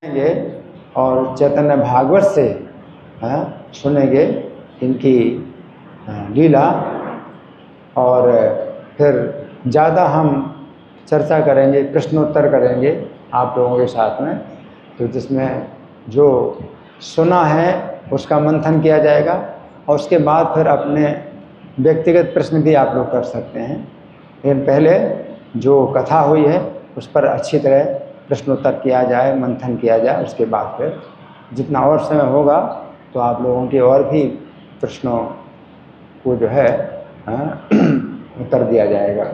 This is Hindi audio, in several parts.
सुनेंगे और चैतन्य भागवत से सुनेंगे इनकी लीला, और फिर ज़्यादा हम चर्चा करेंगे, प्रश्नोत्तर करेंगे आप लोगों के साथ में। तो जिसमें जो सुना है उसका मंथन किया जाएगा और उसके बाद फिर अपने व्यक्तिगत प्रश्न भी आप लोग कर सकते हैं। लेकिन पहले जो कथा हुई है उस पर अच्छी तरह प्रश्नोत्तर किया जाए, मंथन किया जाए। उसके बाद फिर जितना और समय होगा तो आप लोगों के और भी प्रश्नों को जो है उत्तर दिया जाएगा।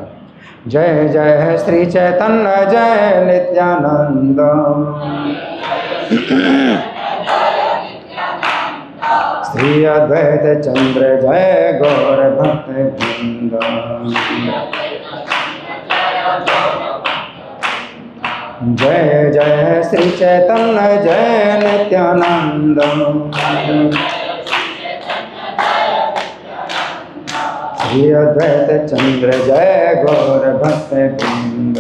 जय जय श्री चैतन्य जय नित्यानंद, श्री अद्वैत चंद्र जय गौर भक्त वृंद। जय जय श्री चैतन्य जय नित्यानंद, श्री अद्वैत चंद्र जय गौर भक्त वृंद।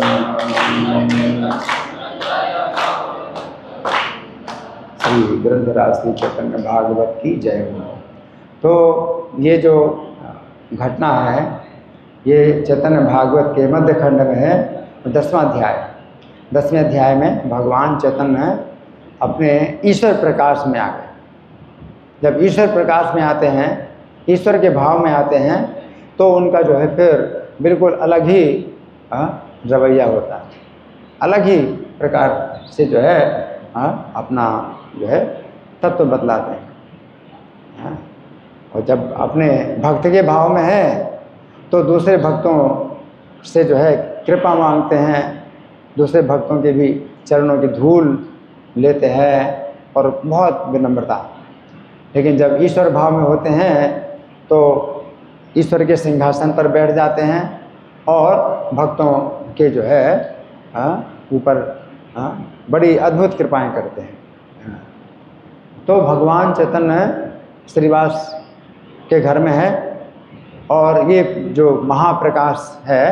श्री ग्रंथराज श्री चैतन्य भागवत की जय हो। तो ये जो घटना है ये चैतन्य भागवत के मध्य खंड में है, 10वां अध्याय। 10वें अध्याय में भगवान चैतन्य अपने ईश्वर प्रकाश में आ गए। जब ईश्वर प्रकाश में आते हैं, ईश्वर के भाव में आते हैं, तो उनका जो है फिर बिल्कुल अलग ही रवैया होता है, अलग ही प्रकार से जो है अपना जो है तत्व बतलाते हैं। और जब अपने भक्त के भाव में है तो दूसरे भक्तों से जो है कृपा मांगते हैं, दूसरे भक्तों के भी चरणों की धूल लेते हैं और बहुत विनम्रता। लेकिन जब ईश्वर भाव में होते हैं तो ईश्वर के सिंहासन पर बैठ जाते हैं और भक्तों के जो है ऊपर बड़ी अद्भुत कृपाएं करते हैं। तो भगवान चैतन्य श्रीवास के घर में है और ये जो महाप्रकाश है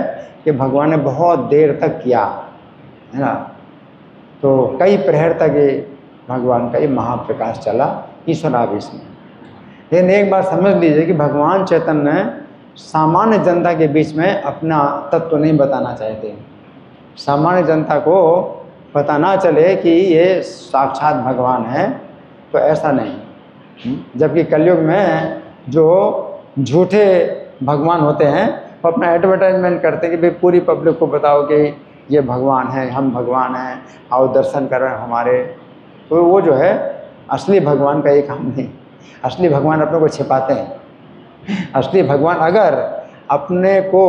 कि भगवान ने बहुत देर तक किया है ना। तो कई प्रहर तक ये भगवान का ये महाप्रकाश चला ईश्वरावेश में। लेकिन एक बात समझ लीजिए कि भगवान चैतन्य सामान्य जनता के बीच में अपना तत्व नहीं बताना चाहते। सामान्य जनता को पता ना चले कि ये साक्षात भगवान है, तो ऐसा नहीं। जबकि कलयुग में जो झूठे भगवान होते हैं वो अपना एडवर्टाइजमेंट करते हैं कि भाई पूरी पब्लिक को बताओ कि ये भगवान है, हम भगवान हैं, आओ दर्शन करें हमारे। तो वो जो है असली भगवान का ये काम नहीं। असली भगवान अपने को छिपाते हैं। असली भगवान अगर अपने को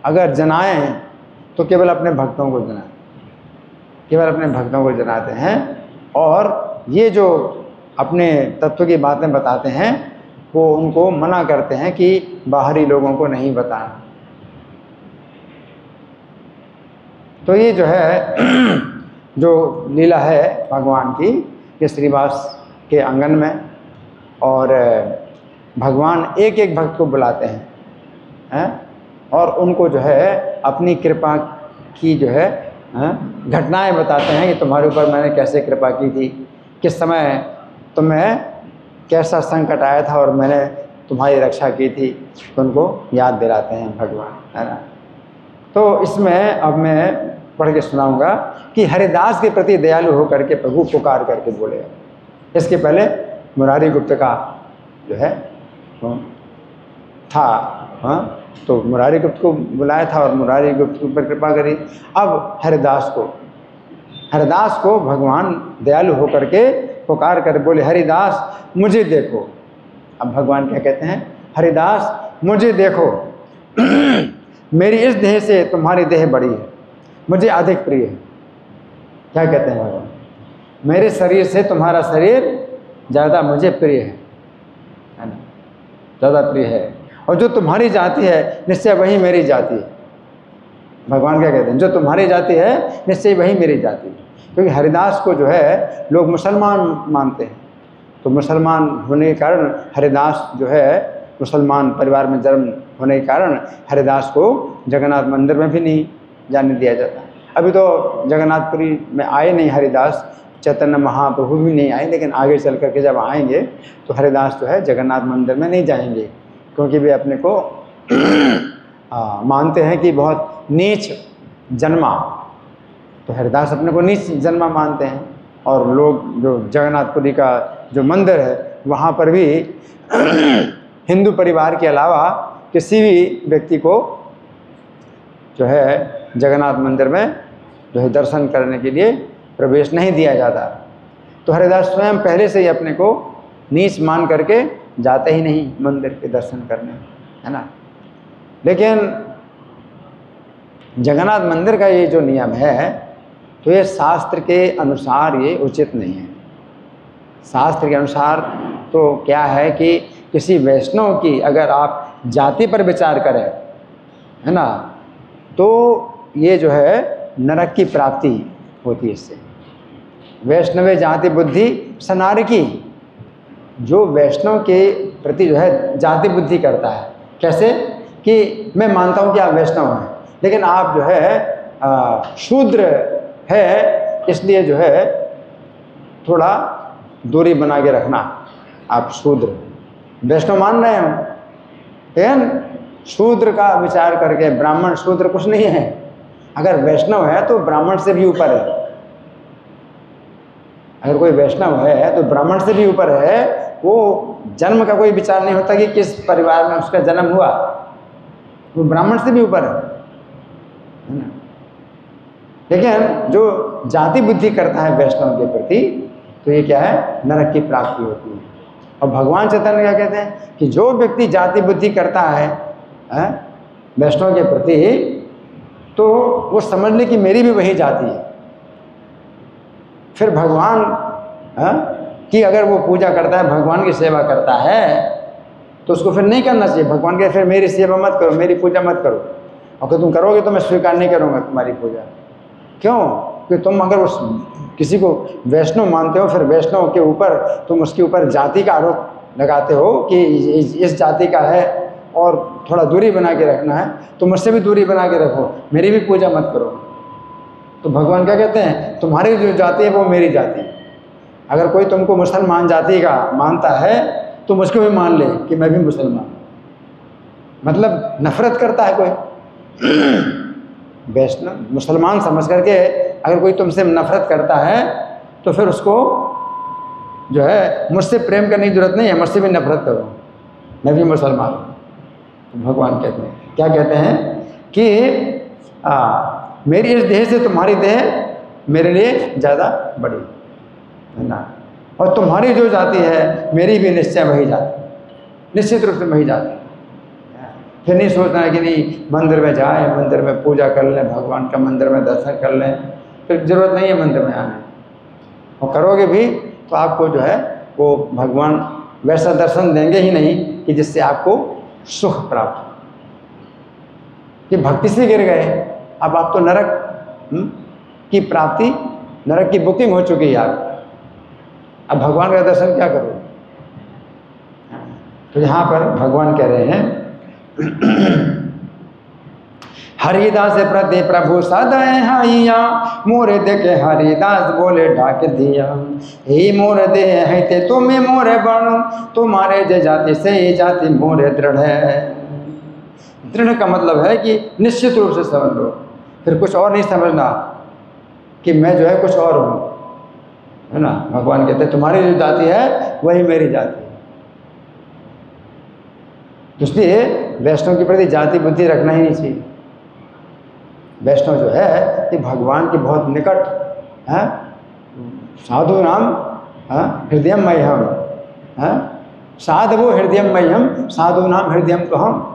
अगर जनाएं तो केवल अपने भक्तों को जनाएं, केवल अपने भक्तों को जनाते हैं। और ये जो अपने तत्व की बातें बताते हैं वो उनको मना करते हैं कि बाहरी लोगों को नहीं बताएं। तो ये जो है जो लीला है भगवान की, ये श्रीवास के आंगन में, और भगवान एक एक भक्त को बुलाते हैं और उनको जो है अपनी कृपा की जो है घटनाएं बताते हैं कि तुम्हारे ऊपर मैंने कैसे कृपा की थी, किस समय तुम्हें कैसा संकट आया था और मैंने तुम्हारी रक्षा की थी। तो उनको याद दिलाते हैं भगवान, है ना। तो इसमें अब मैं पढ़ के सुनाऊंगा कि हरिदास के प्रति दयालु होकर के प्रभु पुकार करके बोले। इसके पहले मुरारी गुप्त का जो है था, तो मुरारी गुप्त को बुलाया था और मुरारी गुप्त के ऊपर कृपा करी। अब हरिदास को भगवान दयालु होकर के पुकार कर बोले, हरिदास मुझे देखो। अब भगवान क्या कहते हैं, हरिदास मुझे देखो, मेरी इस देह से तुम्हारी देह बड़ी है, मुझे अधिक प्रिय है। क्या कहते हैं भगवान, मेरे शरीर से तुम्हारा शरीर ज़्यादा मुझे प्रिय है ना, ज़्यादा प्रिय है। और जो तुम्हारी जाति है निश्चय वही मेरी जाति है। भगवान क्या कहते हैं, जो तुम्हारी जाति है निश्चय वही मेरी जाति है। क्योंकि हरिदास को जो है लोग मुसलमान मानते हैं, तो मुसलमान होने के कारण हरिदास जो है मुसलमान परिवार में जन्म होने के कारण हरिदास को जगन्नाथ मंदिर में भी नहीं जाने दिया जाता। अभी तो जगन्नाथपुरी में आए नहीं हरिदास, चैतन्य महाप्रभु भी नहीं आए, लेकिन आगे चल करके जब आएंगे तो हरिदास जो है जगन्नाथ मंदिर में नहीं जाएंगे, क्योंकि वे अपने को मानते हैं कि बहुत नीच जन्मा। तो हरिदास अपने को नीच जन्मा मानते हैं, और लोग जो जगन्नाथपुरी का जो मंदिर है वहाँ पर भी हिंदू परिवार के अलावा किसी भी व्यक्ति को जो है जगन्नाथ मंदिर में जो है दर्शन करने के लिए प्रवेश नहीं दिया जाता। तो हरिदास स्वयं पहले से ही अपने को नीच मान करके जाते ही नहीं मंदिर के दर्शन करने, है ना। लेकिन जगन्नाथ मंदिर का ये जो नियम है, तो ये शास्त्र के अनुसार ये उचित नहीं है। शास्त्र के अनुसार तो क्या है कि किसी वैष्णव की अगर आप जाति पर विचार करें, है ना, तो ये जो है नरक की प्राप्ति होती है इससे। वैष्णव जाति बुद्धि सनारकी, जो वैष्णव के प्रति जो है जाति बुद्धि करता है, कैसे कि मैं मानता हूँ कि आप वैष्णव हैं, लेकिन आप जो है शूद्र है, इसलिए जो है थोड़ा दूरी बना के रखना। आप शूद्र वैष्णव मान रहे हो, लेकिन शूद्र का विचार करके ब्राह्मण शूद्र कुछ नहीं है। अगर वैष्णव है तो ब्राह्मण से भी ऊपर है। अगर कोई वैष्णव है तो ब्राह्मण से भी ऊपर है। वो जन्म का कोई विचार नहीं होता कि किस परिवार में उसका जन्म हुआ, वो ब्राह्मण से भी ऊपर है ना। लेकिन जो जाति बुद्धि करता है वैष्णव के प्रति, तो ये क्या है, नरक की प्राप्ति होती है। और भगवान चैतन्य क्या कहते हैं कि जो व्यक्ति जाति बुद्धि करता है वैष्णव के प्रति, तो वो समझ ले कि मेरी भी वही जाति है। फिर भगवान की अगर वो पूजा करता है, भगवान की सेवा करता है, तो उसको फिर नहीं करना चाहिए। भगवान के फिर मेरी सेवा मत करो, मेरी पूजा मत करो, और अगर तुम करोगे तो मैं स्वीकार नहीं करूँगा तुम्हारी पूजा। क्यों? कि तुम अगर उस किसी को वैष्णव मानते हो, फिर वैष्णव के ऊपर तुम उसके ऊपर जाति का आरोप लगाते हो कि इस जाति का है और थोड़ा दूरी बना के रखना है, तो मुझसे भी दूरी बना के रखो, मेरी भी पूजा मत करो। तो भगवान क्या कहते हैं, तुम्हारी जो जाति है वो मेरी जाति है। अगर कोई तुमको मुसलमान जाति का मानता है तो मुझको भी मान ले कि मैं भी मुसलमान, मतलब नफरत करता है कोई वैष्णव मुसलमान समझ करके अगर कोई तुमसे नफरत करता है, तो फिर उसको जो है मुझसे प्रेम करने की जरूरत नहीं है, मुझसे भी नफरत करो, मैं भी मुसलमान हूँ। तो भगवान कहते हैं, क्या कहते हैं कि मेरी इस देह से तुम्हारी देह मेरे लिए ज़्यादा बड़ी है ना, और तुम्हारी जो जाति है मेरी भी निश्चय वही जाति, निश्चित रूप से वही जाति। फिर नहीं सोचना है कि नहीं मंदिर में जाए, मंदिर में पूजा कर लें, भगवान का मंदिर में दर्शन कर लें, फिर ज़रूरत नहीं है मंदिर में आने। और करोगे भी तो आपको जो है वो भगवान वैसा दर्शन देंगे ही नहीं कि जिससे आपको सुख प्राप्त हो। कि भक्ति से गिर गए, अब आप तो नरक की प्राप्ति, नरक की बुकिंग हो चुकी है आप, अब भगवान का दर्शन क्या करोगे। तो यहाँ पर भगवान कह रहे हैं हरिदास प्रति प्रभु सदय हैया, मोरे देखे हरिदास बोले ढाक दिया। हे मोर दे है ते तुम्हें मोरे बण, तुम्हारे जे जाति से ये जाति मोरे दृढ़ है। दृढ़ का मतलब है कि निश्चित रूप से समझ लो, फिर कुछ और नहीं समझना कि मैं जो है कुछ और हूँ, है ना। भगवान कहते हैं तुम्हारी जो जाति है वही मेरी जाति है। इसलिए वैष्णव के प्रति जाति बुद्धि रखना ही नहीं चाहिए। वैष्णव जो है ये भगवान के बहुत निकट है। साधु नाम हृदयम मह्यम, साधवो हृदयम मह्यम, साधु नाम हृदयम तो हम।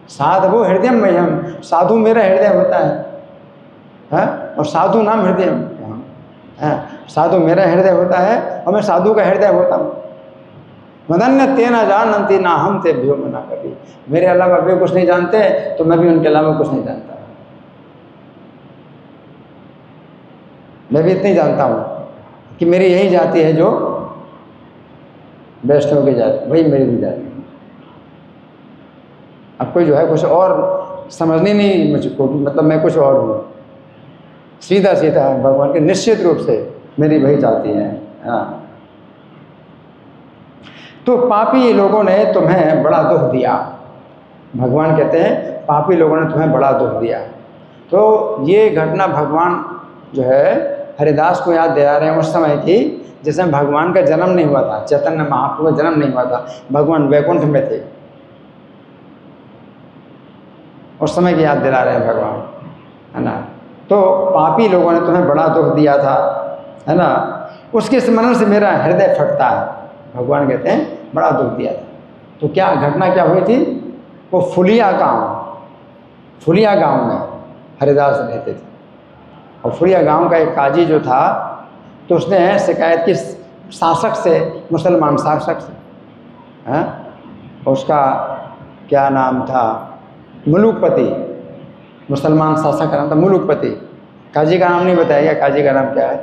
साधवो हृदयम मह्यम, साधु मेरा हृदय होता है, और साधु नाम हृदयम, साधु मेरा हृदय होता है और मैं साधु का हृदय होता हूँ। मदन्य तेना जानती ना हम ते भ्यो मना कभी, मेरे अलावा वे कुछ नहीं जानते तो मैं भी उनके अलावा कुछ नहीं जानता। मैं भी इतनी जानता हूँ कि मेरी यही जाति है जो वैष्णव की जाति, वही मेरी भी जाति है। अब कोई जो है कुछ और समझनी नहीं मुझको, मतलब मैं कुछ और हूँ। सीधा सीधा भगवान के निश्चित रूप से मेरी वही जाति है। हाँ, तो पापी लोगों ने तुम्हें बड़ा दुख दिया। भगवान कहते हैं पापी लोगों ने तुम्हें बड़ा दुख दिया। तो ये घटना भगवान जो है हरिदास को याद दिला रहे हैं उस समय की जिसमें भगवान का जन्म नहीं हुआ था, चैतन्य महाप्रभु का जन्म नहीं हुआ था, भगवान वैकुंठ में थे, उस समय की याद दिला रहे हैं भगवान, है ना। तो पापी लोगों ने तुम्हें बड़ा दुख दिया था, है ना, उसके स्मरण से मेरा हृदय फटता है। भगवान कहते हैं बड़ा दुख दिया था। तो क्या घटना क्या हुई थी? वो फुलिया गांव में हरिदास रहते थे, और फुलिया गांव का एक काजी जो था तो उसने शिकायत की शासक से, मुसलमान शासक से, हैं, उसका क्या नाम था, मुलुकपति, मुसलमान शासक का नाम था मुलुकपति। काजी का नाम नहीं बताया गया, काजी का नाम क्या है।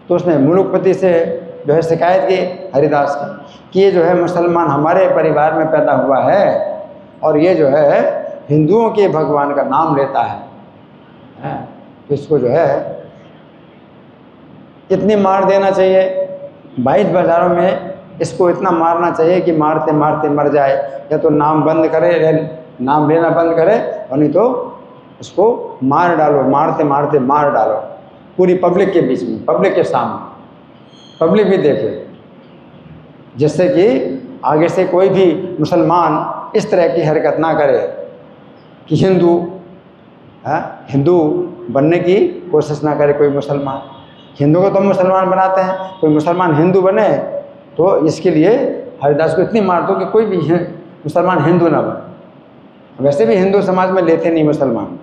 तो उसने मुलुकपति से जो है शिकायत की हरिदास की कि ये जो है मुसलमान हमारे परिवार में पैदा हुआ है और ये जो है हिंदुओं के भगवान का नाम लेता है, तो इसको जो है इतनी मार देना चाहिए, 22 बाजारों में इसको इतना मारना चाहिए कि मारते मारते मर जाए, या तो नाम बंद करे, नाम लेना बंद करे, और नहीं तो उसको मार डालो, मारते मारते मार डालो पूरी पब्लिक के बीच में, पब्लिक के सामने, पब्लिक भी देखे, जिससे कि आगे से कोई भी मुसलमान इस तरह की हरकत ना करे कि हिंदू बनने की कोशिश ना करे कोई मुसलमान। हिंदू को तो मुसलमान बनाते हैं, कोई मुसलमान हिंदू बने तो इसके लिए हरिदास को इतनी मार दो कि कोई भी मुसलमान हिंदू ना बने। वैसे भी हिंदू समाज में लेते नहीं मुसलमान,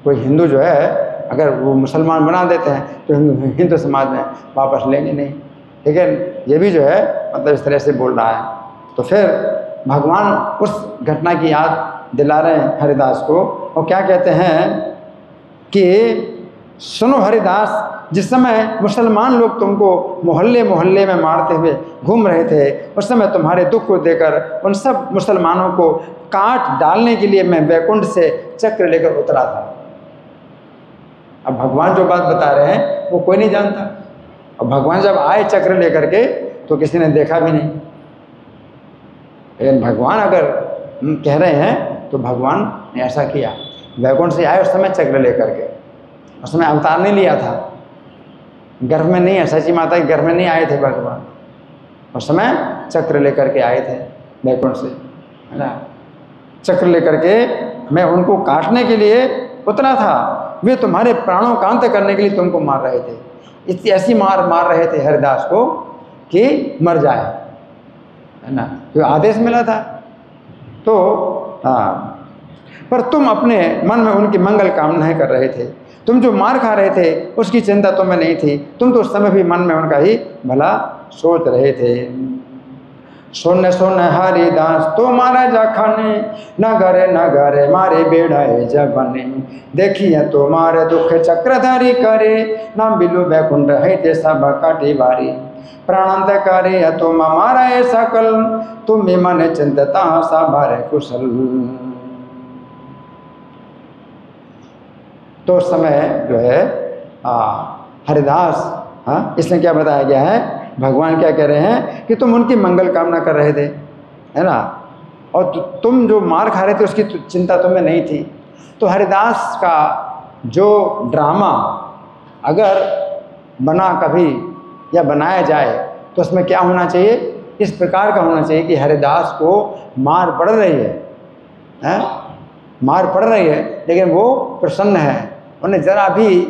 कोई हिंदू जो है अगर वो मुसलमान बना देते हैं तो हिंदू समाज में वापस लेंगे नहीं। लेकिन ये भी जो है मतलब इस तरह से बोल रहा है। तो फिर भगवान उस घटना की याद दिला रहे हैं हरिदास को, और क्या कहते हैं कि सुनो हरिदास, जिस समय मुसलमान लोग तुमको मोहल्ले मोहल्ले में मारते हुए घूम रहे थे, उस समय तुम्हारे दुख को देखकर उन सब मुसलमानों को काट डालने के लिए मैं वैकुंठ से चक्र लेकर उतरा था। अब भगवान जो बात बता रहे हैं वो कोई नहीं जानता, और भगवान जब आए चक्र लेकर के तो किसी ने देखा भी नहीं। लेकिन भगवान अगर कह रहे हैं तो भगवान ने ऐसा किया, वैकुंठ से आए उस समय चक्र लेकर के, उस समय अवतार नहीं लिया था, गर्भ में नहीं है, सची माता के गर्भ में नहीं आए थे भगवान, उस समय चक्र लेकर के आए थे वैकुंठ से, है ना। चक्र लेकर के मैं उनको काटने के लिए उतरा था, वे तुम्हारे प्राणों का अंत करने के लिए तुमको मार रहे थे। इतनी ऐसी मार रहे थे हरिदास को कि मर जाए, है ना, तो आदेश मिला था। तो हाँ, पर तुम अपने मन में उनकी मंगल कामनाएं कर रहे थे, तुम जो मार खा रहे थे उसकी चिंता तुम्हें नहीं थी, तुम तो उस समय भी मन में उनका ही भला सोच रहे थे। सुन सुन हरिदास तो मारा जा खाने, नगरे मारे बेड़ाए जबने, देखिए तो मारे दुख चक्रधारी करे, नाम बिलु बैकुंठ है ते सब काटे बारी, प्राणांत करे तुम मारा ऐसा कल, तुम मन चिंतता सा भारे कुशल। तो उस समय जो है हरिदास, इसमें क्या बताया गया है, भगवान क्या कह रहे हैं कि तुम उनकी मंगल कामना कर रहे थे, है ना, और तुम जो मार खा रहे थे उसकी चिंता तुम्हें नहीं थी। तो हरिदास का जो ड्रामा अगर बना कभी या बनाया जाए तो उसमें क्या होना चाहिए, इस प्रकार का होना चाहिए कि हरिदास को मार पड़ रही है, मार पड़ रही है, लेकिन वो प्रसन्न है, उन्हें जरा भी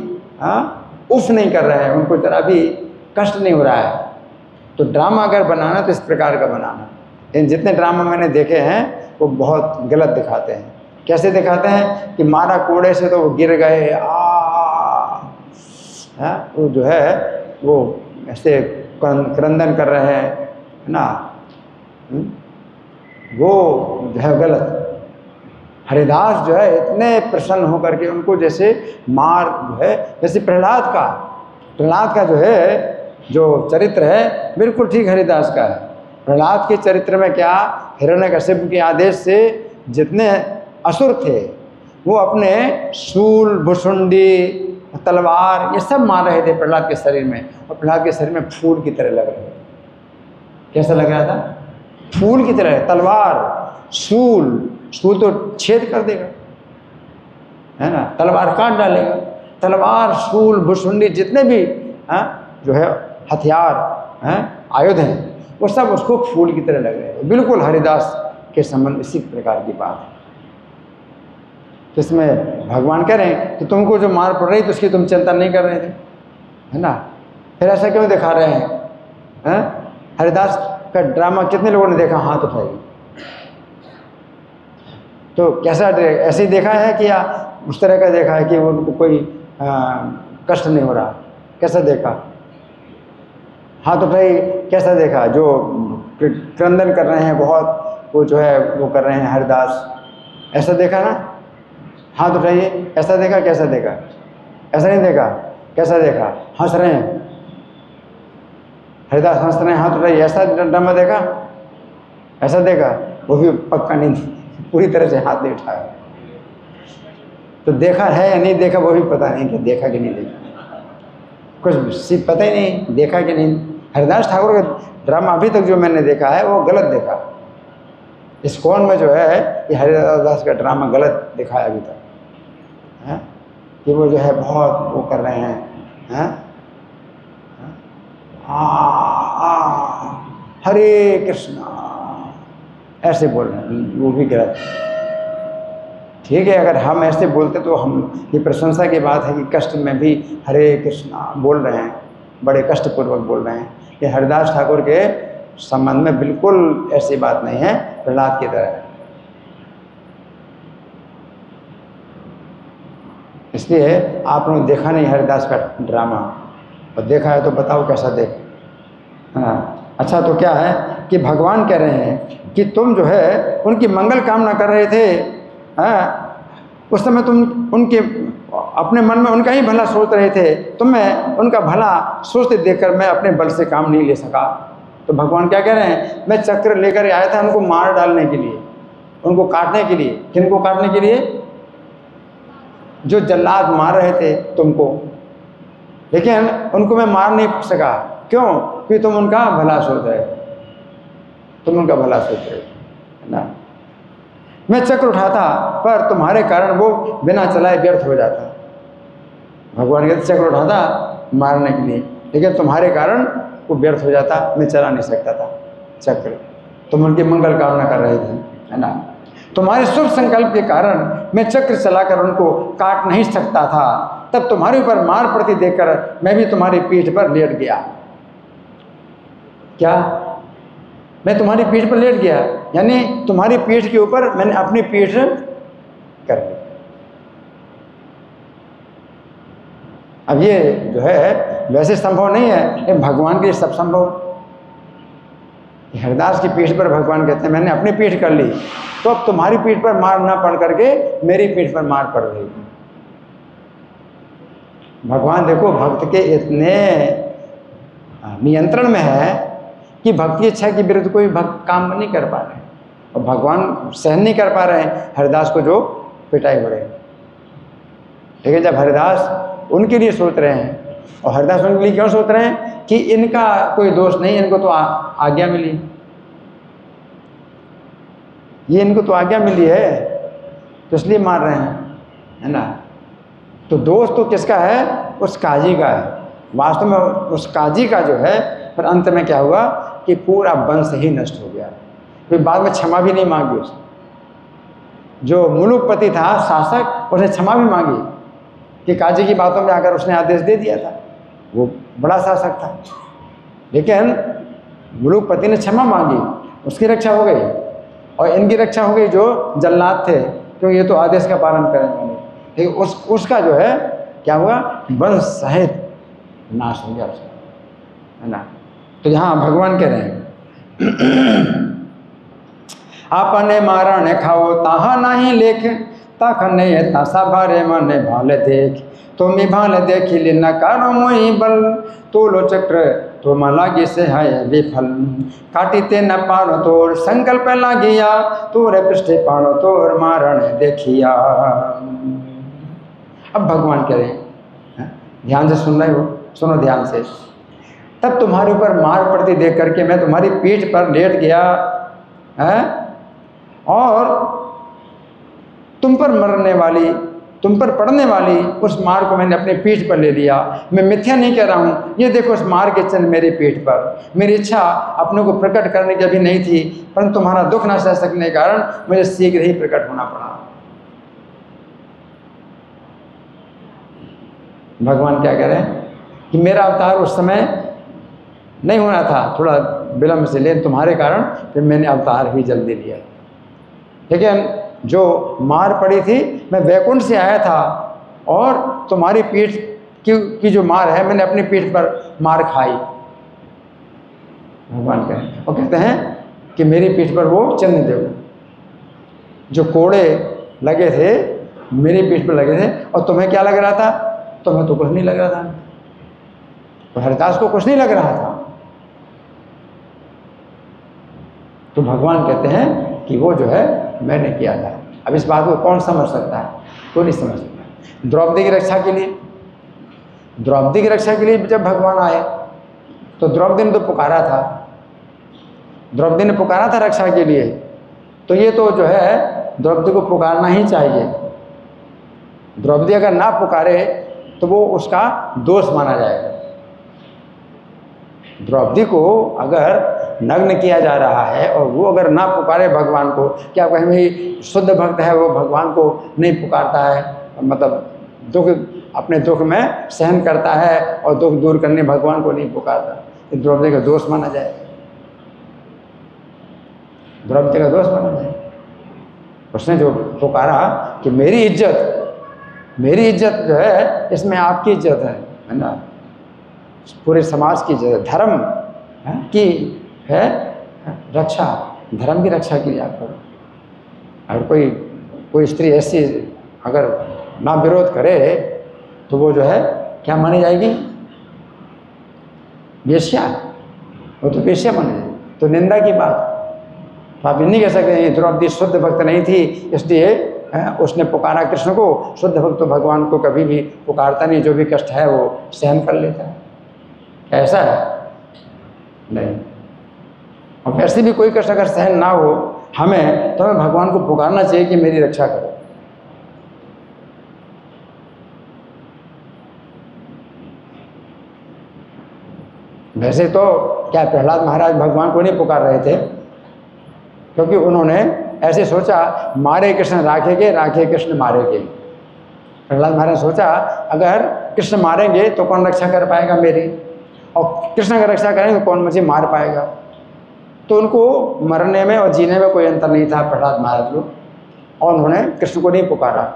उफ नहीं कर रहे हैं, उनको जरा भी कष्ट नहीं हो रहा है। तो ड्रामा अगर बनाना तो इस प्रकार का बनाना। लेकिन जितने ड्रामा मैंने देखे हैं वो बहुत गलत दिखाते हैं। कैसे दिखाते हैं कि मारा कोड़े से तो वो गिर गए, वो जो है वो ऐसे क्रंदन कर रहे हैं, है ना, वो जो है गलत। हरिदास जो है इतने प्रसन्न होकर के उनको जैसे मार जो है, जैसे प्रहलाद का जो है जो चरित्र है बिल्कुल ठीक हरिदास का है। प्रहलाद के चरित्र में क्या, हिरण्यकश्यप के आदेश से जितने असुर थे वो अपने शूल भुसुंडी तलवार, ये सब मार रहे थे प्रहलाद के शरीर में, और प्रहलाद के शरीर में फूल की तरह लग रहे थे। कैसा लग रहा था? फूल की तरह। तलवार, शूल तो छेद कर देगा, है ना, तलवार काट डालेगा। तलवार, शूल, भुसुंडी, जितने भी जो है हथियार हैं, आयुध हैं, वो सब उसको फूल की तरह लग रहे थे। बिल्कुल हरिदास के संबंध इसी प्रकार की बात है। तो इसमें भगवान कह रहे हैं कि तुमको जो मार पड़ रही तो उसकी तुम चिंता नहीं कर रहे थे, है ना, फिर ऐसा क्यों दिखा रहे हैं? हरिदास का ड्रामा कितने लोगों ने देखा? हाथ उठाइए। तो कैसा ऐसे ही देखा है कि या उस तरह का देखा है कि उनको कोई कष्ट नहीं हो रहा? कैसा देखा? हाथ उठाइए। कैसा देखा? जो क्रंदन कर रहे हैं बहुत, वो जो है वो कर रहे हैं हरिदास, ऐसा देखा ना? हाथ उठाइए। ऐसा देखा? कैसा देखा? ऐसा नहीं देखा? कैसा देखा? हंस रहे हैं, हरिदास हंस रहे हैं, हाथ उठाइए। ऐसा ड्रामा देखा? ऐसा देखा? वो भी पक्का नहीं, पूरी तरह से हाथ नहीं उठाया। तो देखा है या नहीं देखा वो भी पता नहीं कि देखा कि नहीं देखा, कुछ सिर्फ पता ही नहीं देखा कि नहीं। हरिदास ठाकुर का ड्रामा अभी तक जो मैंने देखा है वो गलत देखा। इस कौन में जो है ये हरिदास का ड्रामा गलत दिखा है अभी तक, है कि वो जो है बहुत वो कर रहे हैं, हरे कृष्णा ऐसे बोल रहे हैं, वो भी गलत। ठीक है, अगर हम ऐसे बोलते तो हम, ये प्रशंसा की बात है कि कष्ट में भी हरे कृष्णा बोल रहे हैं, बड़े कष्टपूर्वक बोल रहे हैं। ये हरिदास ठाकुर के संबंध में बिल्कुल ऐसी बात नहीं है प्रहलाद की तरह। इसलिए आप लोग देखा नहीं हरिदास का ड्रामा, और देखा है तो बताओ कैसा देख। हाँ, अच्छा, तो क्या है कि भगवान कह रहे हैं कि तुम जो है उनकी मंगल कामना कर रहे थे, उस समय तुम उनके अपने मन में उनका ही भला सोच रहे थे, तो मैं उनका भला सोचते देखकर मैं अपने बल से काम नहीं ले सका। तो भगवान क्या कह रहे हैं? मैं चक्र लेकर आया था उनको मार डालने के लिए, उनको काटने के लिए। किनको काटने के लिए? जो जल्लाद मार रहे थे तुमको, लेकिन उनको मैं मार नहीं सका। क्यों? क्योंकि तुम उनका भला सोच रहे, तुम उनका भला सोच रहे, है ना। मैं चक्र उठाता पर तुम्हारे कारण वो बिना चलाए व्यर्थ हो जाता। भगवान कहते चक्र उठाता मारने के लिए, लेकिन तुम्हारे कारण वो व्यर्थ हो जाता, मैं चला नहीं सकता था चक्र। तुम उनकी मंगल कामना कर रहे थे, है ना। तुम्हारे शुभ संकल्प के कारण मैं चक्र चलाकर उनको काट नहीं सकता था। तब तुम्हारे ऊपर मार पड़ती देखकर मैं भी तुम्हारी पीठ पर लेट गया। क्या? मैं तुम्हारी पीठ पर लेट गया, यानी तुम्हारी पीठ के ऊपर मैंने अपनी पीठ कर ली। अब ये जो है वैसे संभव नहीं है, लेकिन भगवान के लिए सब संभव। हरिदास की पीठ पर भगवान कहते हैं मैंने अपनी पीठ कर ली, तो अब तुम्हारी पीठ पर मार ना पड़ करके मेरी पीठ पर मार पड़ रही है। भगवान देखो भक्त के इतने नियंत्रण में है कि भक्त की इच्छा के विरुद्ध कोई भक्त काम नहीं कर पा रहे, और भगवान सहन नहीं कर पा रहे हैं हरिदास को जो पिटाई हो रही है। लेकिन जब हरिदास उनके लिए सोच रहे हैं, और हरिदास उनके लिए क्यों सोच रहे हैं कि इनका कोई दोष नहीं, इनको तो आज्ञा मिली, ये इनको तो आज्ञा मिली है तो इसलिए मार रहे हैं, है ना। तो दोष तो किसका है? उस काजी का है। वास्तव में उस काजी का जो है, फिर अंत में क्या हुआ कि पूरा वंश ही नष्ट हो गया। फिर बाद में क्षमा भी नहीं मांगी उसने। जो मुलुकपति था, शासक, उसने क्षमा भी मांगी कि काजी की बातों में आकर उसने आदेश दे दिया था, वो बड़ा शासक था, लेकिन मुलुकपति ने क्षमा मांगी, उसकी रक्षा हो गई, और इनकी रक्षा हो गई जो जल्लाद थे, क्योंकि ये तो आदेश का पालन करेंगे। लेकिन उसका जो है क्या हुआ? वंश सहित नाश हो गया उसका, है ना। तो यहाँ भगवान कह रहे हैं आपने मारण खाओ ताहा नहीं लेख, तखने तसा भरे मन भाल देख, तुम भाल देखी ले न करो मोहि बल, तोलो चक्र तुम लागे से है विफल, काटिते न पारो तोर संकल्प लागिया, तोरे पृष्ठे पाणो तोर मारण देखिया। अब भगवान कह रहे हैं ध्यान से सुन रहे हो, सुनो ध्यान से। तब तुम्हारे ऊपर मार पड़ती देख करके मैं तुम्हारी पीठ पर लेट गया है और तुम पर मरने वाली, तुम पर पड़ने वाली उस मार को मैंने अपने पीठ पर ले लिया। मैं मिथ्या नहीं कह रहा हूँ, ये देखो उस मार के चिन्ह मेरी पीठ पर। मेरी इच्छा अपने को प्रकट करने की अभी नहीं थी, परंतु तुम्हारा दुख न सह सकने के कारण मुझे शीघ्र ही प्रकट होना पड़ा। भगवान क्या कह रहे हैं कि मेरा अवतार उस समय नहीं होना था, थोड़ा विलम्ब से, लेकिन तुम्हारे कारण फिर मैंने अवतार ही जल्दी लिया। लेकिन जो मार पड़ी थी, मैं वैकुंठ से आया था और तुम्हारी पीठ की जो मार है, मैंने अपनी पीठ पर मार खाई। भगवान कहें और कहते हैं कि मेरी पीठ पर वो चिन्ह देखो, जो कोड़े लगे थे मेरी पीठ पर लगे थे। और तुम्हें क्या लग रहा था? तुम्हें तो कुछ नहीं लग रहा था, तो हरिदास को कुछ नहीं लग रहा था। तो भगवान कहते हैं कि वो जो है मैंने किया था। अब इस बात को कौन समझ सकता है? कोई नहीं समझ सकता। द्रौपदी की रक्षा के लिए, द्रौपदी की रक्षा के लिए जब भगवान आए तो द्रौपदी ने तो पुकारा था, द्रौपदी ने पुकारा था रक्षा के लिए, तो ये तो जो है द्रौपदी को पुकारना ही चाहिए। द्रौपदी अगर ना पुकारे तो वो उसका दोष माना जाएगा। द्रौपदी को अगर नग्न किया जा रहा है और वो अगर ना पुकारे भगवान को, क्या कहें भाई शुद्ध भक्त है वो भगवान को नहीं पुकारता है, मतलब दुख अपने दुख में सहन करता है और दुख दूर करने भगवान को नहीं पुकारता, तो द्रौपदी का दोष माना जाए, द्रौपदी का दोष माना जाए। उसने जो पुकारा कि मेरी इज्जत जो है इसमें आपकी इज्जत है ना, पूरे समाज की इज्जत, धर्म की है रक्षा, धर्म की रक्षा के लिए आप करो। अगर कोई स्त्री ऐसी अगर ना विरोध करे तो वो जो है क्या मानी जाएगी? वेश्या, वो तो वेश्या मानी जाएगी, तो निंदा की बात। तो आप ये नहीं कह सकते द्रौपदी शुद्ध भक्त नहीं थी इसलिए उसने पुकारा कृष्ण को। शुद्ध भक्त तो भगवान को कभी भी पुकारता नहीं, जो भी कष्ट है वो सहन कर लेता है। ऐसा है नहीं। और वैसे भी कोई कष्ट अगर सहन ना हो हमें, तो हमें भगवान को पुकारना चाहिए कि मेरी रक्षा करो। वैसे तो क्या प्रहलाद महाराज भगवान को नहीं पुकार रहे थे, क्योंकि उन्होंने ऐसे सोचा मारे कृष्ण राखेंगे, राखे कृष्ण मारेंगे। प्रहलाद महाराज सोचा अगर कृष्ण मारेंगे तो कौन रक्षा कर पाएगा मेरी, और कृष्ण का रक्षा करेंगे तो कौन मुझे मार पाएगा। तो उनको मरने में और जीने में कोई अंतर नहीं था प्रहलाद महाराज को, और उन्होंने कृष्ण को नहीं पुकारा।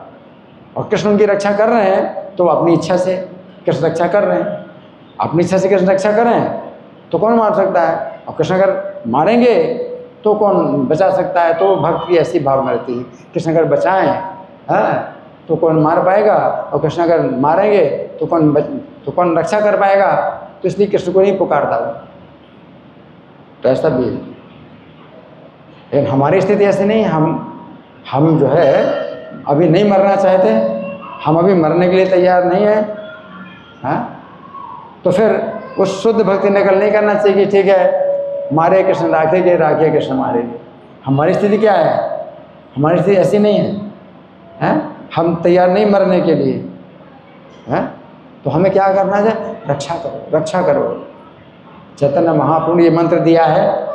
और कृष्ण उनकी रक्षा कर रहे हैं तो अपनी इच्छा से कृष्ण रक्षा कर रहे हैं, अपनी इच्छा से कृष्ण रक्षा कर रहे हैं तो कौन मार सकता है। और कृष्ण अगर मारेंगे तो कौन बचा सकता है। तो भक्त की ऐसी भावना रहती है, कृष्ण अगर बचाएं तो कौन मार पाएगा, और कृष्ण अगर मारेंगे तो कौन रक्षा कर पाएगा। तो इसलिए कृष्ण को नहीं पुकारता। तो ऐसा भी है, लेकिन हमारी स्थिति ऐसी नहीं। हम जो है अभी नहीं मरना चाहते, हम अभी मरने के लिए तैयार नहीं है। तो फिर उस शुद्ध भक्ति नकल नहीं करना चाहिए कि ठीक है मारे कृष्ण राखेंगे, राखे कृष्ण मारेंगे। हमारी स्थिति क्या है? हमारी स्थिति ऐसी नहीं है, हम तैयार नहीं मरने के लिए तो हमें क्या करना है? रक्षा करो, रक्षा करो। चैतन्य महाप्रभु ने ये मंत्र दिया है,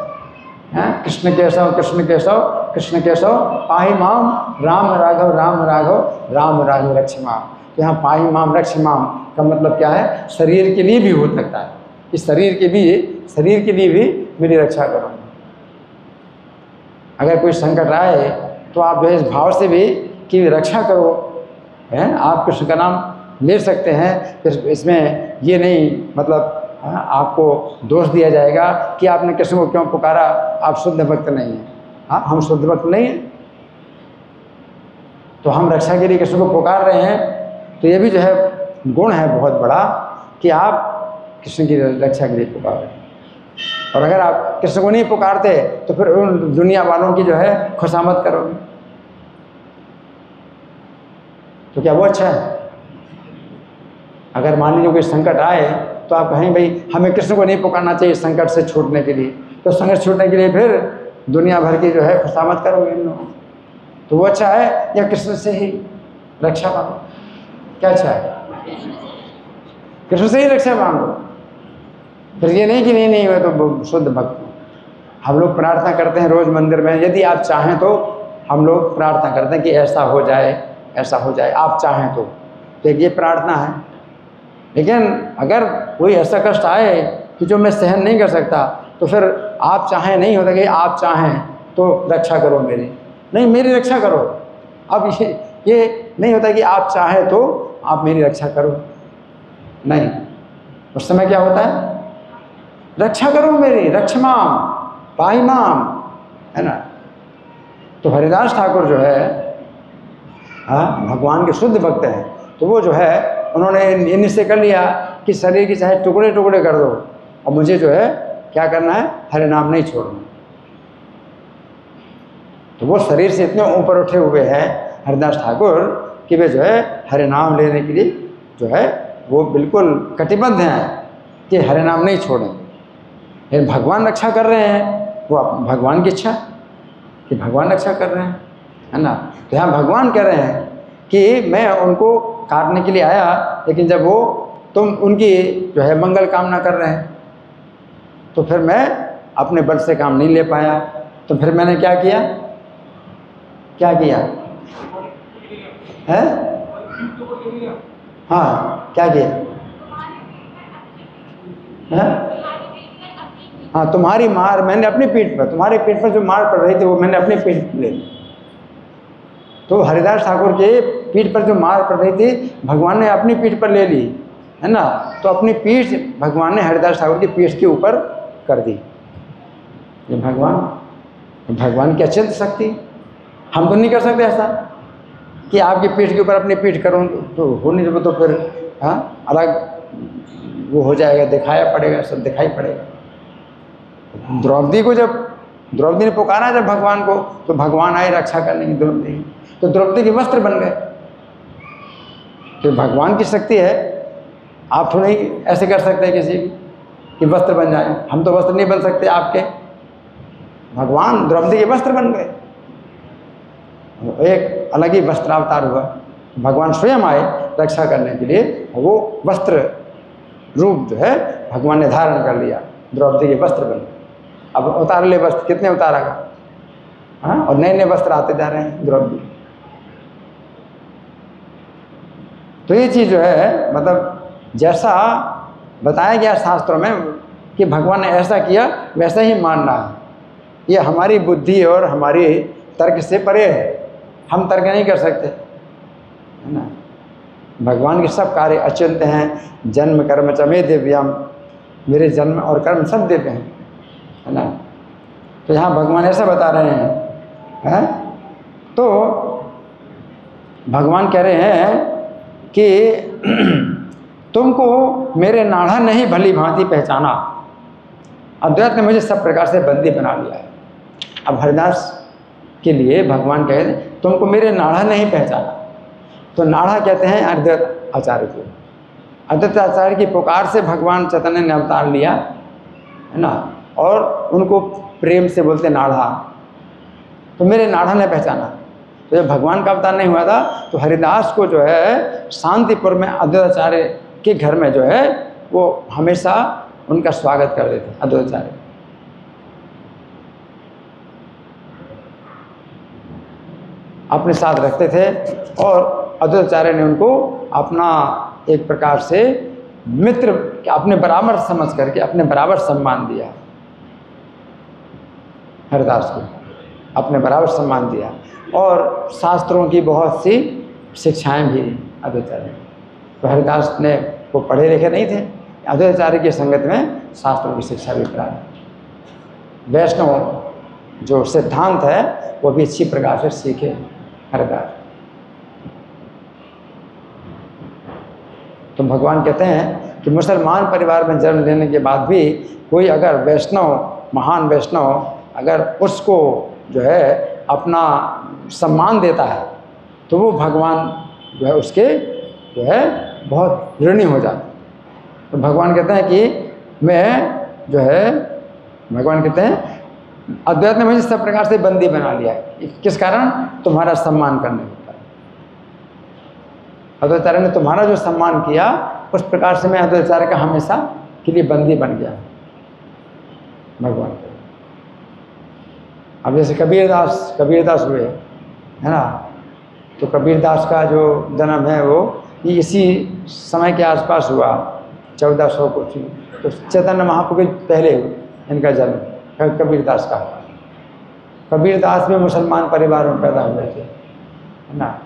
कृष्ण केशव कृष्ण केशव कृष्ण केशव पाहि माम राम राघव राम राघव राम राघव रक्ष माम। तो यहाँ पाहि माम रक्ष माम का मतलब क्या है? शरीर के लिए भी हो सकता है, इस शरीर के लिए भी मेरी रक्षा करो। अगर कोई संकट आए तो आप इस भाव से भी कि रक्षा करो, आप कृष्ण का नाम ले सकते हैं। फिर इसमें ये नहीं मतलब आपको दोष दिया जाएगा कि आपने कृष्ण को क्यों पुकारा, आप शुद्ध भक्त नहीं हैं। हम शुद्ध भक्त नहीं हैं तो हम रक्षा के लिए कृष्ण को पुकार रहे हैं। तो ये भी जो है गुण है बहुत बड़ा कि आप कृष्ण की रक्षा के लिए पुकार रहे हैं। और अगर आप कृष्ण को नहीं पुकारते तो फिर उन दुनिया वालों की जो है खुशामद करोगे, तो क्या वो अच्छा है? अगर मान लीजिए कोई संकट आए तो आप कहें भाई हमें कृष्ण को नहीं पुकारना चाहिए संकट से छूटने के लिए, तो संकट छूटने के लिए फिर दुनिया भर की जो है खुशामद करोगे इन लोगों, तो वो अच्छा है या कृष्ण से ही रक्षा मांगो? क्या अच्छा है? कृष्ण से ही रक्षा मांगो। फिर ये नहीं कि नहीं हुआ तो शुद्ध भक्त। हम लोग प्रार्थना करते हैं रोज़ मंदिर में, यदि आप चाहें तो हम लोग प्रार्थना करते हैं कि ऐसा हो जाए, ऐसा हो जाए, आप चाहें तो ये प्रार्थना है। लेकिन अगर कोई ऐसा कष्ट आए कि जो मैं सहन नहीं कर सकता, तो फिर आप चाहें नहीं होता कि आप चाहें तो रक्षा करो मेरी, नहीं मेरी रक्षा करो। अब ये नहीं होता कि आप चाहें तो आप मेरी रक्षा करो, नहीं, उस समय क्या होता है? रक्षा करो मेरी, रक्षमाम पाहिमाम, है ना। तो हरिदास ठाकुर जो है भगवान के शुद्ध भक्त हैं, तो वो जो है उन्होंने निश्चय कर लिया कि शरीर की चाहे टुकड़े टुकड़े कर दो और मुझे जो है क्या करना है? हरि नाम नहीं छोड़ना। तो वो शरीर से इतने ऊपर उठे हुए हैं हरिदास ठाकुर कि वे जो है हरि नाम लेने के लिए जो है वो बिल्कुल कटिबद्ध हैं कि हरि नाम नहीं छोड़ें। लेकिन भगवान रक्षा कर रहे हैं, वो भगवान की इच्छा कि भगवान रक्षा कर रहे हैं, है ना। तो यहाँ भगवान कह रहे हैं कि मैं उनको काटने के लिए आया, लेकिन जब वो तुम उनकी जो है मंगल कामना कर रहे हैं तो फिर मैं अपने बल से काम नहीं ले पाया। तो फिर मैंने क्या किया? क्या किया है? हाँ, क्या किया है? हाँ, तुम्हारी मार मैंने अपनी पीठ पर, तुम्हारी पीठ पर जो मार पड़ रही थी वो मैंने अपनी पीठ पर ले ली। तो हरिदास ठाकुर के पीठ पर जो मार पड़ रही थी भगवान ने अपनी पीठ पर ले ली, है ना। तो अपनी पीठ भगवान ने हरिदास ठाकुर की पीठ के ऊपर कर दी। ये भगवान की अचिंत्य शक्ति। हम तो नहीं कर सकते ऐसा कि आपकी पीठ के ऊपर अपनी पीठ करूँ, तो हो नहीं, तो फिर अलग वो हो जाएगा, दिखाया पड़ेगा, सब दिखाई पड़ेगा। द्रौपदी को जब द्रौपदी ने पुकारा जब भगवान को, तो भगवान आए रक्षा करने की द्रौपदी, तो द्रौपदी के वस्त्र बन गए। तो भगवान की शक्ति है, आप थोड़ा ही ऐसे कर सकते हैं किसी कि वस्त्र बन जाए। हम तो वस्त्र नहीं बन सकते आपके, भगवान द्रौपदी के वस्त्र बन गए, एक अलग ही वस्त्रावतार हुआ। भगवान स्वयं आए रक्षा करने के लिए, वो वस्त्र रूप जो है भगवान ने धारण कर लिया, द्रौपदी के वस्त्र बन गए। अब उतार ले वस्त्र, कितने उतारेगा? हाँ, और नए नए वस्त्र आते जा रहे हैं द्रौपदी। तो ये चीज़ जो है मतलब जैसा बताया गया शास्त्रों में कि भगवान ने ऐसा किया वैसा ही मानना है, ये हमारी बुद्धि और हमारी तर्क से परे है। हम तर्क नहीं कर सकते, है ना। भगवान के सब कार्य अचिंत्य हैं। जन्म कर्म च मे दिव्यम, मेरे जन्म और कर्म सब दिव्य हैं, है ना। तो यहाँ भगवान ऐसा बता रहे हैं, तो भगवान कह रहे हैं कि तुमको मेरे नाढ़ा नहीं भली भांति पहचाना, अद्वैत ने मुझे सब प्रकार से बंदी बना लिया है। अब हरिदास के लिए भगवान कह रहे तुमको मेरे नाढ़ा नहीं पहचाना। तो नाढ़ा कहते हैं अद्वैत आचार्य को। अद्वैत आचार्य की पुकार से भगवान चैतन्य ने अवतार लिया, है ना, और उनको प्रेम से बोलते नाढ़ा। तो मेरे नाढ़ा ने पहचाना। तो जब भगवान का अवतार नहीं हुआ था तो हरिदास को जो है शांतिपुर में अद्वैताचार्य के घर में जो है वो हमेशा उनका स्वागत करते थे। अद्वैताचार्य अपने साथ रखते थे और अद्वैताचार्य ने उनको अपना एक प्रकार से मित्र, अपने बराबर समझ करके अपने बराबर सम्मान दिया। हरिदास को अपने बराबर सम्मान दिया और शास्त्रों की बहुत सी शिक्षाएं भी अद्वैताचार्य। तो हरिदास ने वो पढ़े लिखे नहीं थे, अद्वैताचार्य की संगत में शास्त्रों की शिक्षा भी प्राप्त। वैष्णव जो सिद्धांत है वो भी अच्छी प्रकार से सीखे हरिदास। तो भगवान कहते हैं कि मुसलमान परिवार में जन्म लेने के बाद भी कोई अगर वैष्णव, महान वैष्णव अगर उसको जो है अपना सम्मान देता है तो वो भगवान जो है उसके जो है बहुत ऋणी हो जाते। तो भगवान कहते हैं कि मैं जो है, भगवान कहते हैं अद्वैत ने मुझे सब प्रकार से बंदी बना लिया है। किस कारण? तुम्हारा सम्मान करने के कारण। अद्वैताचार्य ने तुम्हारा जो सम्मान किया उस प्रकार से मैं अद्वैताचार्य का हमेशा के लिए बंदी बन गया भगवान के। अब जैसे कबीरदास हुए है ना, तो कबीरदास का जो जन्म है वो इसी समय के आसपास हुआ, 1400 कुछ। तो चैतन्य महाप्रभु के पहले इनका जन्म कबीरदास का। कबीरदास भी मुसलमान परिवार में पैदा हुए थे, है ना,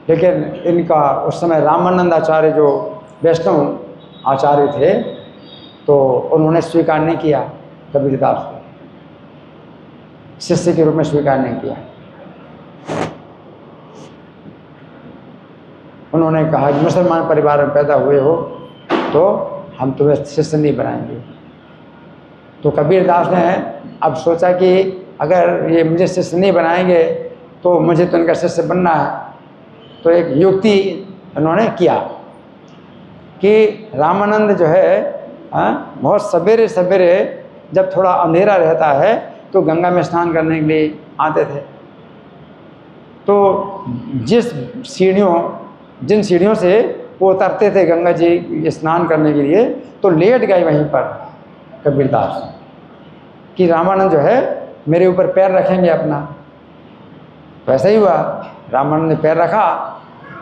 लेकिन इनका उस समय रामानंद आचार्य जो वैष्णव आचार्य थे, तो उन्होंने स्वीकार नहीं किया कबीरदास को, शिष्य के रूप में स्वीकार नहीं किया। उन्होंने कहा कि मुसलमान परिवार में पैदा हुए हो तो हम तुम्हें शिष्य नहीं बनाएंगे। तो कबीरदास ने अब सोचा कि अगर ये मुझे शिष्य नहीं बनाएंगे तो मुझे तो इनका शिष्य बनना है। तो एक युक्ति उन्होंने किया कि रामानंद जो है बहुत सवेरे सवेरे जब थोड़ा अंधेरा रहता है तो गंगा में स्नान करने के लिए आते थे। तो जिन सीढ़ियों से वो उतरते थे गंगा जी स्नान करने के लिए, तो लेट गए वहीं पर कबीरदास कि रामानंद जो है मेरे ऊपर पैर रखेंगे अपना। तो ऐसा ही हुआ, रामानंद ने पैर रखा,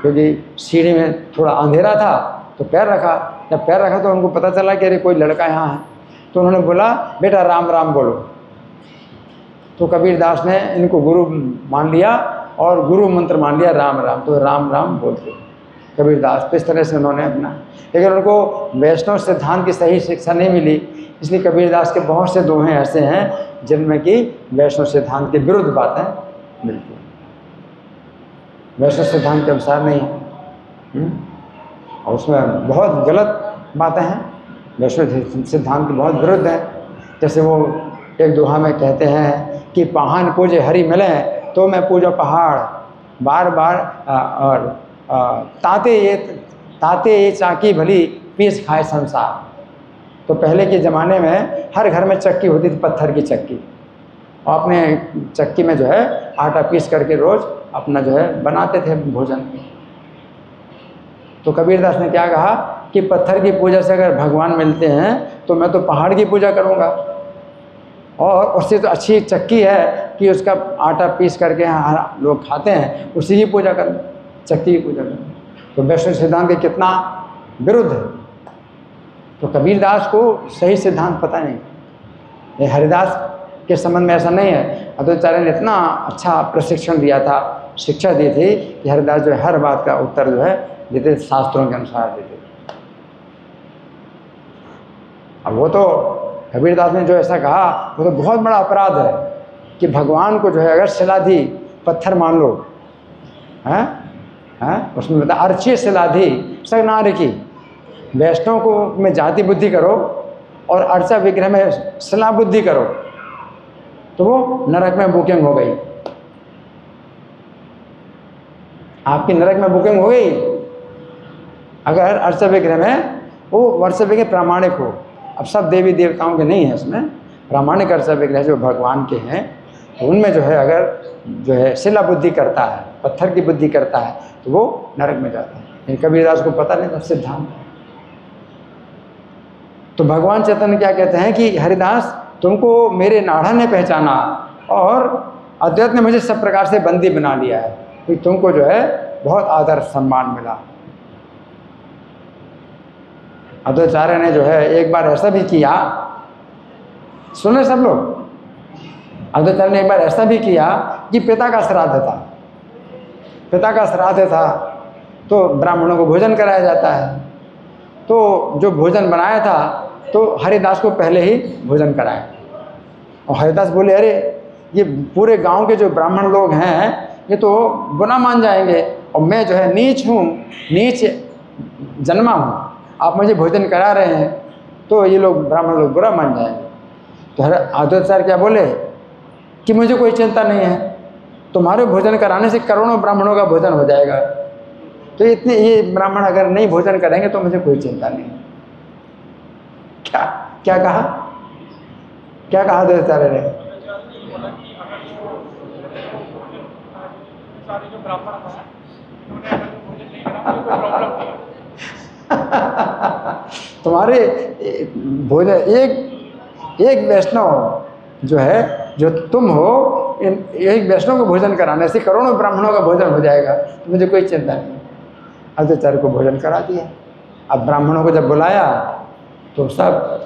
क्योंकि सीढ़ी में थोड़ा अंधेरा था तो पैर रखा। जब पैर रखा तो उनको पता चला कि अरे कोई लड़का यहाँ है, तो उन्होंने बोला बेटा राम राम बोलो। तो कबीरदास ने इनको गुरु मान लिया और गुरु मंत्र मान लिया राम राम। तो राम राम बोलते कबीरदास। तो इस तरह से उन्होंने अपना, लेकिन उनको वैष्णव सिद्धांत की सही शिक्षा नहीं मिली, इसलिए कबीरदास के बहुत से दोहे ऐसे हैं जिनमें कि वैष्णव सिद्धांत के विरुद्ध बातें मिलती हैं, वैष्णव सिद्धांत के अनुसार नहीं है, और उसमें बहुत गलत बातें हैं, वैष्णव सिद्धांत के बहुत विरुद्ध है। जैसे वो एक दोहा में कहते हैं कि पहाड़ पूजे हरि मिले तो मैं पूजा पहाड़, बार बार और ताते ये चाकी भली पीस खाए संसार। तो पहले के ज़माने में हर घर में चक्की होती थी, पत्थर की चक्की, और अपने चक्की में जो है आटा पीस करके रोज़ अपना जो है बनाते थे भोजन। तो कबीरदास ने क्या कहा कि पत्थर की पूजा से अगर भगवान मिलते हैं तो मैं तो पहाड़ की पूजा करूँगा, और उससे तो अच्छी चक्की है कि उसका आटा पीस करके लोग खाते हैं, उसी की पूजा करें, चक्की की पूजा करें। तो वैष्णव सिद्धांत के कितना विरुद्ध है। तो कबीरदास को सही सिद्धांत पता नहीं, ये हरिदास के संबंध में ऐसा नहीं है। अद्वैताचार्य ने इतना अच्छा प्रशिक्षण दिया था, शिक्षा दी थी कि हरिदास जो है हर बात का उत्तर जो है देते, शास्त्रों के अनुसार देते। अब वो तो कबीरदास ने जो ऐसा कहा वो तो बहुत बड़ा अपराध है कि भगवान को जो है अगर शिलाधि पत्थर मान लो, हैं उसमें बता अर्ची शिलाधि सगनार की, वैष्णव को में जाति बुद्धि करो और अर्चा विग्रह में शिला बुद्धि करो तो वो नरक में बुकिंग हो गई, आपकी नरक में बुकिंग हो गई। अगर अर्चा विग्रह में वो वर्षा विग्रह प्रामाणिक हो, अब सब देवी देवताओं के नहीं है, इसमें प्रामाणिक अर्चा विग्रह जो भगवान के हैं, तो उनमें जो है अगर जो है शिला बुद्धि करता है, पत्थर की बुद्धि करता है तो वो नरक में जाता है। लेकिन कबीरदास को पता नहीं था सिद्धांत। तो भगवान चैतन्य क्या कहते हैं कि हरिदास तुमको मेरे नाड़ा ने पहचाना और अद्वैत ने मुझे सब प्रकार से बंदी बना लिया है, तो तुमको जो है बहुत आदर सम्मान मिला। अद्वैताचार्य ने जो है एक बार ऐसा भी किया, सुने सब लोग, अद्वैताचार्य ने एक बार ऐसा भी किया कि पिता का श्राद्ध था, पिता का श्राद्ध था तो ब्राह्मणों को भोजन कराया जाता है। तो जो भोजन बनाया था तो हरिदास को पहले ही भोजन कराया, और हरिदास बोले अरे ये पूरे गांव के जो ब्राह्मण लोग हैं ये तो बुरा मान जाएंगे, और मैं जो है नीच हूँ, नीच जन्मा हूँ, आप मुझे भोजन करा रहे हैं तो ये लोग ब्राह्मण लोग बुरा मान जाएंगे। तो अद्वैताचार्य क्या बोले कि मुझे कोई चिंता नहीं है, तुम्हारे भोजन कराने से करोड़ों ब्राह्मणों का भोजन हो जाएगा। तो इतने ये ब्राह्मण अगर नहीं भोजन करेंगे तो मुझे कोई चिंता नहीं। क्या क्या कहा, क्या कहा द्रोणाचार्य ने? तुम्हारे भोजन एक वैष्णव जो है, जो तुम हो, एक वैष्णव को भोजन कराने से करोड़ों ब्राह्मणों का भोजन हो जाएगा, तो मुझे कोई चिंता नहीं। द्रोणाचार्य को भोजन करा दिया। अब ब्राह्मणों को जब बुलाया तो सब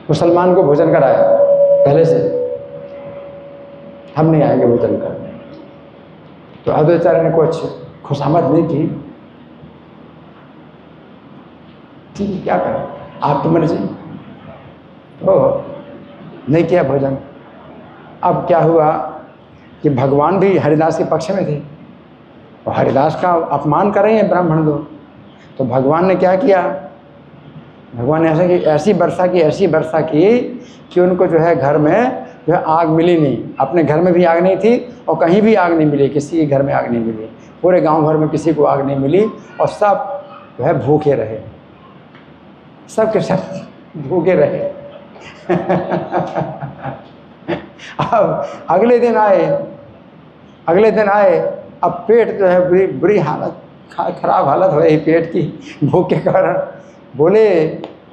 मुसलमान को भोजन कराया पहले से, हम नहीं आएंगे भोजन करने। तो द्रोणाचार्य ने कुछ खुशामद नहीं की, ठीक है क्या करें, आप तो मर्जी, तो नहीं किया भोजन। अब क्या हुआ कि भगवान भी हरिदास के पक्ष में थे, और हरिदास का अपमान कर रहे हैं ब्राह्मण लोग। तो भगवान ने क्या किया, भगवान ने ऐसी वर्षा की कि उनको जो है घर में जो है आग मिली नहीं। अपने घर में भी आग नहीं थी और कहीं भी आग नहीं मिली, किसी के घर में आग नहीं मिली, पूरे गांव भर में किसी को आग नहीं मिली, और सब जो है भूखे रहे, सब के सब भूखे रहे। अब अगले दिन आए, अब पेट जो है बुरी हालत, खराब हालत हो रही पेट की भूख के कारण। बोले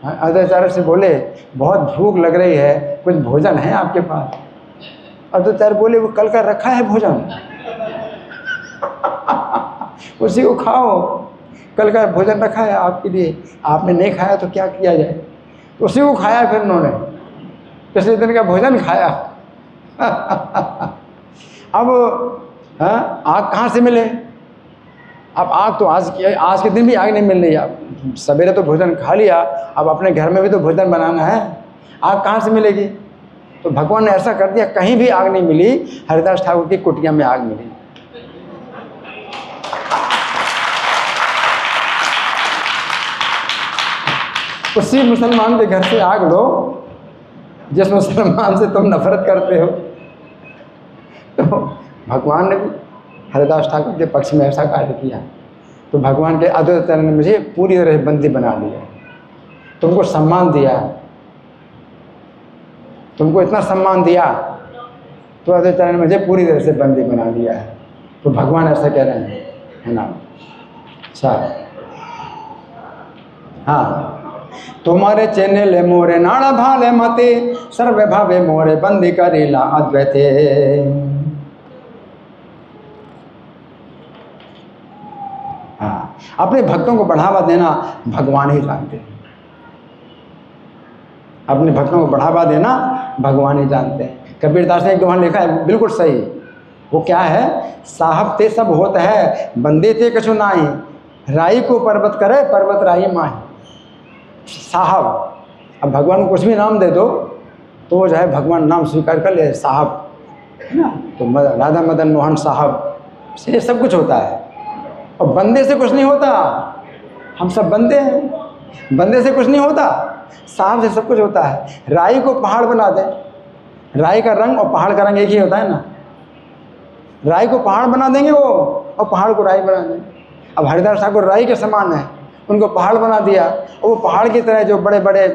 द्रोणाचार्य से, बोले बहुत भूख लग रही है, कुछ भोजन है आपके पास? द्रोणाचार्य बोले वो कल का रखा है भोजन, उसी को खाओ, कल का भोजन रखा है आपके लिए, आपने नहीं खाया तो क्या किया जाए। उसी को खाया फिर उन्होंने, पिछले दिन का भोजन खाया। अब आग कहाँ से मिले? अब आग तो आज के दिन भी आग नहीं मिल रही। आप सवेरे तो भोजन खा लिया, अब अपने घर में भी तो भोजन बनाना है, आग कहाँ से मिलेगी? तो भगवान ने ऐसा कर दिया, कहीं भी आग नहीं मिली, हरिदास ठाकुर की कुटिया में आग मिली। उसी मुसलमान के घर से आग लो जिस मुसलमान से तुम नफरत करते हो। तो भगवान ने भी हरिदास ठाकुर के पक्ष में ऐसा कार्य किया। तो भगवान के द्रोणाचार्य ने मुझे पूरी तरह बंदी बना लिया, तुमको सम्मान दिया, तुमको इतना सम्मान दिया, तो द्रोणाचार्य ने मुझे पूरी तरह से बंदी बना लिया है। तो भगवान ऐसा कह रहे हैं, है ना? अच्छा, हाँ, तुम्हारे चेने ले मोरे नाड़ा भाले मते, सर्वे भावे मोरे बंदी करेला अद्वैते। हाँ, अपने भक्तों को बढ़ावा देना भगवान ही जानते हैं, अपने भक्तों को बढ़ावा देना भगवान ही जानते हैं। कबीरदास ने एक दोहा लिखा है, बिल्कुल सही, वो क्या है? साहब ते सब होता है, बंदे ते कछु नाई, राई को पर्वत करे, पर्वत राई माही। साहब, अब भगवान को कुछ भी नाम दे दो तो वो जो है भगवान नाम स्वीकार कर ले, साहब, है ना? तो राधा मदन मोहन साहब से सब कुछ होता है, और बंदे से कुछ नहीं होता। हम सब बंदे हैं, बंदे से कुछ नहीं होता, साहब से सब कुछ होता है। राई को पहाड़ बना दे, राई का रंग और पहाड़ का रंग एक ही होता है ना, राई को पहाड़ बना देंगे वो, और पहाड़ को राई बना देंगे। अब हरिदास ठाकुर राई के समान है, उनको पहाड़ बना दिया, और वो पहाड़ की तरह जो बड़े बड़े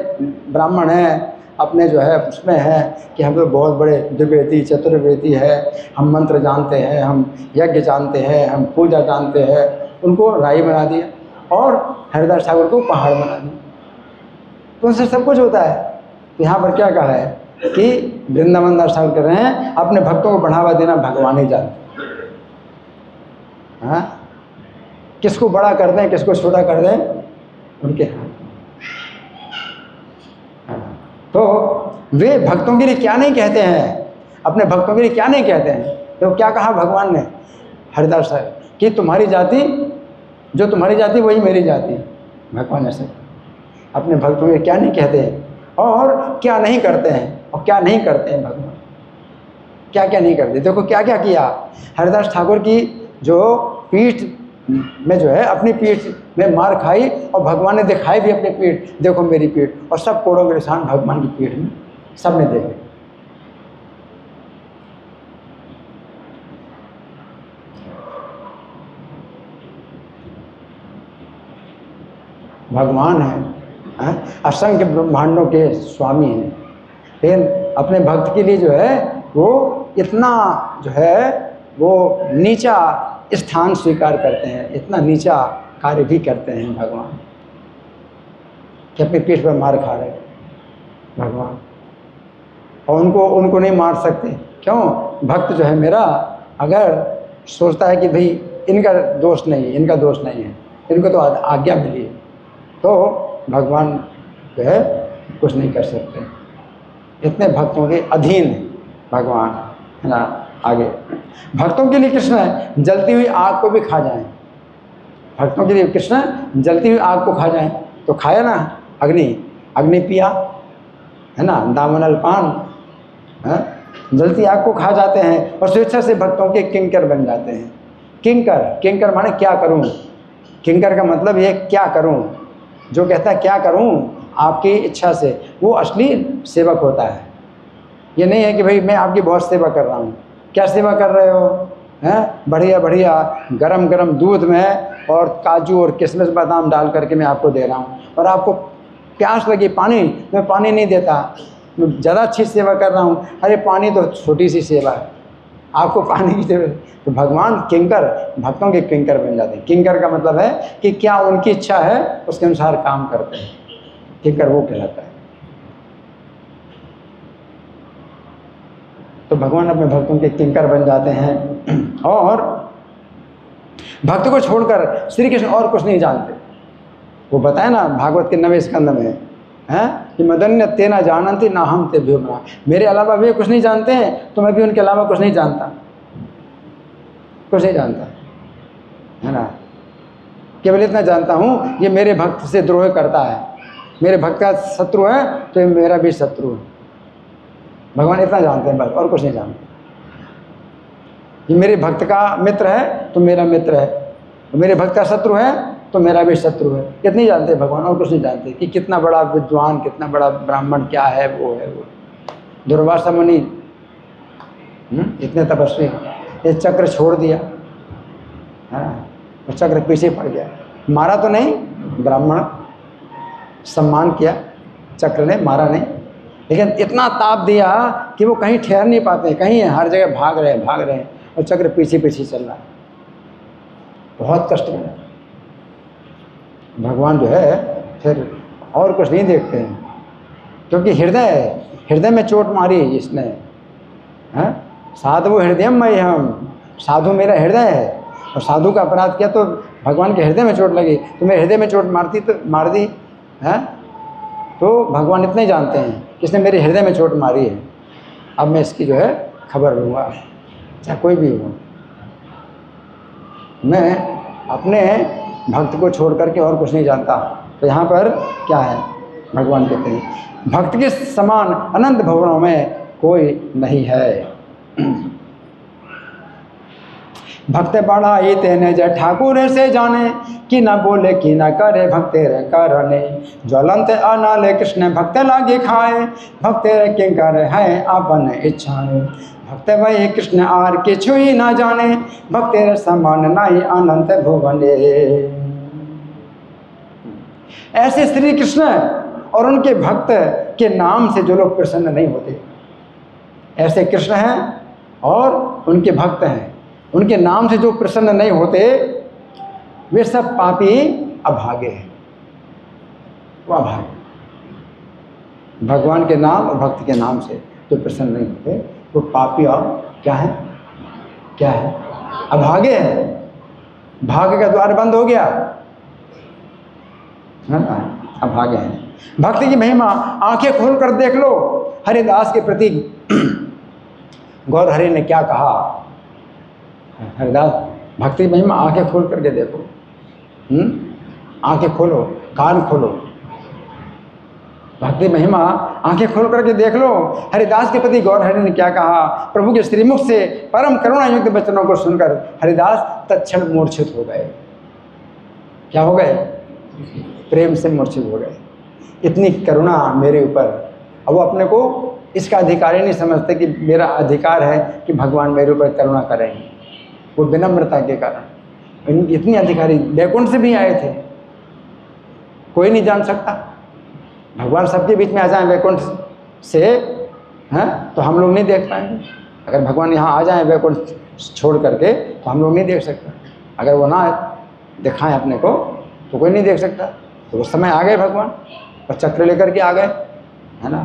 ब्राह्मण हैं अपने जो है उसमें है कि हम लोग बहुत बड़े द्विवेदी चतुर्वेदी है, हम मंत्र जानते हैं, हम यज्ञ जानते हैं, हम पूजा जानते हैं, उनको राई बना दिया और हरिदास ठाकुर को पहाड़ बना दिया। तो उनसे सब कुछ होता है। तो यहाँ पर क्या कहा है कि वृंदावन दास ठाकुर कह रहे हैं, अपने भक्तों को बढ़ावा देना भगवान ही जानते हैं। हाँ, किसको बड़ा कर दें किसको छोटा कर दें उनके हाथ। तो वे भक्तों के लिए क्या नहीं कहते हैं, अपने भक्तों के लिए क्या नहीं कहते हैं। तो क्या कहा भगवान ने हरिदास साहब कि तुम्हारी जाति, जो तुम्हारी जाति वही मेरी जाति। भगवान ऐसे अपने भक्तों के क्या नहीं कहते हैं और क्या नहीं करते हैं, और क्या नहीं करते हैं भगवान, क्या क्या नहीं करते। देखो क्या क्या किया हरिदास ठाकुर की, जो पीठ में जो है अपनी पीठ में मार खाई, और भगवान ने दिखाई भी अपनी पीठ, देखो मेरी पीठ, और सब कोड़ों के निशान भगवान की पीठ में सब ने देखे। भगवान हैं, असंख्य ब्रह्मांडों के स्वामी हैं, लेकिन अपने भक्त के लिए जो है वो इतना जो है वो नीचा स्थान स्वीकार करते हैं, इतना नीचा कार्य भी करते हैं भगवान कि अपनी पीठ पर मार खा रहे भगवान, और उनको नहीं मार सकते। क्यों? भक्त जो है मेरा अगर सोचता है कि भाई इनका दोष नहीं है, इनका दोष नहीं है, इनको तो आज्ञा मिली है, तो भगवान जो है कुछ नहीं कर सकते। इतने भक्तों के अधीन भगवान है ना। आगे भक्तों के लिए कृष्ण जलती हुई आग को भी खा जाएं। भक्तों के लिए कृष्ण जलती हुई आग को खा जाएं, तो खाया ना अग्नि पिया है ना, दामनल पान है, जलती आग को खा जाते हैं और स्वेच्छा से भक्तों के किंकर बन जाते हैं। किंकर माने क्या करूं, किंकर का मतलब ये क्या करूं, जो कहता है क्या करूं आपकी इच्छा से, वो असली सेवक होता है। ये नहीं है कि भाई मैं आपकी बहुत सेवा कर रहा हूँ। क्या सेवा कर रहे हो? हैं बढ़िया बढ़िया गरम गरम दूध में और काजू और किशमिश बादाम डाल करके मैं आपको दे रहा हूँ, और आपको प्यास लगी पानी, मैं पानी नहीं देता, मैं ज़्यादा अच्छी सेवा कर रहा हूँ। अरे पानी तो छोटी सी सेवा है, आपको पानी की जरूरत। तो भगवान किंकर, भक्तों के किंकर बन जाते हैं। किंकर का मतलब है कि क्या उनकी इच्छा है उसके अनुसार काम करते हैं, किंकर वो कहलाता है। तो भगवान अपने भक्तों के किंकर बन जाते हैं, और भक्त को छोड़कर श्री कृष्ण और कुछ नहीं जानते। वो बताए ना भागवत के 9वें स्कंद में हैं कि मदन्य तेना जानती ना हम ते भ्योमरा, मेरे अलावा वे कुछ नहीं जानते हैं तो मैं भी उनके अलावा कुछ नहीं जानता, कुछ नहीं जानता है ना। केवल इतना जानता हूँ ये मेरे भक्त से द्रोह करता है, मेरे भक्त का शत्रु है तो ये मेरा भी शत्रु है। भगवान इतना जानते हैं बस, और कुछ नहीं जानते। ये मेरे भक्त का मित्र है तो मेरा मित्र है, मेरे भक्त का शत्रु है तो मेरा भी शत्रु है। कितनी जानते भगवान, और कुछ नहीं जानते कि कितना बड़ा विद्वान, कितना बड़ा ब्राह्मण क्या है, वो है वो। दुर्वासा मुनि इतने तपस्वी, ये चक्र छोड़ दिया, और चक्र पीछे पड़ गया, मारा तो नहीं, ब्राह्मण सम्मान किया, चक्र ने मारा नहीं, लेकिन इतना ताप दिया कि वो कहीं ठहर नहीं पाते, कहीं हर जगह भाग रहे हैं, और चक्र पीछे पीछे चल रहा है। बहुत कष्ट में भगवान जो है फिर और कुछ नहीं देखते हैं, क्योंकि हृदय में चोट मारी इसने। साधु हृदयमय हम, साधु मेरा हृदय है, और साधु का अपराध किया तो भगवान के हृदय में चोट लगी, तो मैं हृदय में चोट मारती तो मार दी है। तो भगवान इतने जानते हैं कि इसने मेरे हृदय में चोट मारी है, अब मैं इसकी जो है खबर लूँगा, चाहे कोई भी हो। मैं अपने भक्त को छोड़ करके और कुछ नहीं जानता। तो यहाँ पर क्या है, भगवान कहते हैं भक्त के समान अनंत भवनों में कोई नहीं है। भक्त बड़ा ये तेने जय ठाकुर से जाने, कि न बोले कि न करे भक्त रे करने। ज्वलंत अनाले कृष्ण भक्त लागे खाए, भक्त रे किंकर है अपन इच्छाएं। भक्त वही कृष्ण आर के छुई ना जाने, भक्त रे समान नहीं अनंत भुवने। ऐसे श्री कृष्ण और उनके भक्त के नाम से जो लोग प्रसन्न नहीं होते, ऐसे कृष्ण हैं और उनके भक्त हैं, उनके नाम से जो प्रसन्न नहीं होते वे सब पापी अभागे हैं, वो अभागे। भगवान के नाम और भक्त के नाम से जो प्रसन्न नहीं होते वो पापी और क्या है अभागे हैं। भाग्य का द्वार बंद हो गया, अभागे हैं। भक्ति की महिमा आंखें खोल कर देख लो। हरिदास के प्रति गौर हरि ने क्या कहा, हरिदास भक्ति महिमा आंखें खोल करके देखो, आंखें खोलो, कान खोलो, भक्ति महिमा आंखें खोल करके देख लो। हरिदास के प्रति गौर हरि ने क्या कहा। प्रभु के श्रीमुख से परम करुणा युक्त वचनों को सुनकर हरिदास तत्क्षण मूर्छित हो गए। क्या हो गए? प्रेम से मूर्छित हो गए। इतनी करुणा मेरे ऊपर। अब वो अपने को इसका अधिकारी नहीं समझते कि मेरा अधिकार है कि भगवान मेरे ऊपर करुणा करेंगे। वो विनम्रता के कारण इतनी अधिकारी वैकुंठ से भी आए थे, कोई नहीं जान सकता। भगवान सबके बीच में आ जाएं वैकुंठ से, हैं, तो हम लोग नहीं देख पाएंगे। अगर भगवान यहाँ आ जाएं वैकुंठ छोड़ करके तो हम लोग नहीं देख सकते। अगर वो ना दिखाएं अपने को तो कोई नहीं देख सकता। तो उस समय आ गए भगवान और चक्र लेकर के आ गए, है ना।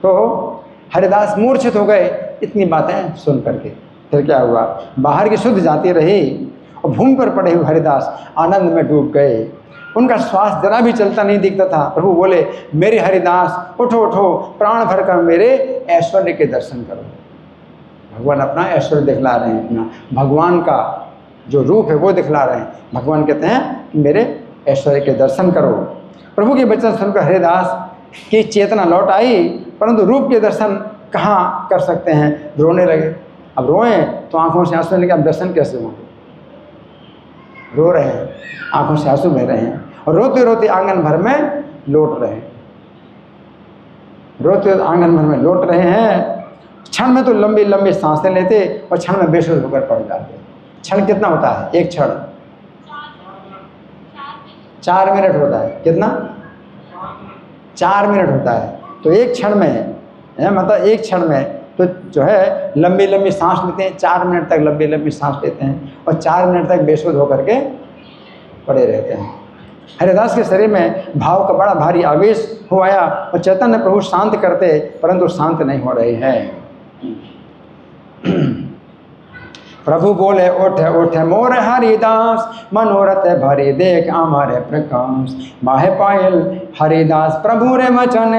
तो हरिदास मूर्छित हो गए इतनी बातें सुन करके। फिर क्या हुआ, बाहर की शुद्ध जाती रही और भूमि पर पड़े हुए हरिदास आनंद में डूब गए। उनका श्वास जरा भी चलता नहीं दिखता था। प्रभु बोले, मेरे हरिदास उठो उठो, प्राण भर कर मेरे ऐश्वर्य के दर्शन करो। भगवान अपना ऐश्वर्य दिखला रहे हैं, अपना भगवान का जो रूप है वो दिखला रहे हैं। भगवान कहते हैं कि मेरे ऐश्वर्य के दर्शन करो। प्रभु के वचन सुनकर हरिदास की चेतना लौट आई, परंतु रूप के दर्शन कहाँ कर सकते हैं, रोने लगे। अब रोए तो आंखों से आंसू निकले, अब दर्शन कैसे होंगे। रो रहे हैं, आंखों से आंसू बह रहे हैं और रोते रोते आंगन भर में लौट रहे हैं। रोते आंगन भर में लौट रहे हैं। क्षण में तो लंबी लंबी सांसें लेते और क्षण में बेहोश होकर पड़ जाते। क्षण कितना होता है, एक क्षण 4 मिनट होता है। कितना, 4 मिनट होता है। तो एक क्षण में मतलब एक क्षण में तो जो है लंबी लंबी सांस लेते हैं, 4 मिनट तक लंबी लंबी सांस लेते हैं और 4 मिनट तक बेसुध होकर के पड़े रहते हैं। हरिदास के शरीर में भाव का बड़ा भारी आवेश हो आया और चैतन्य प्रभु शांत करते, परंतु शांत नहीं हो रहे हैं। प्रभु बोले, उठ उठ मोर हरिदास, मनोरथ भरे देख अमर प्रकाश। माहे पायल हरिदास प्रभु रे वचन,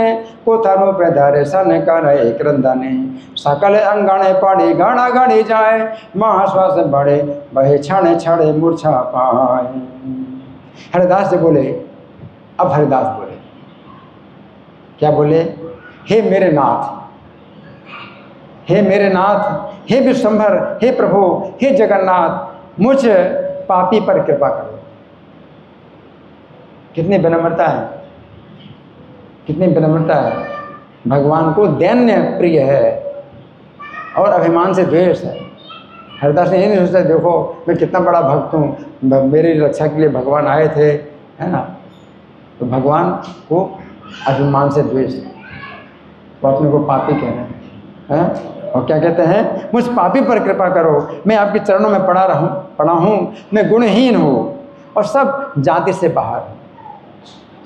कोथरु प्रदर्शन करे क्रंदने। सकल अंगणे पड़े घड़ा घड़ी जाए, महाश्वास बड़े बहे क्षण छड़े मूर्छा पाए। हरिदास जी बोले, अब हरिदास बोले, क्या बोले, हे मेरे नाथ, हे मेरे नाथ, हे विश्वंभर, हे प्रभु, हे जगन्नाथ, मुझ पापी पर कृपा करो। कितनी विनम्रता है, कितनी विनम्रता है। भगवान को दैन्य प्रिय है और अभिमान से द्वेष है। हरिदास ने ये नहीं सोचा, देखो मैं कितना बड़ा भक्त हूँ, मेरी रक्षा के लिए भगवान आए थे, है ना। तो भगवान को अभिमान से द्वेष है, वो अपने को पापी कह रहे हैं। और क्या कहते हैं, मुझ पापी पर कृपा करो, मैं आपके चरणों में पड़ा हूँ, मैं गुणहीन हूँ और सब जाति से बाहर,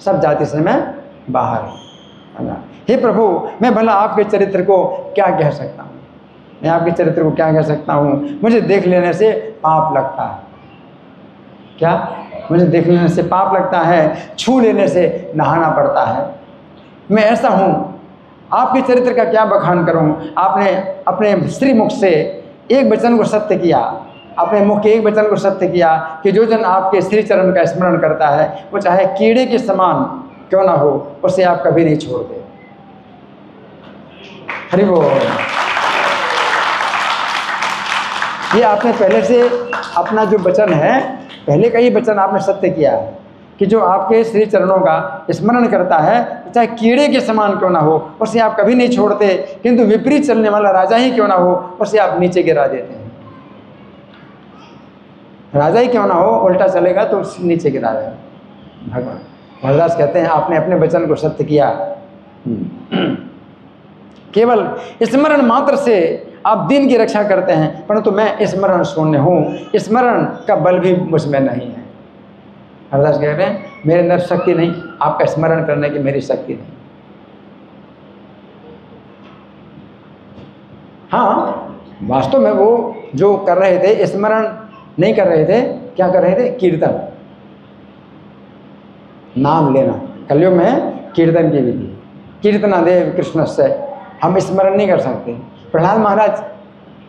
सब जाति से मैं बाहर, है ना। हे प्रभु, मैं भला आपके चरित्र को क्या कह सकता हूँ, मैं आपके चरित्र को क्या कह सकता हूँ। मुझे देख लेने से पाप लगता है। क्या, मुझे देख लेने से पाप लगता है, छू लेने से नहाना पड़ता है। मैं ऐसा हूँ, आपके चरित्र का क्या बखान करूं। आपने अपने श्रीमुख से एक वचन को सत्य किया, अपने मुख के एक वचन को सत्य किया कि जो जन आपके श्री चरण का स्मरण करता है वो चाहे कीड़े के समान क्यों ना हो, उसे आप कभी नहीं छोड़ते। हरि बोल। ये आपने पहले से अपना जो वचन है, पहले का ही वचन आपने सत्य किया है कि जो आपके श्री चरणों का स्मरण करता है, चाहे कीड़े के समान क्यों ना हो, उसे आप कभी नहीं छोड़ते। किंतु विपरीत चलने वाला राजा ही क्यों ना हो, उसे आप नीचे गिरा देते हैं। राजा ही क्यों ना हो, उल्टा चलेगा तो नीचे गिरा देगा भगवान। हरिदास कहते हैं, आपने अपने वचन को सत्य किया। केवल स्मरण मात्र से आप दिन की रक्षा करते हैं, परंतु मैं स्मरण शून्य हूँ, स्मरण का बल भी मुझ में नहीं है। हरिदास कह रहे हैं, मेरे अंदर शक्ति नहीं, आपका स्मरण करने की मेरी शक्ति नहीं। हाँ, वास्तव में वो जो कर रहे थे, स्मरण नहीं कर रहे थे, क्या कर रहे थे, कीर्तन, नाम लेना। कलयुग में कीर्तन की विधि, कीर्तनादेव कृष्ण से हम स्मरण नहीं कर सकते। प्रहलाद महाराज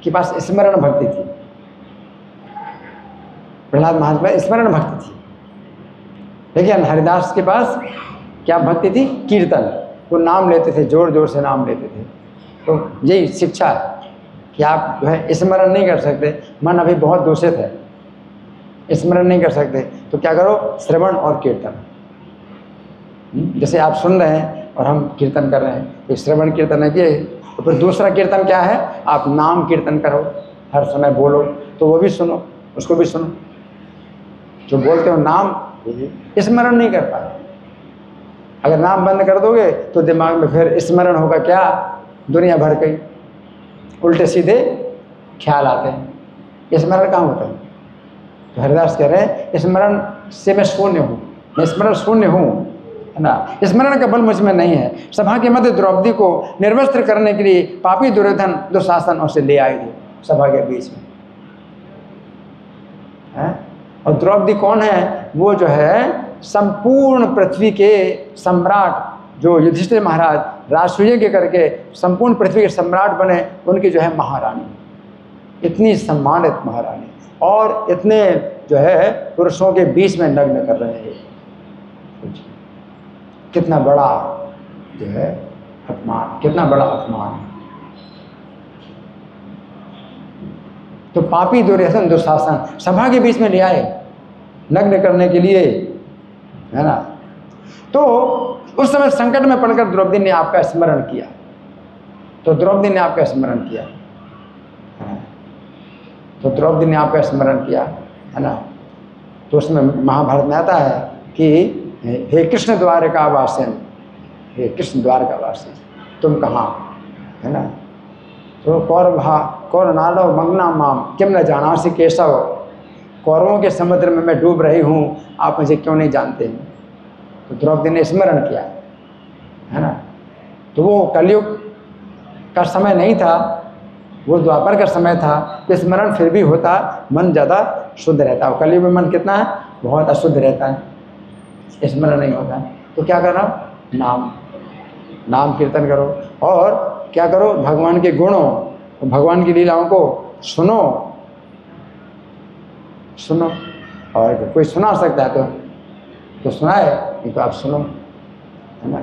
के पास स्मरण भक्ति थी, प्रहलाद महाराज के पास स्मरण भक्ति थी, लेकिन हरिदास के पास क्या भक्ति थी, कीर्तन। वो नाम लेते थे, जोर जोर से नाम लेते थे। तो यही शिक्षा है कि आप जो है स्मरण नहीं कर सकते, मन अभी बहुत दूषित है, स्मरण नहीं कर सकते, तो क्या करो, श्रवण और कीर्तन। जैसे आप सुन रहे हैं और हम कीर्तन कर रहे हैं, तो श्रवण कीर्तन है कि। तो फिर दूसरा कीर्तन क्या है, आप नाम कीर्तन करो, हर समय बोलो, तो वो भी सुनो, उसको भी सुनो। जो बोलते हो नाम, स्मरण नहीं कर पाए, अगर नाम बंद कर दोगे तो दिमाग में फिर स्मरण होगा क्या, दुनिया भर के उल्टे सीधे ख्याल आते हैं। स्मरण कहाँ होता है? तो हरिदास कह रहे हैं स्मरण से मैं शून्य हूँ, मैं स्मरण शून्य हूँ, है ना। स्मरण का बल मुझ में नहीं है। सभा के मध्य द्रौपदी को निर्वस्त्र करने के लिए पापी दुर्योधन दुशासन उसे ले आए थे सभा के बीच में, है? और द्रौपदी कौन है? वो जो है संपूर्ण पृथ्वी के सम्राट, जो युधिष्ठिर महाराज राजसूय के करके संपूर्ण पृथ्वी के सम्राट बने, उनकी जो है महारानी, इतनी सम्मानित महारानी, और इतने जो है पुरुषों के बीच में नग्न कर रहे हैं। कितना बड़ा जो है अपमान, कितना बड़ा अपमान। तो पापी दुर्योधन दुशासन सभा के बीच में ले आए नग्न करने के लिए, है ना। तो उस समय संकट में पड़कर द्रौपदी ने आपका स्मरण किया, तो द्रौपदी ने आपका स्मरण किया, तो द्रौपदी ने आपका स्मरण किया, है ना। तो उसमें महाभारत में आता है कि हे कृष्ण द्वारकावासिन, हे कृष्ण द्वारकावासी तुम कहाँ, है ना। तो कौरनाडव मग्ना माम किम न जानासि केशव, कौरवों के समुद्र में मैं डूब रही हूँ, आप मुझे क्यों नहीं जानते हैं। तो द्रौपदी ने स्मरण किया, है ना। तो वो कलयुग का समय नहीं था, वो द्वापर का समय था, तो स्मरण फिर भी होता, मन ज़्यादा शुद्ध रहता है। कलयुग में मन कितना है? बहुत अशुद्ध रहता है, स्मरण नहीं होता है। तो क्या करना? नाम कीर्तन करो, और क्या करो? भगवान के गुणों, भगवान की लीलाओं को सुनो, और कोई सुना सकता है तो सुनाए, नहीं तो आप सुनो, है ना।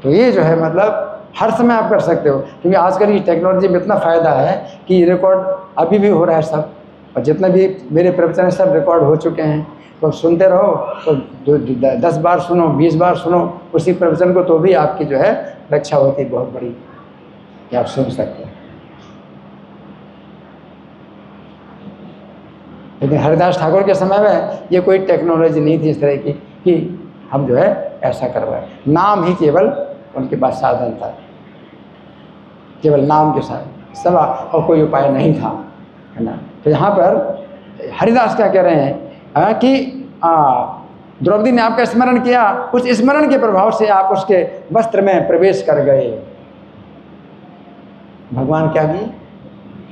तो ये जो है मतलब हर समय आप कर सकते हो, क्योंकि आजकल की टेक्नोलॉजी में इतना फ़ायदा है कि रिकॉर्ड अभी भी हो रहा है सब, और जितने भी मेरे प्रवचन सब रिकॉर्ड हो चुके हैं। तो सुनते रहो, तो 10 बार सुनो, 20 बार सुनो उसी प्रवचन को, तो भी आपकी जो है रक्षा होती है बहुत बड़ी, कि आप सुन सकते हैं। लेकिन हरिदास ठाकुर के समय में ये कोई टेक्नोलॉजी नहीं थी इस तरह की कि हम जो है ऐसा करवाए। नाम ही केवल उनके पास साधन था, केवल नाम के साथ सब, और कोई उपाय नहीं था, है ना। तो यहाँ पर हरिदास क्या कह रहे हैं कि द्रौपदी ने आपका स्मरण किया, उस स्मरण के प्रभाव से आप उसके वस्त्र में प्रवेश कर गए। भगवान क्या किए?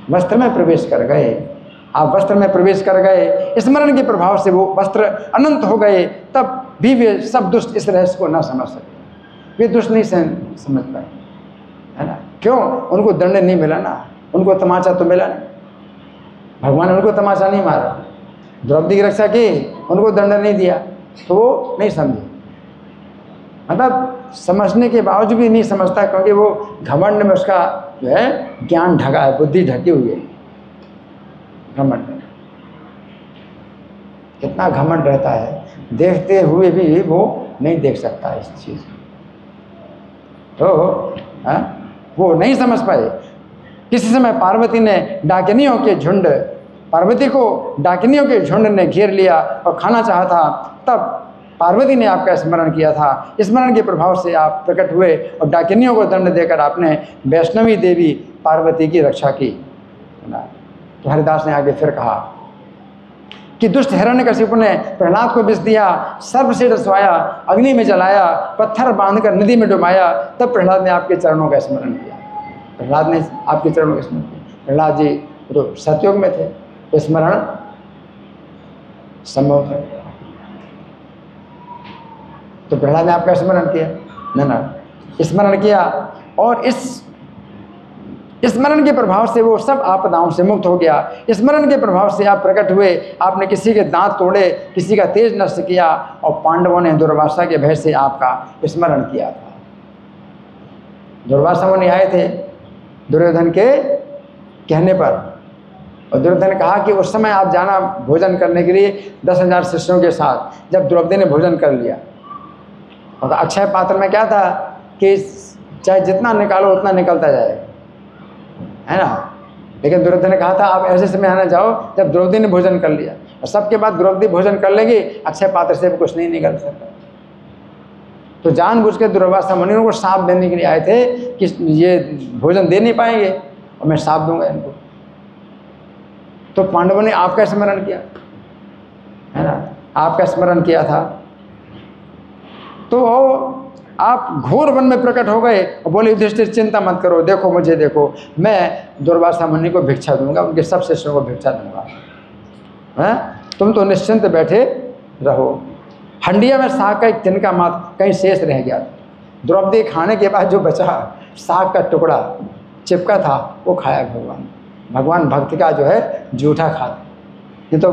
वस्त्र में प्रवेश कर गए। आप वस्त्र में प्रवेश कर गए, स्मरण के प्रभाव से वो वस्त्र अनंत हो गए। तब भी वे सब दुष्ट इस रहस्य को न समझ सके, वे दुष्ट नहीं समझ पाए, है ना। क्यों? उनको दंड नहीं मिला ना, उनको तमाचा तो मिला नहीं, भगवान ने उनको तमाचा नहीं मारा, द्रौपदी की रक्षा की, उनको दंड नहीं दिया, तो वो नहीं समझे। मतलब समझने के बावजूद भी नहीं समझता, क्योंकि वो घमंड में उसका जो है ज्ञान ढका है, बुद्धि ढकी हुई है। घमंड, कितना घमंड रहता है, देखते हुए भी वो नहीं देख सकता इस चीज़ को, तो वो नहीं समझ पाए। किसी समय पार्वती ने डाकिनियों के झुंड, पार्वती को डाकिनियों के झुंड ने घेर लिया और खाना चाहा था, तब पार्वती ने आपका स्मरण किया था। स्मरण के प्रभाव से आप प्रकट हुए और डाकिनियों को दंड देकर आपने वैष्णवी देवी पार्वती की रक्षा की। तो हरिदास ने आगे फिर कहा कि दुष्ट हिरण्यकशिपु ने प्रहलाद को विष दिया, सर्प से डसवाया, अग्नि में जलाया, पत्थर बांधकर नदी में डुबाया, तब प्रहलाद ने आपके चरणों का स्मरण किया। प्रहलाद ने आपके चरणों का स्मरण किया। प्रहलाद जी तो सतयुग में थे, तो स्मरण संभव था, तो प्रहलाद ने आपका स्मरण किया, ना स्मरण किया, और इस स्मरण के प्रभाव से वो सब आपदाओं से मुक्त हो गया। स्मरण के प्रभाव से आप प्रकट हुए, आपने किसी के दांत तोड़े, किसी का तेज नष्ट किया, और पांडवों ने दुर्वासा के भय से आपका स्मरण किया था। दुर्वासा मुनि आए थे दुर्योधन के कहने पर, और दुर्योधन ने कहा कि उस समय आप जाना भोजन करने के लिए 10,000 शिष्यों के साथ। जब द्रौपदी ने भोजन कर लिया, और अक्षय पात्र में क्या था कि चाहे जितना निकालो उतना निकलता जाएगा, है ना। लेकिन द्रौपदी ने कहा था आप ऐसे समय आना जाओ जब द्रौपदी ने भोजन कर लिया, और सबके बाद द्रौपदी भोजन कर लेगी, अक्षय पात्र से भी कुछ नहीं निकल सकता। तो जानबूझ के दुर्वासा मुनि को श्राप देने के लिए आए थे कि ये भोजन दे नहीं पाएंगे और मैं श्राप दूंगा इनको। तो पांडवों ने आपका स्मरण किया, है ना, आपका स्मरण किया था। तो आप घोर वन में प्रकट हो गए और बोले युधिष्ठिर चिंता मत करो, देखो मुझे देखो, मैं दुर्वासा मुनि को भिक्षा दूंगा, उनके सब शिष्यों को भिक्षा दूंगा, हैं, तुम तो निश्चिंत बैठे रहो। हंडिया में साग का एक तिनका मात्र कहीं शेष रह गया। द्रौपदी खाने के बाद जो बचा साग का टुकड़ा चिपका था वो खाया भगवान भक्ति का जो है जूठा खाते। ये तो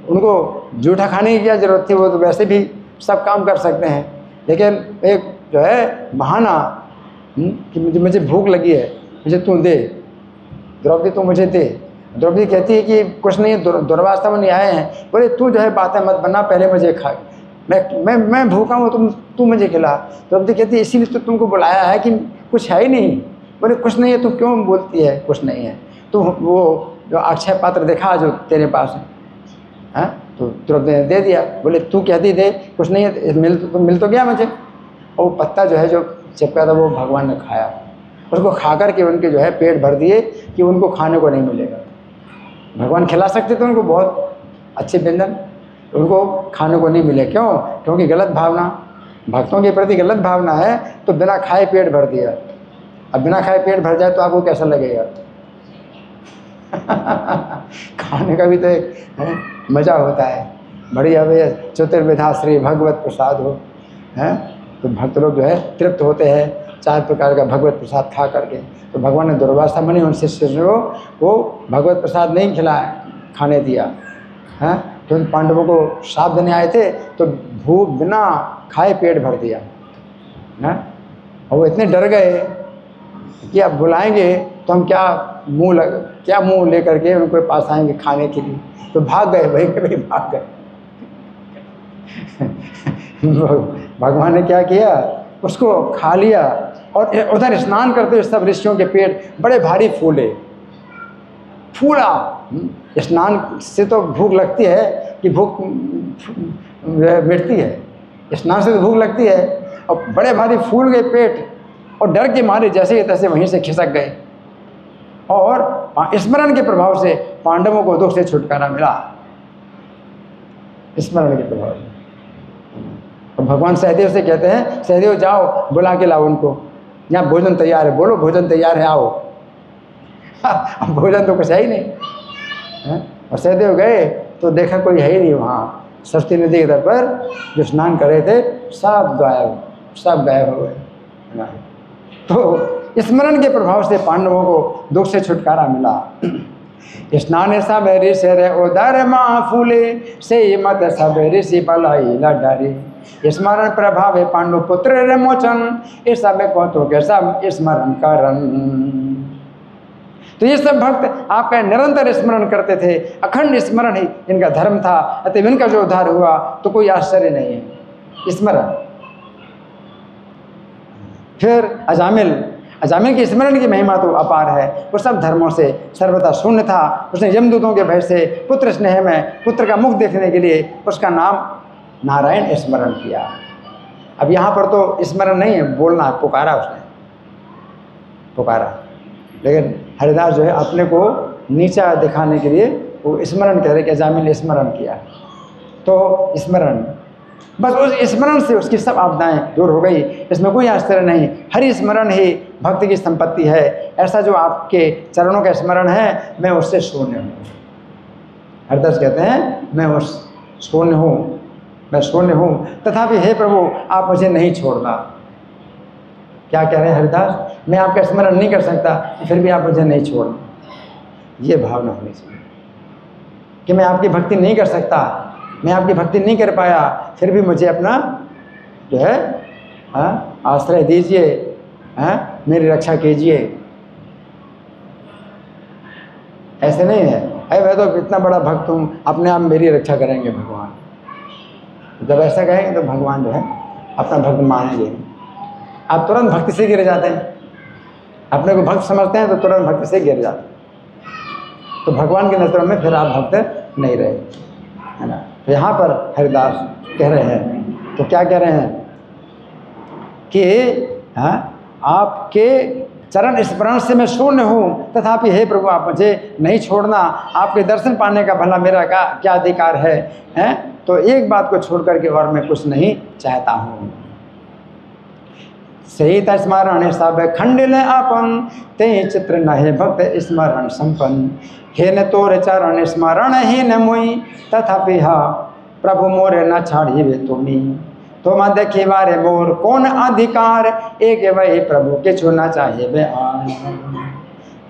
उनको जूठा खाने की क्या जरूरत थी, वो तो वैसे भी सब काम कर सकते हैं, लेकिन एक जो है बहाना कि मुझे भूख लगी है, मुझे तू दे द्रौपदी, तू मुझे दे। द्रौपदी कहती है कि कुछ नहीं, दुर्वासा मुनि आए हैं, बोले तू जो है बातें मत बना, पहले मुझे खा, मैं भूखा हूँ, तू मुझे खिला। द्रौपदी कहती है इसीलिए तो तुमको बुलाया है कि कुछ है ही नहीं। बोले कुछ नहीं है, तू क्यों बोलती है कुछ नहीं है, तो वो जो अक्षय पात्र देखा जो तेरे पास है, तो द्रौपदी ने दे दिया। बोले तू कहती दे कुछ नहीं है, मिल तो गया मुझे। और वो पत्ता जो है जो चिपका था वो भगवान ने खाया, उसको खा कर के उनके जो है पेट भर दिए कि उनको खाने को नहीं मिलेगा। भगवान खिला सकते थे उनको बहुत अच्छे व्यंजन, उनको खाने को नहीं मिले। क्यों? क्योंकि गलत भावना, भक्तों के प्रति गलत भावना है, तो बिना खाए पेट भर दिया। अब बिना खाए पेट भर जाए तो आपको कैसा लगेगा? खाने का भी तो एक मज़ा होता है, बढ़िया भैया चतुर्विधा श्री भगवत प्रसाद हो, हैं, तो भक्त लोग जो है तृप्त होते हैं 4 प्रकार का भगवत प्रसाद खा करके। तो भगवान ने दुर्वासा मुनि उन शिष्यों को वो भगवत प्रसाद नहीं खिलाया, खाने दिया, हैं, तो उन पांडवों को श्राप देने आए थे तो भूख बिना खाए पेट भर दिया, हैं, और वो इतने डर गए कि अब बुलाएंगे तो हम क्या मुंह लेकर के उनके पास आएंगे खाने के लिए, तो भाग गए, वही कभी भाग गए। भगवान ने क्या किया, उसको खा लिया, और उधर स्नान करते सब ऋषियों के पेट बड़े भारी फूला। स्नान से तो भूख लगती है कि भूख मिटती है, स्नान से तो भूख लगती है, और बड़े भारी फूल गए पेट, और डर के मारे जैसे तैसे वहीं से खिसक गए, और स्मरण के प्रभाव से पांडवों को दुख से छुटकारा मिला, स्मरण के प्रभाव से। और भगवान सहदेव से कहते हैं सहदेव जाओ बुला के लाओ उनको, यहाँ भोजन तैयार है, बोलो भोजन तैयार है, आओ। अब भोजन तो कुछ है ही नहीं, है? और सहदेव गए तो देखा कोई है ही नहीं वहाँ। सरस्वती नदी के तट पर जो स्नान कर रहे थे सब गायब हो गए। तो स्मरण के प्रभाव से पांडवों को दुख से छुटकारा मिला। स्नान सब ऋषि उदर माँ फूले से मत सब ऋषि पलाई न डरे। स्मरण प्रभाव पांडु पुत्र रेमोचन, इस सब को तो के सब स्मरण करन। तो ये सब भक्त आपका निरंतर स्मरण करते थे, अखंड स्मरण ही इनका धर्म था, अतः इनका जो उद्धार हुआ तो कोई आश्चर्य नहीं है। स्मरण। फिर अजामिल की स्मरण की महिमा तो अपार है, वो सब धर्मों से सर्वथा शून्य था। उसने यमदूतों के भय से पुत्र स्नेह में पुत्र का मुख देखने के लिए उसका नाम नारायण स्मरण किया। अब यहाँ पर तो स्मरण नहीं है, बोलना, पुकारा उसने, पुकारा। लेकिन हरिदास जो है अपने को नीचा दिखाने के लिए वो स्मरण कह रहे कि अजामिल स्मरण किया। तो स्मरण, बस उस स्मरण से उसकी सब आपदाएं दूर हो गई, इसमें कोई आश्चर्य नहीं। हरि स्मरण ही भक्ति की संपत्ति है। ऐसा जो आपके चरणों का स्मरण है, मैं उससे शून्य हूँ। हरिदास कहते हैं मैं उस शून्य हूँ, मैं शून्य हूँ, तथापि हे प्रभु आप मुझे नहीं छोड़ना। क्या कह रहे हैं हरिदास? मैं आपका स्मरण नहीं कर सकता, फिर भी आप मुझे नहीं छोड़ना। ये भावना होनी चाहिए कि मैं आपकी भक्ति नहीं कर सकता, मैं आपकी भक्ति नहीं कर पाया, फिर भी मुझे अपना जो है आश्रय दीजिए, मेरी रक्षा कीजिए। ऐसे नहीं है अरे मैं तो इतना बड़ा भक्त हूँ, अपने आप मेरी रक्षा करेंगे भगवान। जब ऐसा कहेंगे तो भगवान जो है अपना भक्त मानेंगे। आप तुरंत भक्ति से गिर जाते हैं, अपने को भक्त समझते हैं तो तुरंत भक्ति से गिर जाते हैं, तो भगवान के नजरों में फिर आप भक्त नहीं रहे, है ना। तो यहाँ पर हरिदास कह रहे हैं, तो क्या कह रहे हैं? कि आपके चरण स्मरण से मैं शून्य हूँ, तथापि हे प्रभु आप मुझे नहीं छोड़ना, आपके दर्शन पाने का भला मेरा क्या अधिकार है? तो एक बात को छोड़ करके और मैं कुछ नहीं चाहता हूँ। सहित स्मरण सब खंडिल अपन, ते चित्र नहे भक्त स्मरण संपन्न। हे न तोर चरण स्मरण ही न मुई, तथापि हा प्रभु मोरे न छाड़िबे तुमी। तुम देखी बारे मोर कौन अधिकार, एक वही प्रभु के छूना चाहिए बे आन।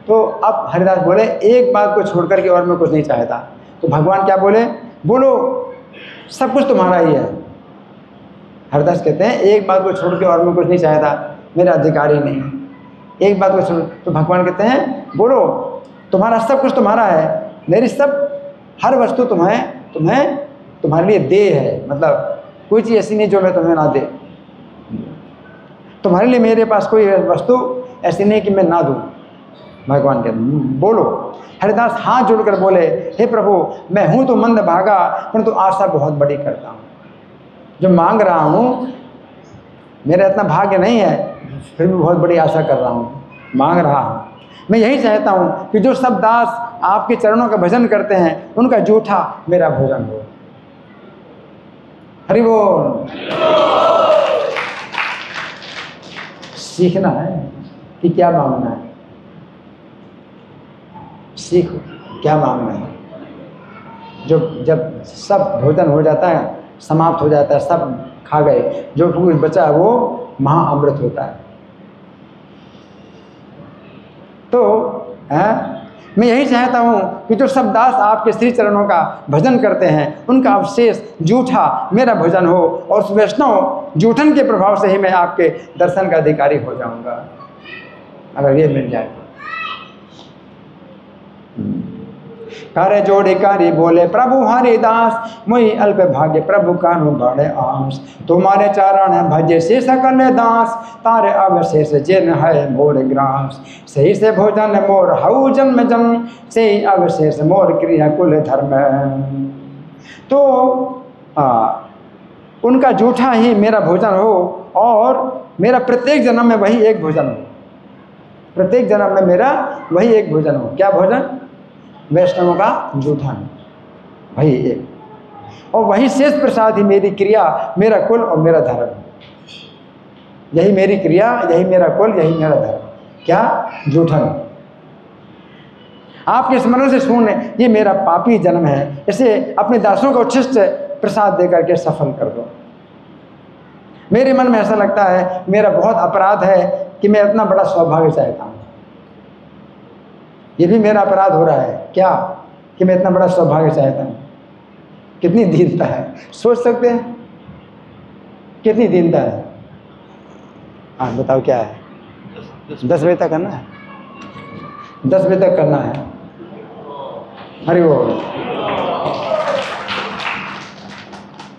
तो अब हरिदास बोले एक बात को छोड़ करके और मैं कुछ नहीं चाहता। तो भगवान क्या बोले? बोलो सब कुछ तुम्हारा ही है। हरिदास कहते हैं एक बात को छोड़ के और मैं कुछ नहीं चाहता, मेरा अधिकार ही नहीं, एक बात को छोड़। तो भगवान कहते हैं बोलो तुम्हारा सब कुछ तुम्हारा है, मेरी सब हर वस्तु तुम्हारे लिए दे है। मतलब कोई चीज़ ऐसी नहीं जो मैं तुम्हें ना दे। तुम्हारे लिए मेरे पास कोई वस्तु ऐसी नहीं कि मैं ना दूँ। भगवान कहते बोलो। हरिदास हाथ जोड़कर बोले हे प्रभु मैं हूँ तो मंद भागा, परंतु आशा बहुत बड़ी करता हूँ। जो मांग रहा हूँ मेरा इतना भाग्य नहीं है, फिर भी बहुत बड़ी आशा कर रहा हूँ, मांग रहा हूँ। मैं यही चाहता हूँ कि जो सब दास आपके चरणों का भजन करते हैं उनका जूठा मेरा भोजन हो। हरि बोल। सीखना है कि क्या मांगना है, सीखो क्या मांगना है। जब सब भोजन हो जाता है, समाप्त हो जाता है, सब खा गए, जो कुछ बचा है वो महाअमृत होता है। तो मैं यही चाहता हूँ कि जो सब दास आपके श्री चरणों का भजन करते हैं उनका अवशेष जूठा मेरा भोजन हो, और उस वैष्णव जूठन के प्रभाव से ही मैं आपके दर्शन का अधिकारी हो जाऊंगा, अगर ये मिल जाए तो। करे जोड़ी कारी बोले प्रभु हरिदास, मोहि अल्प भाग्य प्रभु कानु बड़े आस। तुम्हारे चरण भजे से सकल दास, तारे अवशेष जिन है मोर ग्रास। सही से भोजन मोर हऊ जन्म जन्म, से अवशेष मोर क्रिया कुल धर्म। तो उनका जूठा ही मेरा भोजन हो, और मेरा प्रत्येक जन्म में वही एक भोजन हो। प्रत्येक जन्म में मेरा वही एक भोजन हो। क्या भोजन? वैष्णवों का जूठा, वही एक, और वही शेष प्रसाद ही मेरी क्रिया, मेरा कुल और मेरा धर्म। यही मेरी क्रिया, यही मेरा कुल, यही मेरा धर्म। क्या? जूठन। आपके स्मरण से शून्य ये मेरा पापी जन्म है, इसे अपने दासों को उच्छिष्ट प्रसाद देकर के सफल कर दो। मेरे मन में ऐसा लगता है मेरा बहुत अपराध है कि मैं इतना बड़ा सौभाग्य चाहता हूँ। ये भी मेरा अपराध हो रहा है क्या, कि मैं इतना बड़ा सौभाग्य चाहता हूँ। कितनी दीनता है, सोच सकते हैं कितनी दीनता है। हाँ बताओ क्या है? 10 बजे तक करना है, 10 बजे तक करना है। हरि बोल।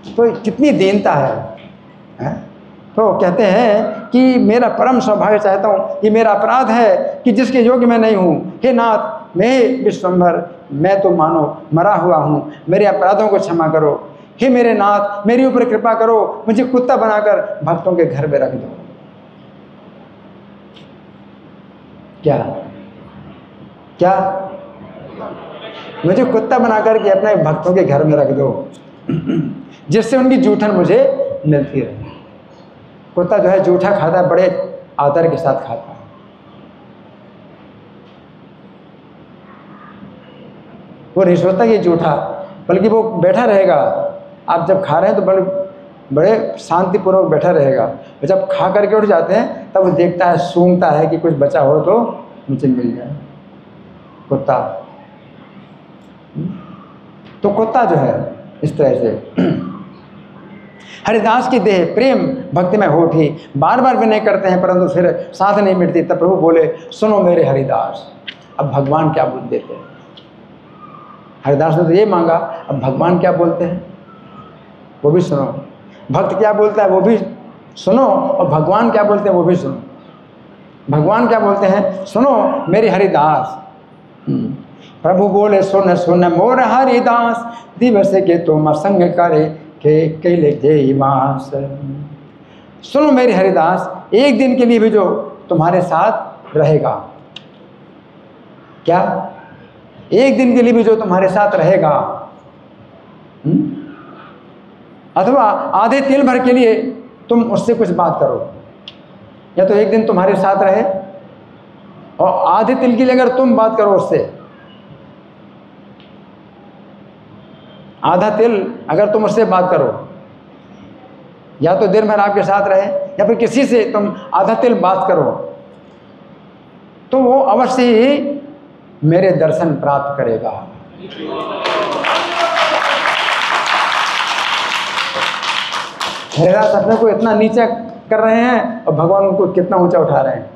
तो कितनी दीनता है? तो कहते हैं कि मेरा परम सौभाग्य चाहता हूँ, ये मेरा अपराध है कि जिसके योग्य मैं नहीं हूँ। हे नाथ मैं विश्वम्भर, मैं तो मानो मरा हुआ हूँ, मेरे अपराधों को क्षमा करो। हे मेरे नाथ मेरे ऊपर कृपा करो, मुझे कुत्ता बनाकर भक्तों के घर में रख दो। क्या क्या? मुझे कुत्ता बनाकर के अपने भक्तों के घर में रख दो, जिससे उनकी जूठन मुझे मिलती रहे। कुत्ता जो है जूठा खाता है, बड़े आदर के साथ खाता है। वो नहीं सोचता कि जूठा, बल्कि वो बैठा रहेगा। आप जब खा रहे हैं तो बड़े शांतिपूर्वक बैठा रहेगा। जब खा करके उठ जाते हैं तब वो देखता है, सूंघता है कि कुछ बचा हो तो मुझे मिल जाए। कुत्ता, तो कुत्ता जो है इस तरह से हरिदास की देह प्रेम भक्ति में हो उठी। बार बार विनय करते हैं परंतु फिर साथ नहीं मिटती। तब प्रभु बोले सुनो मेरे हरिदास। अब भगवान क्या बोल देते हैं? हरिदास ने तो ये मांगा, अब भगवान क्या बोलते हैं वो भी सुनो। भक्त क्या बोलता है वो भी सुनो, और भगवान क्या बोलते हैं वो भी सुनो। भगवान क्या बोलते हैं सुनो मेरे हरिदास। प्रभु बोले सुन सुन मोर हरिदास, दिवस के तुम संग करे के कैले जय मास। सुनो मेरी हरिदास, एक दिन के लिए भी जो तुम्हारे साथ रहेगा, क्या एक दिन के लिए भी जो तुम्हारे साथ रहेगा, अथवा आधे तिल भर के लिए तुम उससे कुछ बात करो, या तो एक दिन तुम्हारे साथ रहे और आधे तिल के लिए अगर तुम बात करो उससे, आधा तिल अगर तुम उससे बात करो, या तो दिन भर आपके साथ रहे या फिर किसी से तुम आधा तिल बात करो, तो वो अवश्य ही मेरे दर्शन प्राप्त करेगा। हरिदास अपने को इतना नीचा कर रहे हैं और भगवान उनको कितना ऊंचा उठा रहे हैं।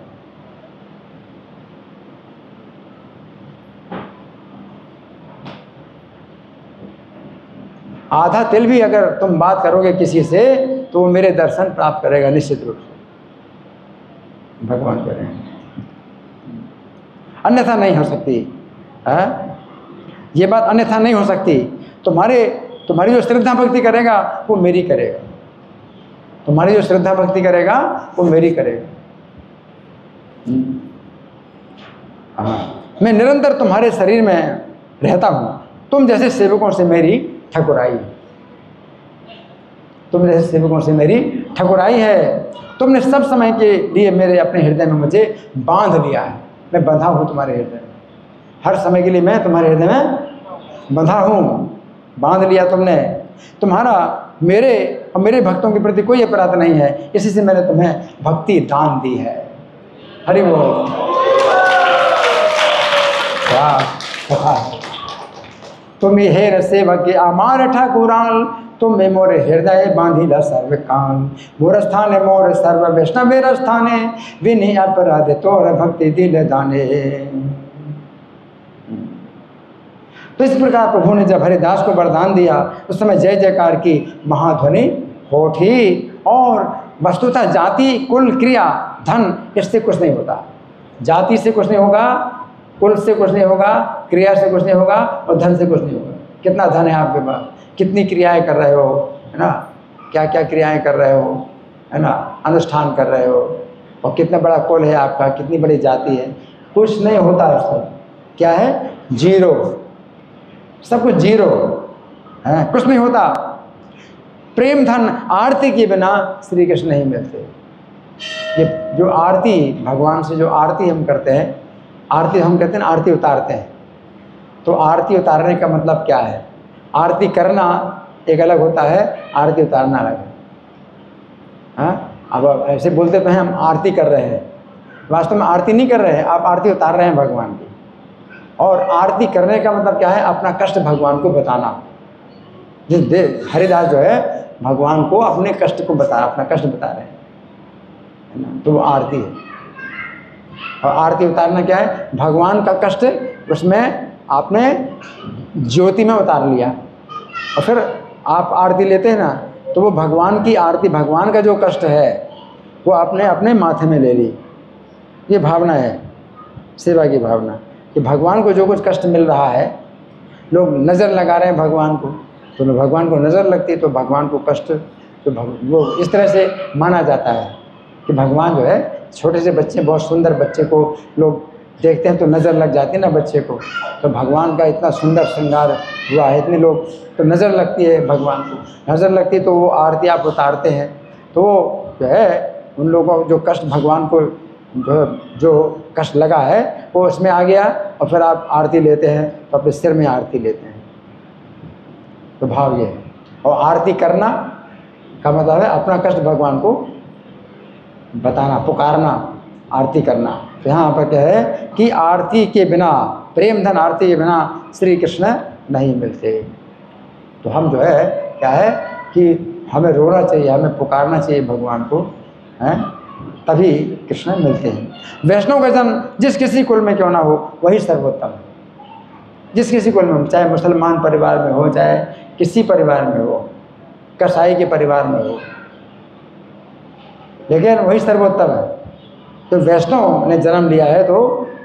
आधा तिल भी अगर तुम बात करोगे किसी से तो वो मेरे दर्शन प्राप्त करेगा निश्चित रूप से, भगवान कह रहे हैं, अन्यथा नहीं हो सकती है ये बात, अन्यथा नहीं हो सकती। तुम्हारी जो श्रद्धा भक्ति करेगा वो मेरी करेगा, तुम्हारी जो श्रद्धा भक्ति करेगा वो मेरी करेगा। मैं निरंतर तुम्हारे शरीर में रहता हूँ, तुम जैसे सेवकों से मेरी ठकुराई, तुम जैसे सेवकों से मेरी ठकुराई है। तुमने सब समय के लिए मेरे अपने हृदय में मुझे बांध लिया है, मैं बंधा हूँ तुम्हारे हृदय में, हर समय के लिए मैं तुम्हारे हृदय में बंधा हूँ, बांध लिया तुमने। तुम्हारा मेरे और मेरे भक्तों के प्रति कोई अपराध नहीं है, इसी से मैंने तुम्हें भक्ति दान दी है। हरि बोल। तुम हेर सेवक आमार ठाकुराल, तुम में मोर हृदय बांधिला सर्व काल, मोर स्थाने मोर सर्व वैष्णव मेरा स्थाने, विनि अपराध तोर भक्ति दिल दाने। तो इस प्रकार प्रभु ने जब हरिदास को वरदान दिया उस समय जय जयकार की महाध्वनि हो उठी। और वस्तुतः जाति कुल क्रिया धन इससे कुछ नहीं होता, जाति से कुछ नहीं होगा, कुल से कुछ नहीं होगा, क्रिया से कुछ नहीं होगा और धन से कुछ नहीं होगा। कितना धन है आपके पास, कितनी क्रियाएं कर रहे हो, है ना, क्या क्या क्रियाएं कर रहे हो, है ना, अनुष्ठान कर रहे हो, और कितना बड़ा कुल है आपका, कितनी बड़ी जाति है, कुछ नहीं होता उसको। क्या है? जीरो, सब कुछ जीरो है, कुछ नहीं होता। प्रेम धन आरती के बिना श्री कृष्ण नहीं मिलते। ये जो आरती भगवान से जो आरती हम करते हैं, आरती हम कहते हैं आरती उतारते हैं, तो आरती उतारने का मतलब क्या है? आरती करना एक अलग होता है, आरती उतारना अलग है। हाँ, अब ऐसे बोलते तो हैं हम आरती कर रहे हैं, वास्तव में आरती नहीं कर रहे हैं, आप आरती उतार रहे हैं भगवान की। और आरती करने का मतलब क्या है? अपना कष्ट भगवान को बताना। हरिदास जो है भगवान को अपने कष्ट को बता, अपना कष्ट बता रहे हैं, है ना, तो वो आरती है। और आरती उतारना क्या है? भगवान का कष्ट उसमें आपने ज्योति में उतार लिया, और फिर आप आरती लेते हैं ना, तो वो भगवान की आरती, भगवान का जो कष्ट है वो आपने अपने माथे में ले ली। ये भावना है सेवा की भावना, कि भगवान को जो कुछ कष्ट मिल रहा है, लोग नज़र लगा रहे हैं भगवान को, तो भगवान को नज़र लगती है, तो भगवान को कष्ट, तो वो इस तरह से माना जाता है कि भगवान जो है, छोटे से बच्चे, बहुत सुंदर बच्चे को लोग देखते हैं तो नज़र लग जाती है ना बच्चे को, तो भगवान का इतना सुंदर श्रृंगार हुआ है, इतने लोग, तो नज़र लगती है भगवान को, नज़र लगती है, तो वो आरती आप उतारते हैं, तो वो जो है उन लोगों को जो कष्ट भगवान को जो कष्ट लगा है वो उसमें आ गया, और फिर आप आरती लेते हैं तो अपने सिर में आरती लेते हैं। तो भाव ये है। और आरती करना का मतलब है अपना कष्ट भगवान को बताना, पुकारना, आरती करना। तो यहाँ पर क्या है कि आरती के बिना, प्रेम धन आरती के बिना श्री कृष्ण नहीं मिलते। तो हम जो है क्या है कि हमें रोना चाहिए, हमें पुकारना चाहिए भगवान को, हैं, तभी कृष्ण मिलते हैं। वैष्णव का जन्म जिस किसी कुल में क्यों ना हो वही सर्वोत्तम है। जिस किसी कुल में, चाहे मुसलमान परिवार में हो, चाहे किसी परिवार में हो, कसाई के परिवार में हो, लेकिन वही सर्वोत्तम है। तो वैष्णव ने जन्म लिया है तो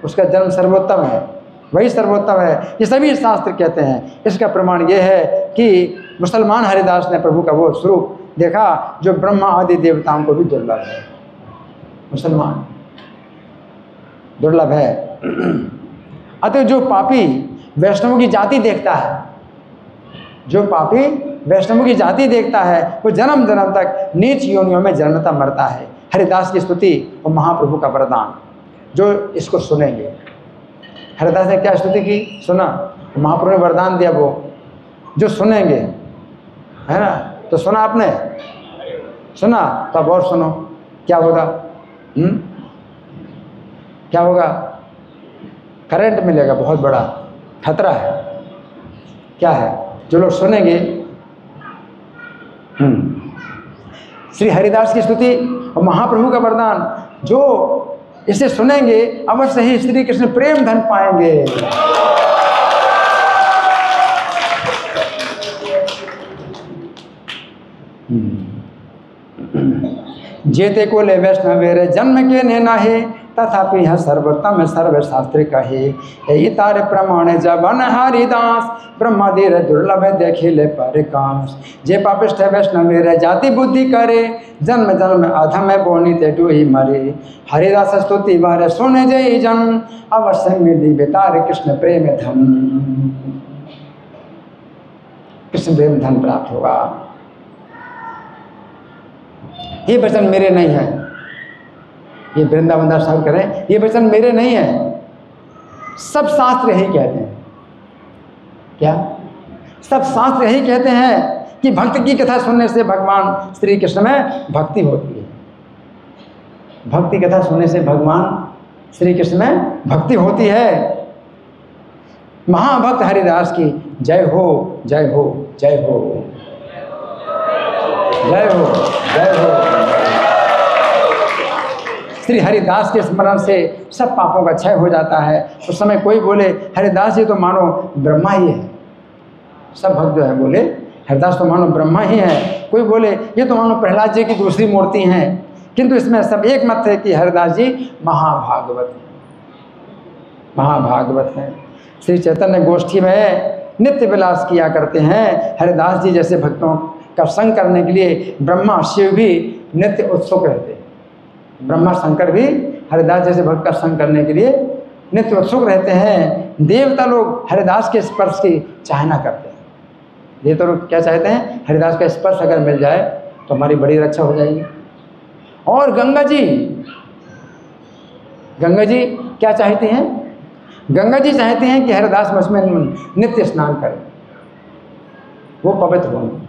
उसका जन्म सर्वोत्तम है, वही सर्वोत्तम है, ये सभी शास्त्र कहते हैं। इसका प्रमाण ये है कि मुसलमान हरिदास ने प्रभु का वो स्वरूप देखा जो ब्रह्मा आदि देवताओं को भी दुर्लभ है। मुसलमान दुर्लभ है। अतः जो पापी वैष्णवों की जाति देखता है, जो पापी वैष्णवों की जाति देखता है, वो जन्म जन्म तक नीच योनियों में जन्मता मरता है। हरिदास की स्तुति और महाप्रभु का वरदान जो इसको सुनेंगे। हरिदास ने क्या स्तुति की, सुना, महाप्रभु ने वरदान दिया, वो जो सुनेंगे, है ना। तो सुना आपने, सुना तो अब और सुनो क्या होगा। क्या होगा? करंट मिलेगा, बहुत बड़ा खतरा है। क्या है? जो लोग सुनेंगे, श्री हरिदास की स्तुति और महाप्रभु का वरदान, जो इसे सुनेंगे अवश्य ही श्री कृष्ण प्रेम धन पाएंगे। जेते को ले वैष्णवेरे जन्म के ने नाहे, तथापि यह सर्वोत्तम सर्वशास्त्र कहे। यही तारे प्रमाण जबन हरिदास, ब्रह्मादि दुर्लभ देखिले परिकाश। जे पापिष्ठ वैष्णवेरे जाति बुद्धि करे, जन्म जन्म अधम बोनी ते डूही मरे। हरिदास स्तुति बारे सुने जय जन, अवश्य मिली बेतार कृष्ण प्रेम धन। कृष्ण प्रेम धन प्राप्त होगा। ये वचन मेरे नहीं है, ये वृंदावन दास साहब करें, ये वचन मेरे नहीं है, सब शास्त्र यही कहते हैं। क्या? सब शास्त्र यही कहते हैं कि भक्त की कथा सुनने से भगवान श्री कृष्ण में भक्ति होती है। भक्ति कथा सुनने से भगवान श्री कृष्ण में भक्ति होती है। महाभक्त हरिदास की जय हो, जय हो, जय हो, जय हो, जय हो। श्री हरिदास के स्मरण से सब पापों का क्षय हो जाता है। उस समय कोई बोले हरिदास जी तो मानो ब्रह्मा ही है, सब भक्त जो है बोले हरिदास तो मानो ब्रह्मा ही है। कोई बोले ये तो मानो प्रहलाद जी की दूसरी मूर्ति हैं। किंतु इसमें सब एक मत है कि हरिदास जी महाभागवत हैं, महाभागवत हैं। श्री चैतन्य गोष्ठी में नित्य विलास किया करते हैं। हरिदास जी जैसे भक्तों का संग करने के लिए ब्रह्मा शिव भी नित्य उत्सुक रहते हैं। ब्रह्मा शंकर भी हरिदास जैसे भक्त का संग करने के लिए नित्य उत्सुक रहते हैं। देवता लोग हरिदास के स्पर्श की चाहना करते हैं। देवता लोग क्या चाहते हैं? हरिदास का स्पर्श अगर मिल जाए तो हमारी बड़ी रक्षा हो जाएगी। और गंगा जी क्या चाहती हैं? गंगा जी चाहती हैं कि हरिदास मुझ में नित्य स्नान करें, वो पवित्र होंगे।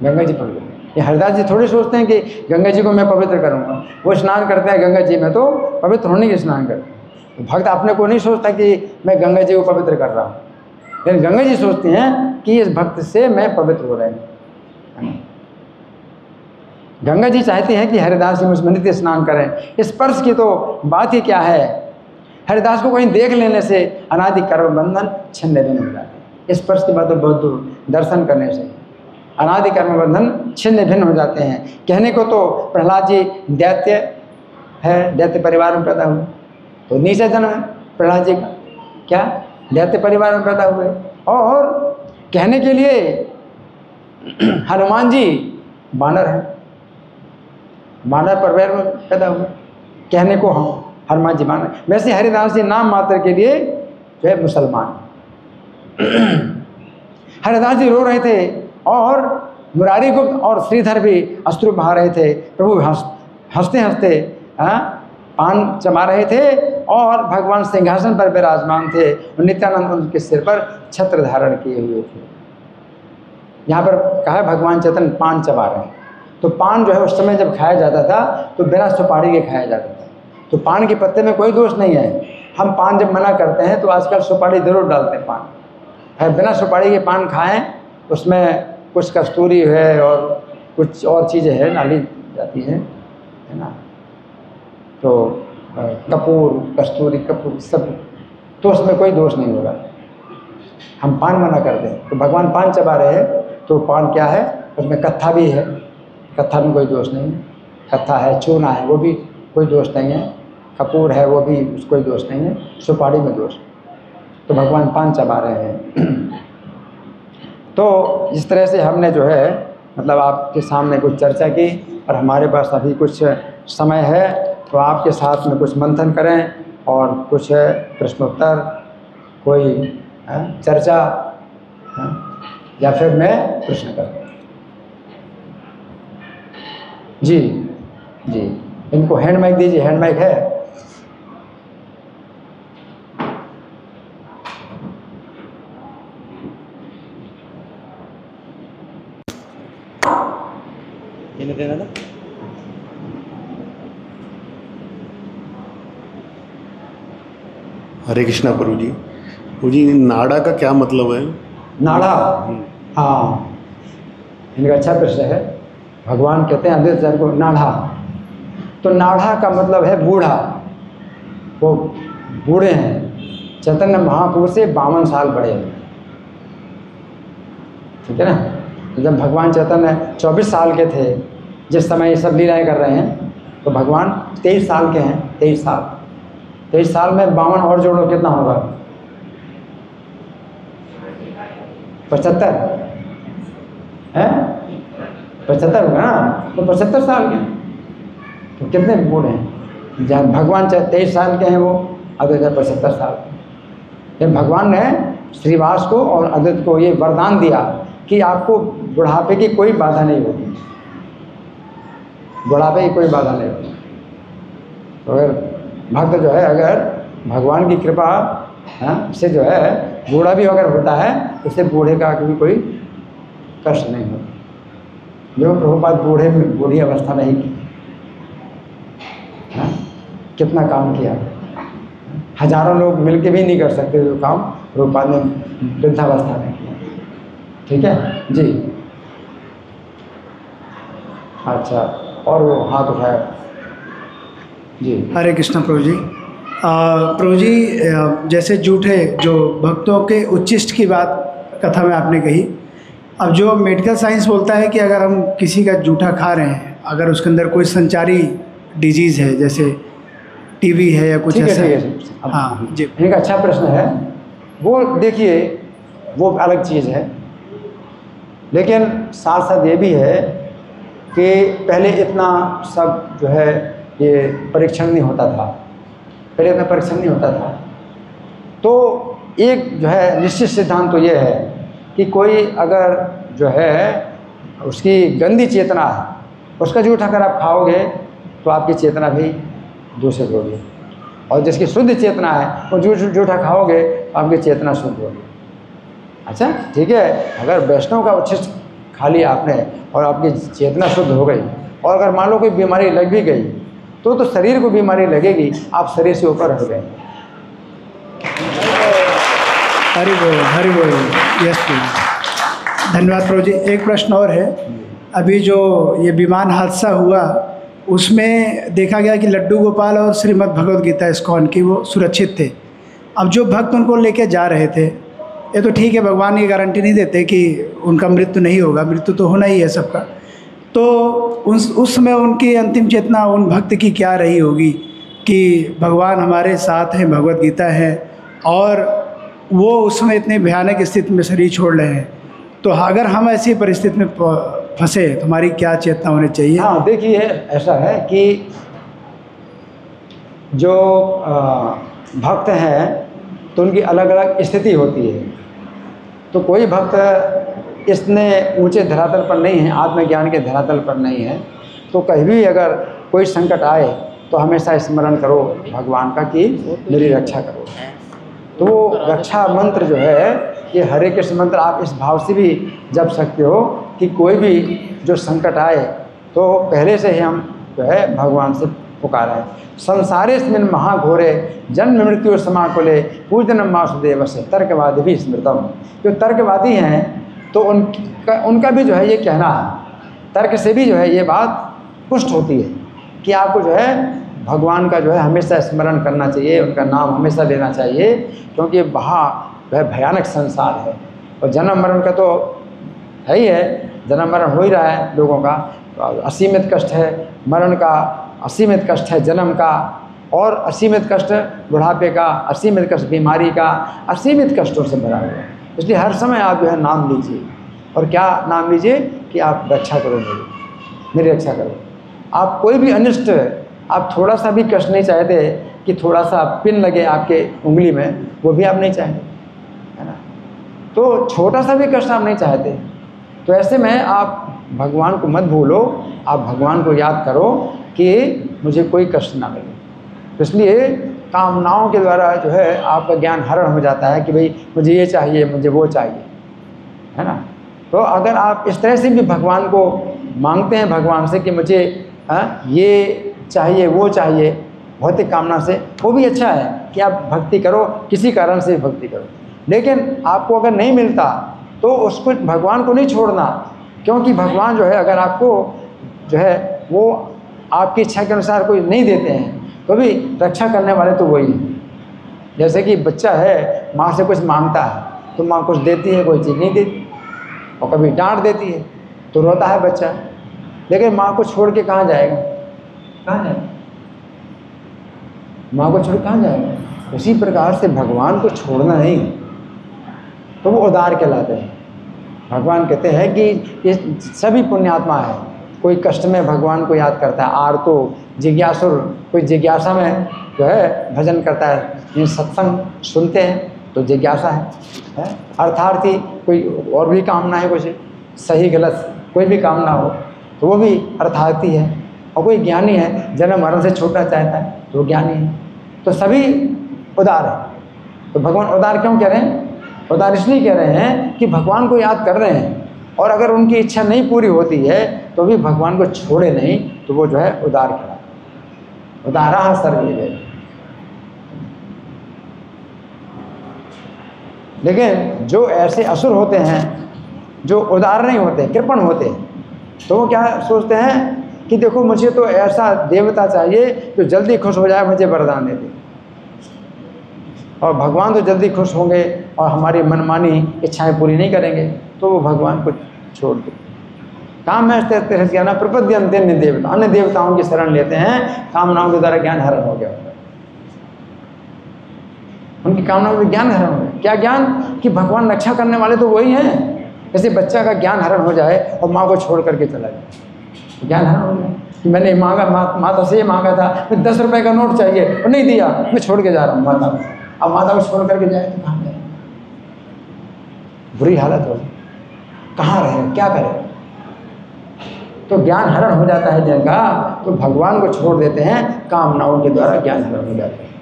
गंगा जी पवित्र, ये हरिदास जी थोड़ी सोचते हैं कि गंगा जी को मैं पवित्र करूंगा। वो स्नान करते हैं गंगा जी में तो पवित्र होने के स्नान करते हैं। तो भक्त अपने को नहीं सोचता कि मैं गंगा जी को पवित्र कर रहा हूँ, लेकिन गंगा जी सोचती हैं कि इस भक्त से मैं पवित्र हो रहे हैं। गंगा जी चाहती हैं कि हरिदास जी मुझमें नित्य स्नान करें। स्पर्श की तो बात ही क्या है। हरिदास को कहीं देख लेने से अनादि कर्म बंधन छिन्न भिन्न हो जाते हैं। स्पर्श की बात तो बहुत दूर, दर्शन करने से अनादि कर्म बंधन छिन्न भिन्न हो जाते हैं। कहने को तो प्रहलाद जी दैत्य है, दैत्य परिवार में पैदा हुए, तो नीचा जन्म है प्रहलाद जी का, क्या दैत्य परिवार में पैदा हुए। और कहने के लिए हनुमान जी बानर हैं, बानर परिवार में पैदा हुए। कहने को हम हनुमान जी बानर, वैसे हरिदास जी नाम मात्र के लिए जो है मुसलमान। हरिदास जी रो रहे थे और मुरारी गुप्त और श्रीधर भी अश्रु बहा रहे थे। प्रभु हंसते हंसते पान चबा रहे थे और भगवान सिंहासन पर विराजमान थे। नित्यानंद उनके सिर पर छत्र धारण किए हुए थे। यहाँ पर कहा भगवान चैतन्य पान चबा रहे हैं। तो पान जो है उस समय जब खाया जाता था तो बिना सुपारी के खाया जाता था। तो पान के पत्ते में कोई दोष नहीं है। हम पान जब मना करते हैं तो आजकल सुपारी जरूर डालते हैं। पान बिना सुपारी के पान खाएं, उसमें कुछ कस्तूरी है और कुछ और चीज़ें हैं डाली जाती है ना, तो कपूर, कस्तूरी, कपूर सब, तो उसमें कोई दोष नहीं होगा। हम पान मना करते हैं तो भगवान पान चबा रहे हैं, तो पान क्या है, उसमें कत्था भी है, कत्था में कोई दोष नहीं है। कत्था है, चूना है, वो भी कोई दोष नहीं है। कपूर है, वो भी कोई दोष नहीं है। सुपारी में दोष, तो भगवान पान चबा रहे हैं। तो इस तरह से हमने जो है मतलब आपके सामने कुछ चर्चा की, और हमारे पास अभी कुछ समय है, तो आपके साथ में कुछ मंथन करें और कुछ प्रश्नोत्तर, कोई चर्चा, या फिर मैं प्रश्न करूँ। जी जी, इनको हैंड माइक दीजिए, हैंड माइक है? इन्हें देना था। हरे कृष्णा प्रभु जी। प्रभु जी, नाड़ा का क्या मतलब है? नाड़ा, हाँ, इनका अच्छा प्रश्न है। भगवान कहते हैं अद्वैत को नाड़ा, तो नाड़ा का मतलब है बूढ़ा। वो बूढ़े हैं, चैतन्य महाप्रभु से 52 साल बड़े हैं, ठीक है ना। जब भगवान चैतन्य 24 साल के थे जिस समय ये सब लीलाएं कर रहे हैं, तो भगवान 23 साल के हैं। 23 साल में 52 और जोड़ो, कितना होगा? 75 है, 75 होगा ना, तो 75 साल के, तो कितने बूढ़े हैं? जहाँ भगवान 23 साल के हैं, वो अद्वैत 75 साल के। भगवान ने श्रीवास को और अद्वैत को ये वरदान दिया कि आपको बुढ़ापे की कोई बाधा नहीं होगी, बुढ़ापे की कोई बाधा नहीं होगी। तो अगर भक्त जो है, अगर भगवान की कृपा से जो है बूढ़ा भी अगर होता है, तो उससे बूढ़े का कभी कोई कष्ट नहीं होता। जो प्रभुपाद बूढ़ी अवस्था में ही कितना काम किया, हजारों लोग मिलके भी नहीं कर सकते जो काम प्रभुपाद ने वृद्धावस्था में किया। ठीक है जी। अच्छा, और वो हाथ उठाया जी। हरे कृष्ण प्रभु जी। प्रभु जी, जैसे जूठे जो भक्तों के उच्चिष्ट की बात कथा में आपने कही, अब जो मेडिकल साइंस बोलता है कि अगर हम किसी का जूठा खा रहे हैं, अगर उसके अंदर कोई संचारी डिजीज़ है, जैसे टीबी है या कुछ ऐसा है। हाँ जी, एक अच्छा प्रश्न है। वो देखिए, वो अलग चीज़ है, लेकिन साथ साथ ये भी है कि पहले इतना सब जो है ये परीक्षण नहीं होता था, पहले इतना परीक्षण नहीं होता था। तो एक जो है निश्चित सिद्धांत तो ये है कि कोई अगर जो है उसकी गंदी चेतना है, उसका जूठा अगर आप खाओगे तो आपकी चेतना भी दूषित होगी, और जिसकी शुद्ध चेतना है वो जूठा खाओगे तो आपकी चेतना शुद्ध होगी। अच्छा ठीक है, अगर वैष्णव का उच्छिष्ट खा लिया आपने और आपकी चेतना शुद्ध हो गई, और अगर मान लो कोई बीमारी लग भी गई तो शरीर को बीमारी लगेगी, आप शरीर से ऊपर हट गए। हरि बोल, हरि बोल। यस प्लीज, धन्यवाद प्रभु जी। एक प्रश्न और है, अभी जो ये विमान हादसा हुआ उसमें देखा गया कि लड्डू गोपाल और श्रीमद् भगवद गीता इस्कॉन की वो सुरक्षित थे। अब जो भक्त उनको लेके जा रहे थे, ये तो ठीक है, भगवान ये गारंटी नहीं देते कि उनका मृत्यु नहीं होगा, मृत्यु तो होना ही है सबका। तो उस समय उनकी अंतिम चेतना उन भक्त की क्या रही होगी कि भगवान हमारे साथ हैं, भगवद गीता है, और वो उस समय इतनी भयानक स्थिति में शरीर छोड़ रहे हैं। तो अगर हम ऐसी परिस्थिति में फंसे तो हमारी क्या चेतना होनी चाहिए? हाँ देखिए, ऐसा है कि जो भक्त हैं तो उनकी अलग अलग स्थिति होती है। तो कोई भक्त इतने ऊंचे धरातल पर नहीं है, आत्मज्ञान के धरातल पर नहीं है, तो कहीं भी अगर कोई संकट आए तो हमेशा स्मरण करो भगवान का कि मेरी रक्षा करो। तो वो रक्षा मंत्र जो है, ये हरे कृष्ण मंत्र आप इस भाव से भी जप सकते हो कि कोई भी जो संकट आए तो पहले से ही हम जो है भगवान से पुकारें। संसारेस्मिन् महाघोरे जन्म मृत्यु समाकुले पूजनम वासुदेव से तर्कवादी भी स्मृतम। जो तर्कवादी हैं तो उनका भी जो है ये कहना है, तर्क से भी जो है ये बात पुष्ट होती है कि आपको जो है भगवान का जो है हमेशा स्मरण करना चाहिए, उनका नाम हमेशा लेना चाहिए, क्योंकि वहाँ वह भयानक संसार है और जन्म मरण का तो है ही है, जन्म मरण हो ही रहा है लोगों का। असीमित कष्ट है मरण का, असीमित कष्ट है जन्म का, और असीमित कष्ट बुढ़ापे का, असीमित कष्ट बीमारी का, असीमित कष्टों से भरा हुआ है। इसलिए हर समय आप जो है नाम लीजिए, और क्या नाम लीजिए कि आप रक्षा करो मेरी रक्षा करो। आप कोई भी अनिष्ट, आप थोड़ा सा भी कष्ट नहीं चाहते कि थोड़ा सा पिन लगे आपके उंगली में, वो भी आप नहीं चाहते, है ना। तो छोटा सा भी कष्ट आप नहीं चाहते। तो ऐसे में आप भगवान को मत भूलो, आप भगवान को याद करो कि मुझे कोई कष्ट ना मिले। तो इसलिए कामनाओं के द्वारा जो है आपका ज्ञान हरण हो जाता है कि भाई मुझे ये चाहिए, मुझे वो चाहिए, है ना। तो अगर आप इस तरह से भी भगवान को मांगते हैं भगवान से कि मुझे ये चाहिए वो चाहिए भौतिक कामना से, वो भी अच्छा है कि आप भक्ति करो, किसी कारण से भक्ति करो। लेकिन आपको अगर नहीं मिलता तो उसको भगवान को नहीं छोड़ना, क्योंकि भगवान जो है अगर आपको जो है वो आपकी इच्छा के अनुसार कोई नहीं देते हैं तो भी रक्षा करने वाले तो वही हैं। जैसे कि बच्चा है, माँ से कुछ मांगता है तो माँ कुछ देती है, कोई चीज़ नहीं देती, और कभी डांट देती है तो रोता है बच्चा, लेकिन माँ को छोड़ के कहाँ जाएगा, कहाँ जाएगा, माँ को छोड़ कहाँ जाएगा। उसी प्रकार से भगवान को छोड़ना नहीं, तो वो उदार कहलाते हैं। भगवान कहते हैं कि ये सभी पुण्यात्मा है, कोई कष्ट में भगवान को याद करता है, आर्तो जिज्ञासुर कोई जिज्ञासा में जो है भजन करता है, ये सत्संग सुनते हैं तो जिज्ञासा है। अर्थार्थी कोई और भी कामना है, कुछ सही गलत कोई भी कामना हो तो वो भी अर्थार्थी है। और कोई ज्ञानी है, जन्म मरण से छूटना चाहता है तो वो ज्ञानी है। तो सभी उदार है। तो भगवान उदार क्यों कह रहे हैं? उदार इसलिए कह रहे हैं कि भगवान को याद कर रहे हैं, और अगर उनकी इच्छा नहीं पूरी होती है तो भी भगवान को छोड़े नहीं, तो वो जो है उदार कहलाता है। उदारा सर्वे। लेकिन जो ऐसे असुर होते हैं जो उदार नहीं होते, कृपण होते, तो वो क्या सोचते हैं कि देखो मुझे तो ऐसा देवता चाहिए जो जल्दी खुश हो जाए, मुझे वरदान दे दे, और भगवान तो जल्दी खुश होंगे और हमारी मनमानी इच्छाएं पूरी नहीं करेंगे, तो वो भगवान को छोड़ दे। काम में ज्ञान प्रपद्यन्ते अन्य देवता, अन्य देवताओं की शरण लेते हैं, कामनाओं के द्वारा ज्ञान हरण हो गया, उनकी कामनाओं में ज्ञान हरण हो गया। क्या ज्ञान? कि भगवान रक्षा करने वाले तो वही हैं। जैसे बच्चा का ज्ञान हरण हो जाए और माँ को छोड़ करके चला जाए, तो ज्ञान हरण हो गया कि मैंने मांगा, माता से ये मांगा था, मैं 10 रुपए का नोट चाहिए और नहीं दिया, मैं छोड़ के जा रहा हूँ माता को। अब माता को छोड़ करके जाए तो कहाँ जाए, बुरी हालत हो, कहाँ रहे, क्या करे। तो ज्ञान हरण हो जाता है जिनका, तो भगवान को छोड़ देते हैं, कामनाओं के द्वारा ज्ञान हरण हो जाता है।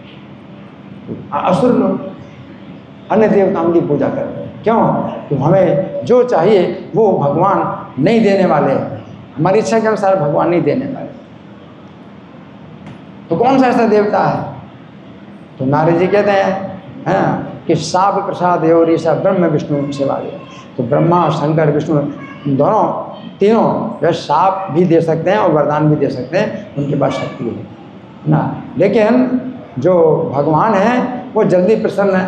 असुर लोग अन्य देवताओं की पूजा करते हैं, क्यों? तो हमें जो चाहिए वो भगवान नहीं देने वाले, हमारी इच्छा के अनुसार भगवान नहीं देने वाले। तो कौन सा ऐसा देवता है? तो नारद जी कहते हैं कि साप प्रसाद और ईसा ब्रह्म विष्णु सेवा दे। तो ब्रह्मा शंकर विष्णु दोनों तीनों वह साप भी दे सकते हैं और वरदान भी दे सकते हैं, उनके पास शक्ति है ना। लेकिन जो भगवान हैं वो जल्दी प्रसन्न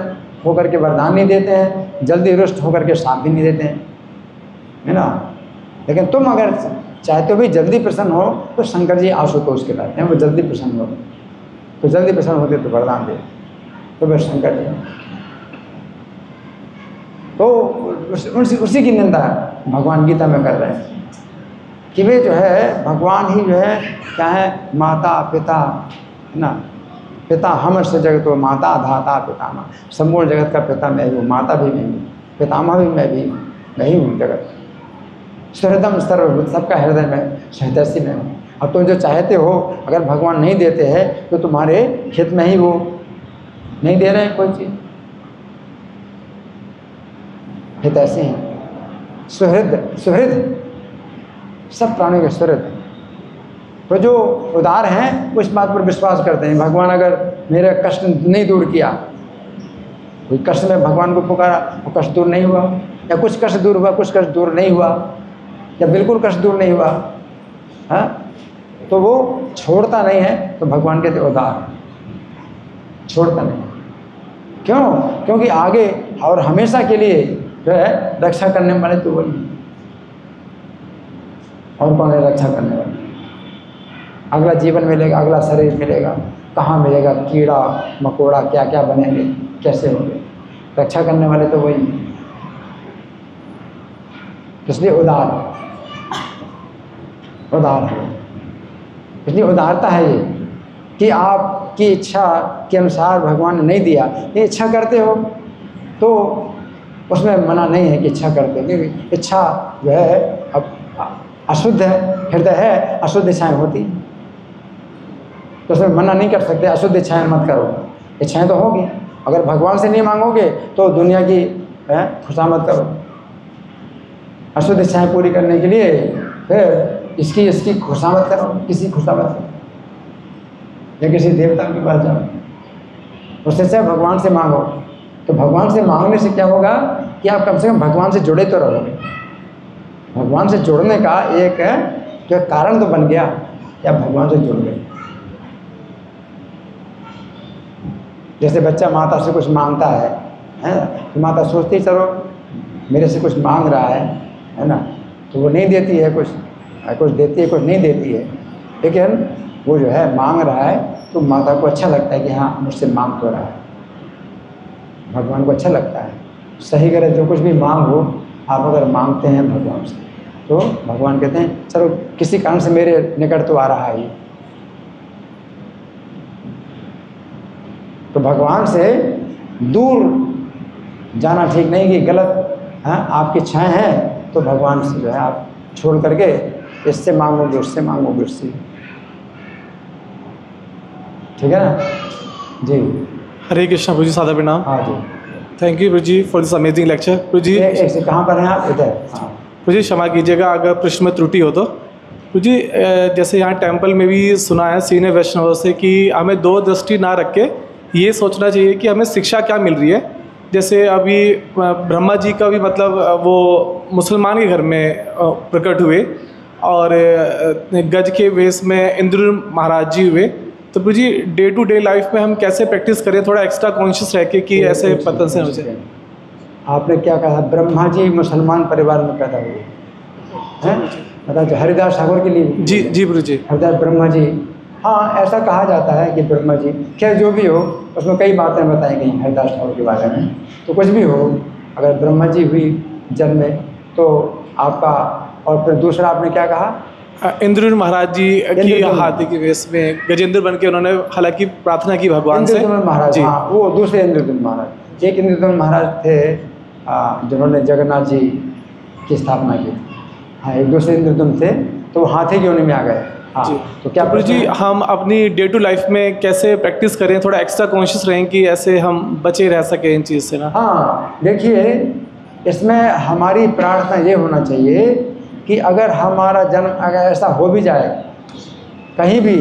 होकर के वरदान नहीं देते हैं, जल्दी रुष्ट होकर के साप भी नहीं देते हैं, है ना। लेकिन तुम अगर चाहते हो भी जल्दी प्रसन्न हो तो शंकर जी आशुतोष के लाते हैं, वो जल्दी प्रसन्न हो, तो जल्दी प्रसन्न होते तो वरदान दे, तो वह शंकर जी। तो उसी की निंदा भगवान गीता में कर रहे हैं कि वे जो है भगवान ही जो है क्या है, माता पिता, है ना। पिता हम से जगत हो, माता धाता पितामह, संपूर्ण जगत का पिता मैं हूँ, माता भी मैं हूँ, पितामह भी मैं ही हूँ जगत। सहृदम सर्वभूत, सबका हृदय में सहृदय में हूँ। अब तुम जो चाहते हो अगर भगवान नहीं देते हैं तो तुम्हारे हित में ही वो नहीं दे रहे हैं कोई चीज़, हित ऐसे हैं। सुहृद सब प्राणियों के सुहृद। तो जो उदार हैं वो इस बात पर विश्वास करते हैं, भगवान अगर मेरा कष्ट नहीं दूर किया, कोई कष्ट में भगवान को पुकारा, वो कष्ट दूर नहीं हुआ, या कुछ कष्ट दूर हुआ, कुछ कष्ट दूर नहीं हुआ, या बिल्कुल कष्ट दूर नहीं हुआ, हाँ, तो वो छोड़ता नहीं है। तो भगवान कहते उदार, छोड़ता नहीं। क्यों? क्योंकि आगे और हमेशा के लिए जो है रक्षा करने वाले तो वही, और कौन है रक्षा करने वाले? अगला जीवन मिलेगा, अगला शरीर मिलेगा, कहाँ मिलेगा, कीड़ा मकोड़ा क्या क्या बनेंगे, कैसे होंगे, रक्षा करने वाले तो वही। इसलिए उदार है। इसलिए उदारता है ये कि आपकी इच्छा के अनुसार भगवान ने नहीं दिया, ये इच्छा करते हो तो उसमें मना नहीं है कि इच्छा करते हो, क्योंकि इच्छा जो है अब अशुद्ध है, हृदय है, अशुद्ध इच्छाएँ होती हैं, तो उसमें मना नहीं कर सकते अशुद्ध इच्छाएँ मत करो। इच्छाएँ तो होगी, अगर भगवान से नहीं मांगोगे तो दुनिया की खुशामद करो। अशुद्ध इच्छाएँ पूरी करने के लिए फिर इसकी खुशामद करो, किसी खुशामद करो या किसी देवता के पास जाओ, उससे अच्छा भगवान से मांगो। तो भगवान से मांगने से क्या होगा कि आप कम से कम भगवान से जुड़े तो रहोगे। भगवान से जुड़ने का एक जो कारण तो बन गया कि आप भगवान से जुड़ गए। जैसे बच्चा माता से कुछ मांगता है तो माता सोचती चलो मेरे से कुछ मांग रहा है ना, तो वो नहीं देती है, कुछ देती है, कुछ नहीं देती है, लेकिन वो जो है मांग रहा है तो माता को अच्छा लगता है कि हाँ मुझसे मांग तो रहा है। भगवान को अच्छा लगता है, सही गलत जो कुछ भी मांग हो, आप अगर मांगते हैं भगवान से तो भगवान कहते हैं चलो किसी कारण से मेरे निकट तो आ रहा है ये। तो भगवान से दूर जाना ठीक नहीं कि गलत आपकी इच्छाएँ हैं तो भगवान से जो है आप छोड़ करके इससे मांगोगे, उससे मांगोगे, उससे, ठीक है ना जी। हरे कृष्णा प्रभु जी, सादा प्रणाम। हाँ जी, thank you Prabhu ji for this amazing lecture. Prabhu ji एक से कहाँ पर हैं आप? इधर। हाँ प्रभु जी क्षमा कीजिएगा अगर प्रश्न में त्रुटि हो तो। प्रभु जी जैसे यहाँ टेंपल में भी सुना है सीनियर वैष्णवों से कि हमें दो दृष्टि ना रख के ये सोचना चाहिए कि हमें शिक्षा क्या मिल रही है। जैसे अभी ब्रह्मा जी का भी मतलब वो मुसलमान के घर में प्रकट हुए और गज के वेश में इंद्र महाराज जी हुए। तो प्रभु जी डे टू डे लाइफ में हम कैसे प्रैक्टिस करें थोड़ा एक्स्ट्रा कॉन्शियस रह के कि ऐसे पतन से हो जाए। आपने क्या कहा? ब्रह्मा जी मुसलमान परिवार में पैदा हुए हैं, मतलब जो हरिदास ठाकुर के लिए। जी जी प्रभु जी। हरिदास ब्रह्मा जी, हाँ ऐसा कहा जाता है कि ब्रह्मा जी, खैर जो भी हो उसमें कई बातें बताई गई हरिदास ठाकुर के बारे में। तो कुछ भी हो, अगर ब्रह्मा जी हुई जन्म में तो आपका, और फिर दूसरा आपने क्या कहा? इंद्र महाराज जी की हाथी के वेश में गजेंद्र बन के उन्होंने हालांकि प्रार्थना की भगवान से। महाराज, हाँ वो दूसरे इंद्रदुम्न महाराज। एक इंद्रदुम्न महाराज थे जिन्होंने जगन्नाथ जी की स्थापना की। हाँ एक दूसरे इंद्रदुम्न थे तो वो हाथी की योनि में आ गए। हाँ तो क्या प्रभु जी हम अपनी डे टू लाइफ में कैसे प्रैक्टिस करें, थोड़ा एक्स्ट्रा कॉन्शियस रहें कि ऐसे हम बचे रह सकें इन चीज़ से ना। हाँ देखिए, इसमें हमारी प्रार्थना ये होना चाहिए कि अगर हमारा जन्म अगर ऐसा हो भी जाए, कहीं भी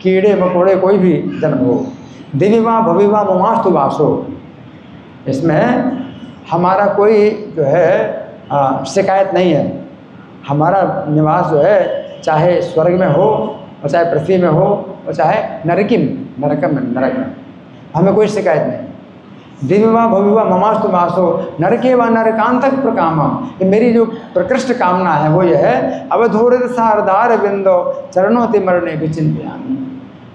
कीड़े मकोड़े कोई भी जन्म हो, दिव्यवा भविवा ममास्तु वासो, इसमें हमारा कोई जो है शिकायत नहीं है। हमारा निवास जो है चाहे स्वर्ग में हो और चाहे पृथ्वी में हो और चाहे नरक में, हमें कोई शिकायत नहीं। दिव्यवा भविवा ममास्तु वासो नरके व नरकांतक प्रकामम, ये मेरी जो प्रकृष्ट कामना है वो ये है, अवधूरित सारदार बिंदो चरणों ते मरणे विचिंतयामि,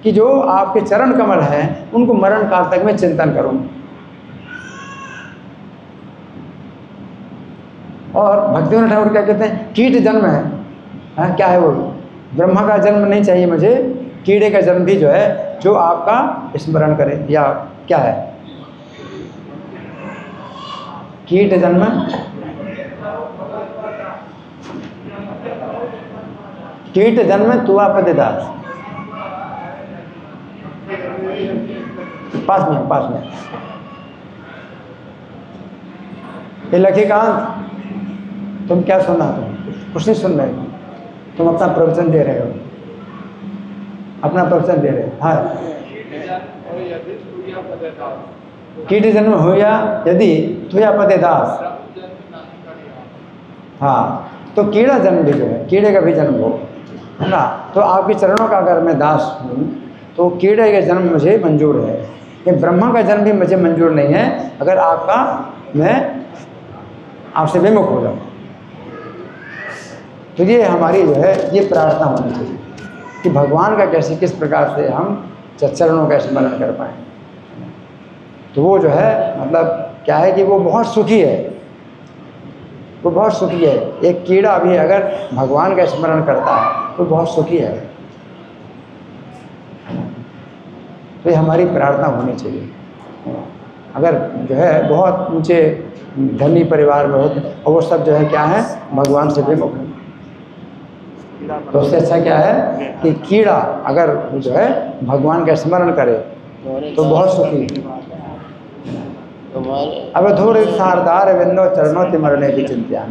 कि जो आपके चरण कमल हैं उनको मरण काल तक मैं चिंतन करूं। और भक्तिविनोद ठाकुर क्या कहते हैं? कीट जन्म है, क्या है वो? ब्रह्मा का जन्म नहीं चाहिए मुझे, कीड़े का जन्म भी जो है जो आपका स्मरण करे, या क्या है? कीट जन्म, कीट जन्म तुआ पद दास। पास में ये लखीकांत, तुम क्या सुना? तुम कुछ नहीं सुन रहे, तुम अपना प्रवचन दे रहे हो, अपना प्रवचन दे रहे हो। हाँ कीट जन्म हो या यदि तुया पदे दास, हाँ तो कीड़ा जन्म भी जो है, कीड़े का भी जन्म हो, है ना, तो आपके चरणों का अगर मैं दास हूँ तो कीड़े का जन्म मुझे मंजूर है, ये ब्रह्मा का जन्म भी मुझे मंजूर नहीं है अगर आपका मैं आपसे विमुख हो जाऊँ। तो ये हमारी जो है ये प्रार्थना होनी चाहिए कि भगवान का कैसे किस प्रकार से हम चरणों का स्मरण कर पाएँ। तो वो जो है मतलब क्या है कि वो बहुत सुखी है, वो बहुत सुखी है। एक कीड़ा भी अगर भगवान का स्मरण करता है तो बहुत सुखी है। तो ये हमारी प्रार्थना होनी चाहिए। अगर जो है बहुत ऊंचे धनी परिवार में होते और वो सब जो है क्या है, भगवान से विमुख, तो उससे अच्छा क्या है कि कीड़ा अगर जो है भगवान का स्मरण करे तो बहुत सुखी। अब धूर सारदार विंदो चरणों ते मरने की चिंता,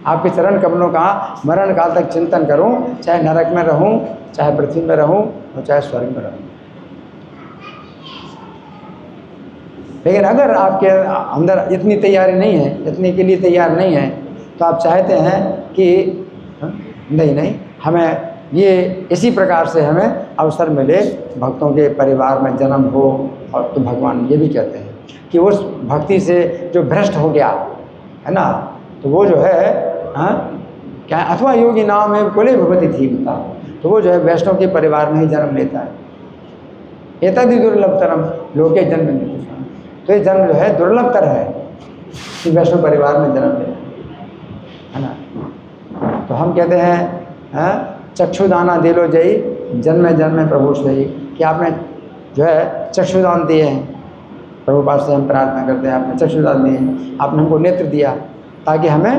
आपके चरण कमलों का मरण काल तक चिंतन करूं, चाहे नरक में रहूं, चाहे पृथ्वी में रहूं और चाहे स्वर्ग में रहूं। लेकिन अगर आपके अंदर इतनी तैयारी नहीं है, इतने के लिए तैयार नहीं है, तो आप चाहते हैं कि नहीं हमें ये इसी प्रकार से हमें अवसर मिले, भक्तों के परिवार में जन्म हो। और तो भगवान ये भी कहते हैं कि उस भक्ति से जो भ्रष्ट हो गया है ना, तो वो जो है क्या अथवा योगी नाम है कुले भगवती थी बता, तो वो जो है वैष्णव के परिवार में ही जन्म लेता है। एतदि दुर्लभतरम लोके जन्म लेते, तो ये जन्म जो है दुर्लभतर है कि वैष्णव परिवार में जन्म ले, है ना। तो हम कहते हैं चक्षुदाना दिलो जई जन्म जन्म प्रभु सही, कि आपने जो है चक्षुदान दिए हैं, प्रभुपाद से हम प्रार्थना करते हैं आपने चक्षुदान दिए हैं, आपने हमको नेत्र दिया ताकि हमें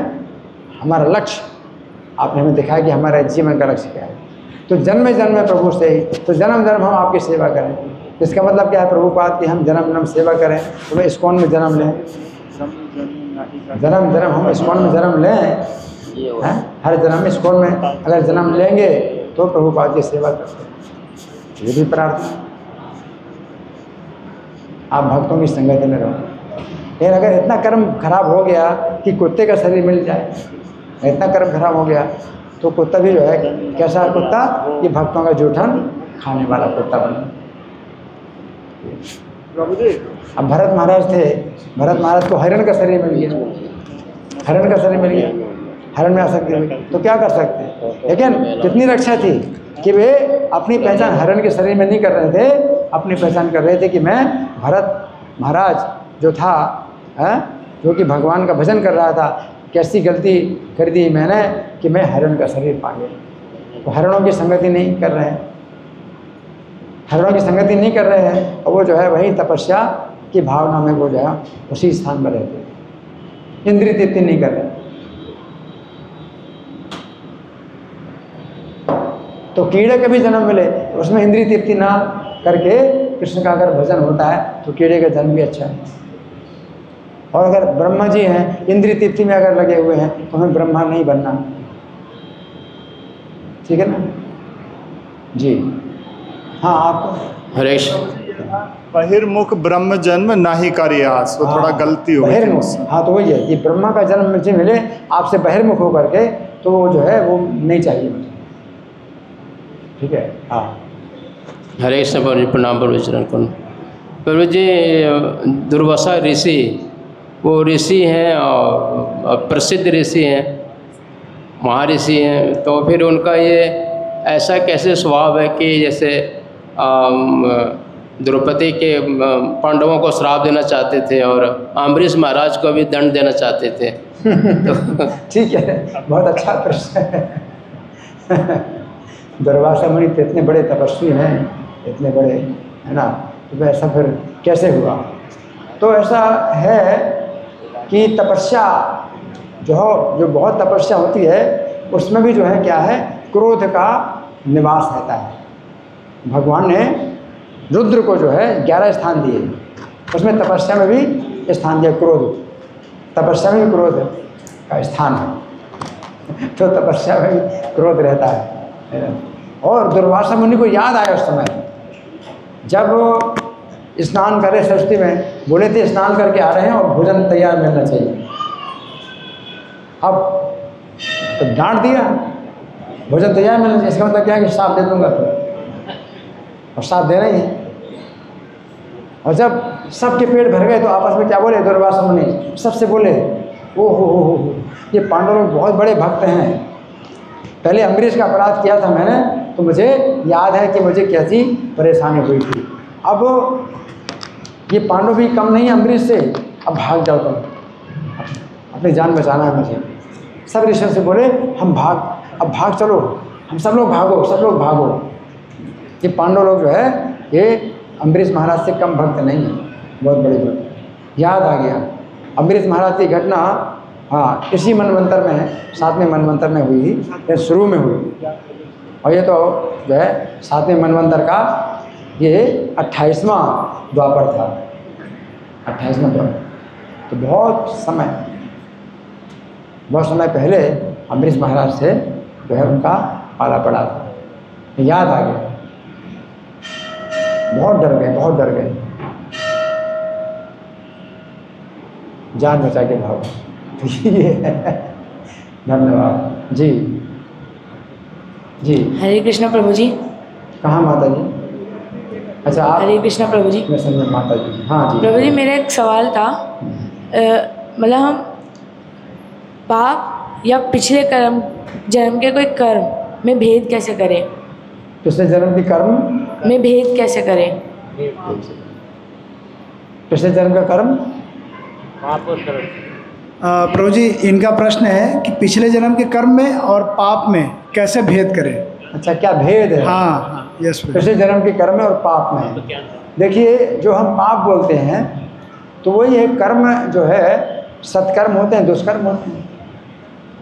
हमारा लक्ष्य, आपने हमें दिखाया कि हमारा जीवन का लक्ष्य क्या है। तो जन्म जन्म प्रभु से ही, तो जन्म जन्म हम आपकी सेवा करें। इसका मतलब क्या है प्रभुपाद की हम जन्म जन्म सेवा करें, तो मैं इस्कॉन में जन्म लें, जन्म जन्म हम इस्कॉन में जन्म लें, हर जन्म इस्कॉन में अगर जन्म लेंगे तो प्रभुपाद की सेवा करते हैं। ये भी प्रार्थना। आप भक्तों की संगति में रहो। लेकिन अगर इतना कर्म खराब हो गया कि कुत्ते का शरीर मिल जाए, इतना कर्म खराब हो गया तो कुत्ता भी जो है कैसा कुत्ता, ये भक्तों का जूठन खाने वाला कुत्ता बना। अब भरत महाराज थे, भरत महाराज को हिरण का शरीर मिल गया, हिरण का शरीर मिल गया, हिरण में आ सकते हुए तो क्या कर सकते हैं। लेकिन कितनी रक्षा थी कि वे अपनी पहचान हिरण के शरीर में नहीं कर रहे थे, अपनी पहचान कर रहे थे कि मैं भरत महाराज जो था जो कि भगवान का भजन कर रहा था, कैसी गलती कर दी मैंने कि मैं हिरण का शरीर पा गया। तो हिरणों की संगति नहीं कर रहे हैं, हिरणों की संगति नहीं कर रहे हैं, और वो जो है वही तपस्या की भावना में वो जो है उसी स्थान पर रहते, इंद्रिय तृप्ति नहीं कर रहे। तो कीड़े के भी जन्म मिले, उसमें इंद्रिय तृप्ति ना करके कृष्ण का अगर भजन होता है तो कीड़े का जन्म भी अच्छा है। और अगर ब्रह्मा जी हैं, इंद्रिय तृप्ति में अगर लगे हुए हैं तो हमें ब्रह्मा नहीं बनना, ठीक है ना जी। हाँ आप हरेश बहिर्मुख ब्रह्म जन्म नाही कार्यास, वो थोड़ा गलती हो गई। हाँ तो वही है कि ब्रह्मा का जन्म मुझे मिले आपसे बहिर्मुख होकर के, तो वो जो है वो नहीं चाहिए मुझे, ठीक है। हाँ हरेश प्रणाम प्रवचन कौन प्रभु जी। दुर्वासा ऋषि वो ऋषि हैं और प्रसिद्ध ऋषि हैं, महर्षि हैं, तो फिर उनका ये ऐसा कैसे स्वभाव है कि जैसे द्रौपदी के पांडवों को श्राप देना चाहते थे और अम्बरीश महाराज को भी दंड देना चाहते थे। तो ठीक है, बहुत अच्छा प्रश्न है। दुर्वासा मुनि तो इतने बड़े तपस्वी हैं, इतने बड़े, है ना, तो ऐसा फिर कैसे हुआ। तो ऐसा है कि तपस्या जो बहुत तपस्या होती है उसमें भी जो है क्या है, क्रोध का निवास रहता है। भगवान ने रुद्र को जो है 11 स्थान दिए, उसमें तपस्या में भी स्थान दिया, क्रोध तपस्या में भी क्रोध का स्थान है, तो तपस्या में भी क्रोध रहता है। और दुर्वासा मुनि को याद आया उस समय जब स्नान करे सरस्वती में, बोले थे स्नान करके आ रहे हैं और भोजन तैयार मिलना चाहिए। अब तो डांट दिया, भोजन तैयार मिलना चाहिए, इसका मतलब क्या है कि साफ दे दूंगा तो, और साफ दे रही है। और जब सबके पेट भर गए तो आपस में क्या बोले दुर्वासा मुनि, सबसे बोले ओ हो ये पांडव लोग बहुत बड़े भक्त हैं, पहले अम्बरीश का अपराध किया था मैंने, तो मुझे याद है कि मुझे कैसी परेशानी हुई थी। अब ये पांडव भी कम नहीं है अम्बरीश से, अब भाग जाओ तुम, अपनी जान बचाना है मुझे। सब ऋषियों से बोले हम अब भाग चलो, हम सब लोग भागो, सब लोग भागो। ये पांडव लोग जो है ये अम्बरीश महाराज से कम भक्त नहीं है, बहुत बड़े भक्त। याद आ गया अम्बरीश महाराज की घटना, हाँ इसी मनवंतर में है, 7वें मनवंतर में हुई थी, शुरू में हुई। और ये तो जो है 7वें मनवंतर का ये 28वां द्वापर था, 28वां द्वापर। तो बहुत समय पहले अम्बरीश महाराज से जो है उनका पाला पड़ा था, याद आ गया। बहुत डर गए, जान बचा के भागो। ये है। धन्यवाद जी। हरे कृष्णा प्रभु जी। कहाँ माता जी? अच्छा आप? हरे कृष्णा प्रभु जी। मैं समझ माता जी। हाँ जी प्रभु जी, मेरा एक सवाल था, मतलब हम पाप या पिछले जन्म के कोई कर्म में भेद कैसे करें? पिछले जन्म के कर्म में भेद कैसे करें? पिछले जन्म का कर्म प्रभु जी, इनका प्रश्न है कि पिछले जन्म के कर्म में और पाप में कैसे भेद करें। अच्छा, क्या भेद है? हाँ यस। पिछले जन्म के कर्म में और पाप में देखिए, जो हम पाप बोलते हैं तो वही है, कर्म जो है सत्कर्म होते हैं, दुष्कर्म होते हैं।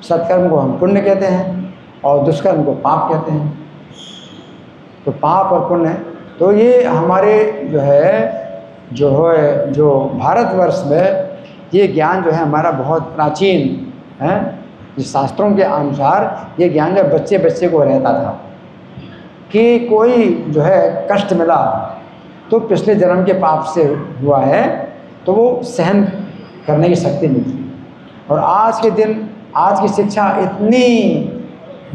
सत्कर्म को हम पुण्य कहते हैं और दुष्कर्म को पाप कहते हैं। तो पाप और पुण्य, तो ये हमारे जो भारतवर्ष में ये ज्ञान जो है हमारा बहुत प्राचीन है। जिस शास्त्रों के अनुसार ये ज्ञान जब बच्चे को रहता था कि कोई जो है कष्ट मिला तो पिछले जन्म के पाप से हुआ है, तो वो सहन करने की शक्ति मिलती। और आज के दिन आज की शिक्षा इतनी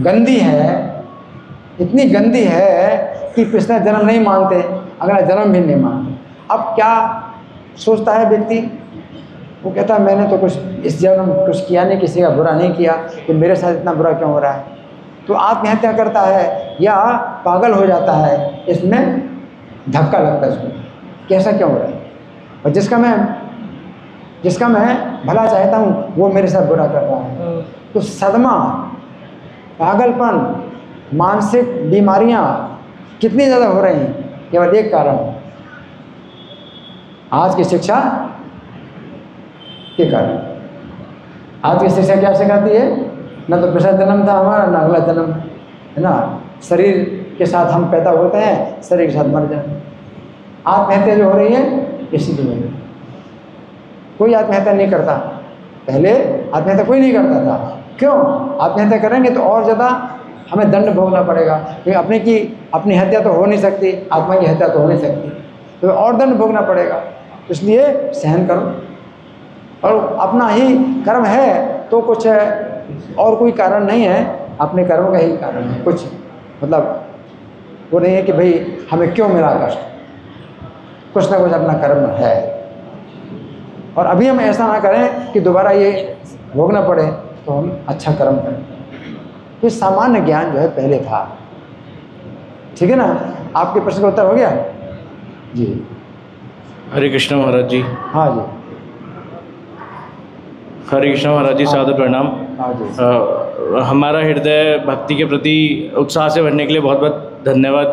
गंदी है कि पिछला जन्म नहीं मानते, अगला जन्म भी नहीं मानते। अब क्या सोचता है व्यक्ति? वो कहता है मैंने तो कुछ इस जन्म कुछ किया नहीं, किसी का बुरा नहीं किया, तो मेरे साथ इतना बुरा क्यों हो रहा है? तो आत्महत्या करता है या पागल हो जाता है, इसमें धक्का लगता है उसको, कैसा क्यों हो रहा है? और जिसका मैं भला चाहता हूँ वो मेरे साथ बुरा कर रहा है। तो सदमा, पागलपन, मानसिक बीमारियाँ कितनी ज़्यादा हो रही हैं, केवल एक कारण, आज की शिक्षा के कारण। आज की शिक्षा क्या सिखाती है? न तो पिछला जन्म था हमारा, न अगला जन्म, है ना। शरीर के साथ हम पैदा होते हैं, शरीर के साथ मर जाते हैं। आत्महत्या जो हो रही है इसी की वजह। कोई आत्महत्या नहीं करता, पहले आत्महत्या कोई नहीं करता था। क्यों? आत्महत्या करेंगे तो और ज़्यादा हमें दंड भोगना पड़ेगा, क्योंकि अपनी हत्या तो हो नहीं सकती, आत्मा की हत्या तो हो नहीं सकती, तो और दंड भोगना पड़ेगा। इसलिए सहन करो, और अपना ही कर्म है तो कुछ और कोई कारण नहीं है, अपने कर्म का ही कारण है। कुछ मतलब वो नहीं है कि भाई हमें क्यों मिला कष्ट, कुछ ना कुछ अपना कर्म है। और अभी हम ऐसा ना करें कि दोबारा ये भोगना पड़े, तो हम अच्छा कर्म करें। ये सामान्य ज्ञान जो है पहले था, ठीक है ना। आपके प्रश्न का उत्तर हो गया जी? हरे कृष्ण महाराज जी। हाँ जी। हरे कृष्ण महाराज जी, सादर प्रणाम। हाँ जी। हमारा हृदय भक्ति के प्रति उत्साह से भरने के लिए बहुत बहुत धन्यवाद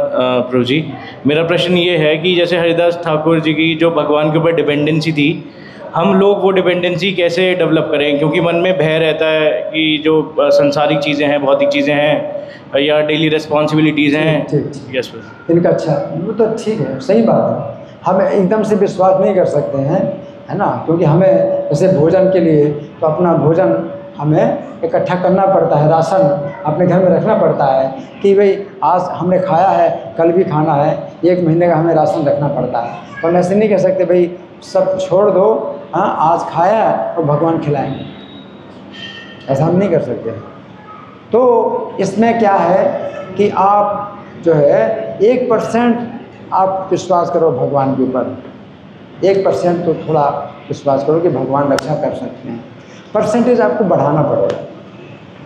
प्रभु जी। मेरा प्रश्न ये है कि जैसे हरिदास ठाकुर जी की जो भगवान के ऊपर डिपेंडेंसी थी, हम लोग वो डिपेंडेंसी कैसे डेवलप करें? क्योंकि मन में भय रहता है कि जो संसारिक चीज़ें हैं, भौतिक चीज़ें हैं या डेली रिस्पॉन्सिबिलिटीज़ हैं। ठीक। Yes sir. इनका अच्छा, वो तो ठीक है, सही बात है। हम एकदम से विश्वास नहीं कर सकते हैं, है ना, क्योंकि हमें जैसे भोजन के लिए तो अपना भोजन हमें इकट्ठा करना पड़ता है, राशन अपने घर में रखना पड़ता है कि भाई आज हमने खाया है, कल भी खाना है, 1 महीने का हमें राशन रखना पड़ता है। तो हम ऐसे नहीं कह सकते भाई सब छोड़ दो, हाँ आज खाया और भगवान खिलाएंगे, ऐसा हम नहीं कर सकते। तो इसमें क्या है कि आप जो है 1% आप विश्वास करो भगवान के ऊपर, 1% तो थोड़ा विश्वास करो कि भगवान रक्षा कर सकते हैं। परसेंटेज आपको बढ़ाना पड़ेगा,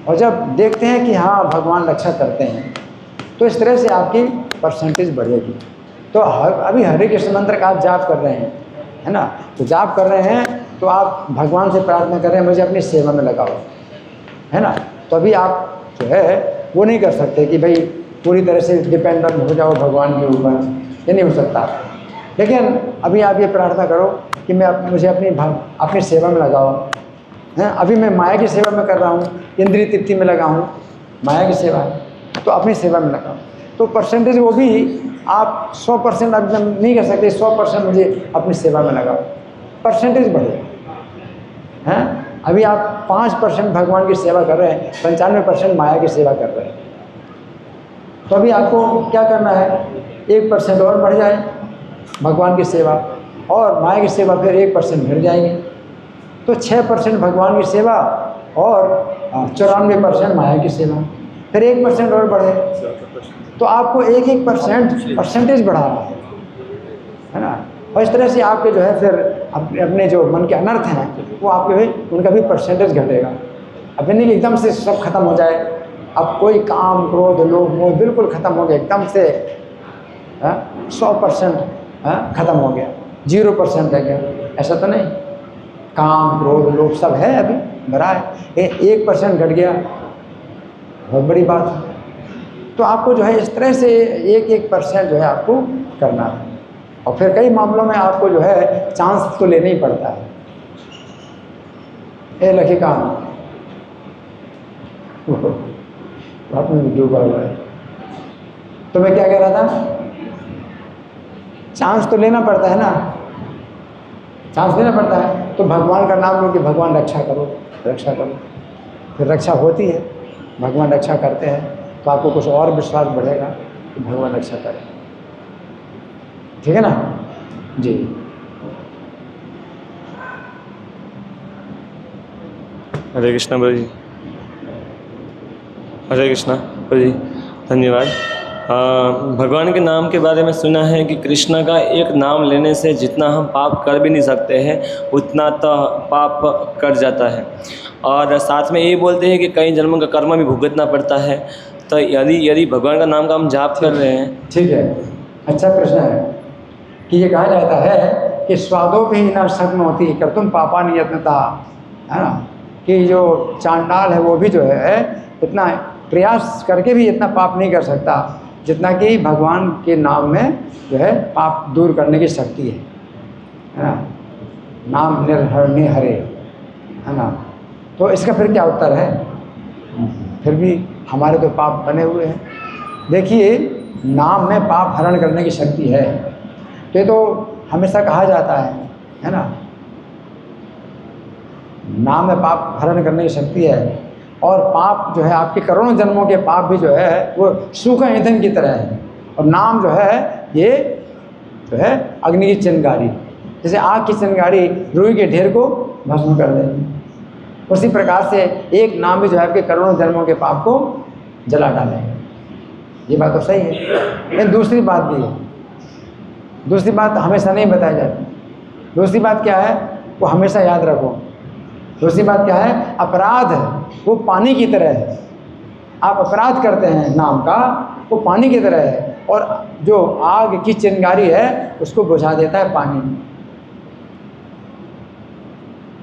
और जब देखते हैं कि हाँ भगवान रक्षा करते हैं, तो इस तरह से आपकी परसेंटेज बढ़ेगी। तो अभी हरे कृष्ण मंत्र का आप जाप कर रहे हैं, है ना, तो जाप कर रहे हैं तो आप भगवान से प्रार्थना कर रहे हैं मुझे अपनी सेवा में लगाओ, है ना। तो अभी आप जो है वो नहीं कर सकते कि भाई पूरी तरह से डिपेंडेंट हो जाओ भगवान के ऊपर, ये नहीं हो सकता। लेकिन अभी आप ये प्रार्थना करो कि मुझे अपनी सेवा में लगाओ, हैं। अभी मैं माया की सेवा में कर रहा हूँ, इंद्रिय तृप्ति में लगा हूँ, माया की सेवा है, तो अपनी सेवा में लगाओ। तो परसेंटेज वो भी आप 100% अब नहीं कर सकते, 100% मुझे अपनी सेवा में लगाओ, परसेंटेज बढ़े, हैं। अभी आप 5% भगवान की सेवा कर रहे हैं, 95% माया की सेवा कर रहे हैं। तो अभी आपको क्या करना है, 1% और बढ़ जाए भगवान की सेवा, और माया की सेवा फिर 1% घट जाएंगे, तो 6% भगवान की सेवा और 94% माया की सेवा, फिर 1% और बढ़े, तो आपको 1% परसेंटेज बढ़ाना है ना। और इस तरह से आपके जो है फिर अपने जो मन के अनर्थ हैं वो आपके भी उनका भी परसेंटेज घटेगा। अब नहीं कि एकदम से सब खत्म हो जाए, अब कोई काम क्रोध लोभ मोह बिल्कुल ख़त्म हो गया, एकदम से 100% ख़त्म हो गया, 0% रह गया, ऐसा तो नहीं। काम क्रोध लोभ सब है, अभी भरा है, 1% घट गया, बहुत बड़ी बात है। तो आपको जो है इस तरह से 1% जो है आपको करना है, और फिर कई मामलों में आपको जो है चांस तो लेना ही पड़ता है। ए लकी काम में डूबा हुआ है, तो मैं क्या कह रहा था, चांस तो लेना पड़ता है ना, चांस लेना पड़ता है। तो भगवान का नाम लो कि भगवान रक्षा करो, रक्षा करो, फिर रक्षा होती है, भगवान रक्षा करते हैं, तो आपको कुछ और विश्वास बढ़ेगा कि भगवान रक्षा करें, ठीक है ना जी। हरे कृष्णा प्रभु जी, हरे कृष्णा प्रभु जी, धन्यवाद। भगवान के नाम के बारे में सुना है कि कृष्ण का एक नाम लेने से जितना हम पाप कर भी नहीं सकते हैं उतना तो पाप कर जाता है, और साथ में ये बोलते हैं कि कई जन्मों का कर्म भी भुगतना पड़ता है। तो यदि भगवान का नाम का हम जाप कर रहे हैं, ठीक है, अच्छा प्रश्न है कि ये कहा जाता है कि स्वादों पे ही न शक्न होती कर तुम पापा नियत्नता, है ना, कि जो चांडाल है वो भी जो है इतना प्रयास करके भी इतना पाप नहीं कर सकता जितना कि भगवान के नाम में जो है पाप दूर करने की शक्ति है ना। नाम निर्हरणे हरे, है ना। तो इसका फिर क्या उत्तर है, फिर भी हमारे तो पाप बने हुए हैं। देखिए, नाम में पाप हरण करने की शक्ति है, तो ये तो हमेशा कहा जाता है ना, नाम में पाप हरण करने की शक्ति है। और पाप जो है आपके करोड़ों जन्मों के पाप भी जो है वो सूखा ईंधन की तरह है, और नाम जो है ये जो है अग्नि की चिंगारी, जैसे आग की चिंगारी रुई के ढेर को भस्म कर देगी, उसी प्रकार से एक नाम भी जो है आपके करोड़ों जन्मों के पाप को जला डालेगा। ये बात तो सही है, लेकिन दूसरी बात भी है, दूसरी बात हमेशा नहीं बताई जाती। दूसरी बात क्या है वो हमेशा याद रखो। दूसरी बात क्या है, अपराध है वो पानी की तरह है। आप अपराध करते हैं नाम का, वो पानी की तरह है, और जो आग की चिंगारी है उसको बुझा देता है पानी।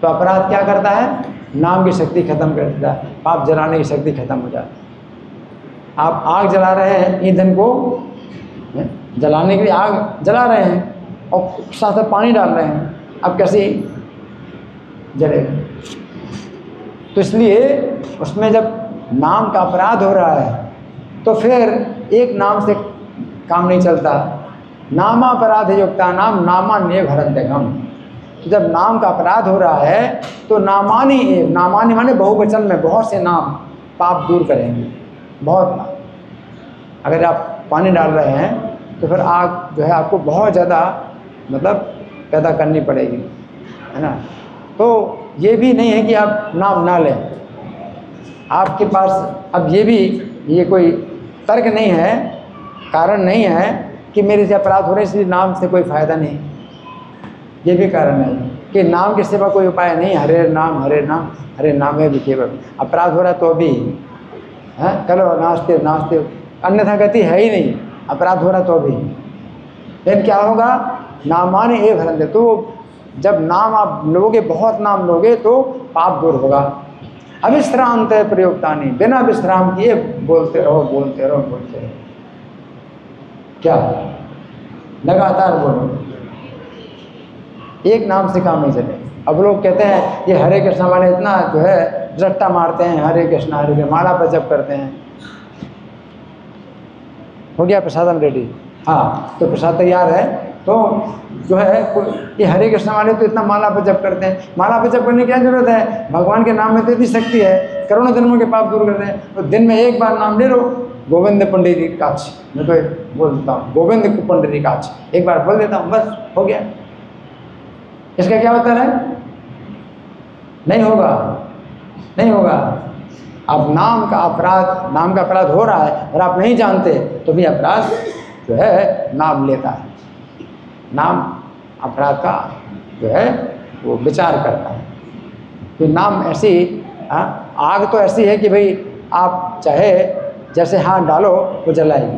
तो अपराध क्या करता है, नाम की शक्ति खत्म कर देता है, पाप जलाने की शक्ति खत्म हो जाती है। आप आग जला रहे हैं, ईंधन को जलाने के लिए आग जला रहे हैं और साथ साथ पानी डाल रहे हैं, अब कैसे जलेगा। तो इसलिए उसमें जब नाम का अपराध हो रहा है तो फिर एक नाम से काम नहीं चलता। नामापराध युक्ता नाम नामान्य भरन्त्यघम। तो जब नाम का अपराध हो रहा है तो नामानि एव, नामानि माने बहुवचन में बहुत से नाम पाप दूर करेंगे, बहुत नाम। अगर आप पानी डाल रहे हैं तो फिर आग जो है आपको बहुत ज़्यादा मतलब पैदा करनी पड़ेगी, है ना। तो ये भी नहीं है कि आप नाम ना लें, आपके पास अब ये कोई तर्क नहीं है, कारण नहीं है कि मेरे से अपराध हो रहे इसलिए नाम से कोई फ़ायदा नहीं, ये भी कारण है कि नाम के सिवा कोई उपाय नहीं। हरे नाम में भी केवल अपराध हो रहा तो भी है, कलो नास्ते अन्यथा गति है ही नहीं, अपराध हो रहा तो भी। लेकिन क्या होगा, नामानि एव भरन्ते, तो जब नाम आप लोगे, बहुत नाम लोगे तो पाप दूर होगा। अविश्रांत प्रयोक्तानि, बिना विश्राम किए बोलते रहो बोलते रहो बोलते रहो। क्या लगातार बोलो, एक नाम से काम नहीं चले। अब लोग कहते हैं ये हरे कृष्णा वाले इतना जो है रट्टा मारते हैं, हरे कृष्णा माला पर जप करते हैं। हो गया प्रसादम रेडी? हाँ, तो प्रसाद तैयार है। तो जो है ये हरे कृष्ण वाले तो इतना माला पर जप करते हैं। माला पर जप करने की क्या जरूरत है? भगवान के नाम में तो इतनी शक्ति है, करोड़ों जन्मों के पाप दूर करते हैं। तो दिन में एक बार नाम ले लो, गोविंद पुंडरीकाक्ष, मैं तो बोल देता हूँ गोविंद पुंडरीकाक्ष, एक बार बोल देता हूँ, बस हो गया। इसका क्या होता है? नहीं होगा, नहीं होगा। अब नाम का अपराध हो रहा है और आप नहीं जानते तो भी अपराध जो है नाम लेता है। नाम अपराध का जो है वो विचार करता है। तो नाम ऐसी आग तो ऐसी है कि भाई आप चाहे जैसे हाथ डालो तो जलाएगी।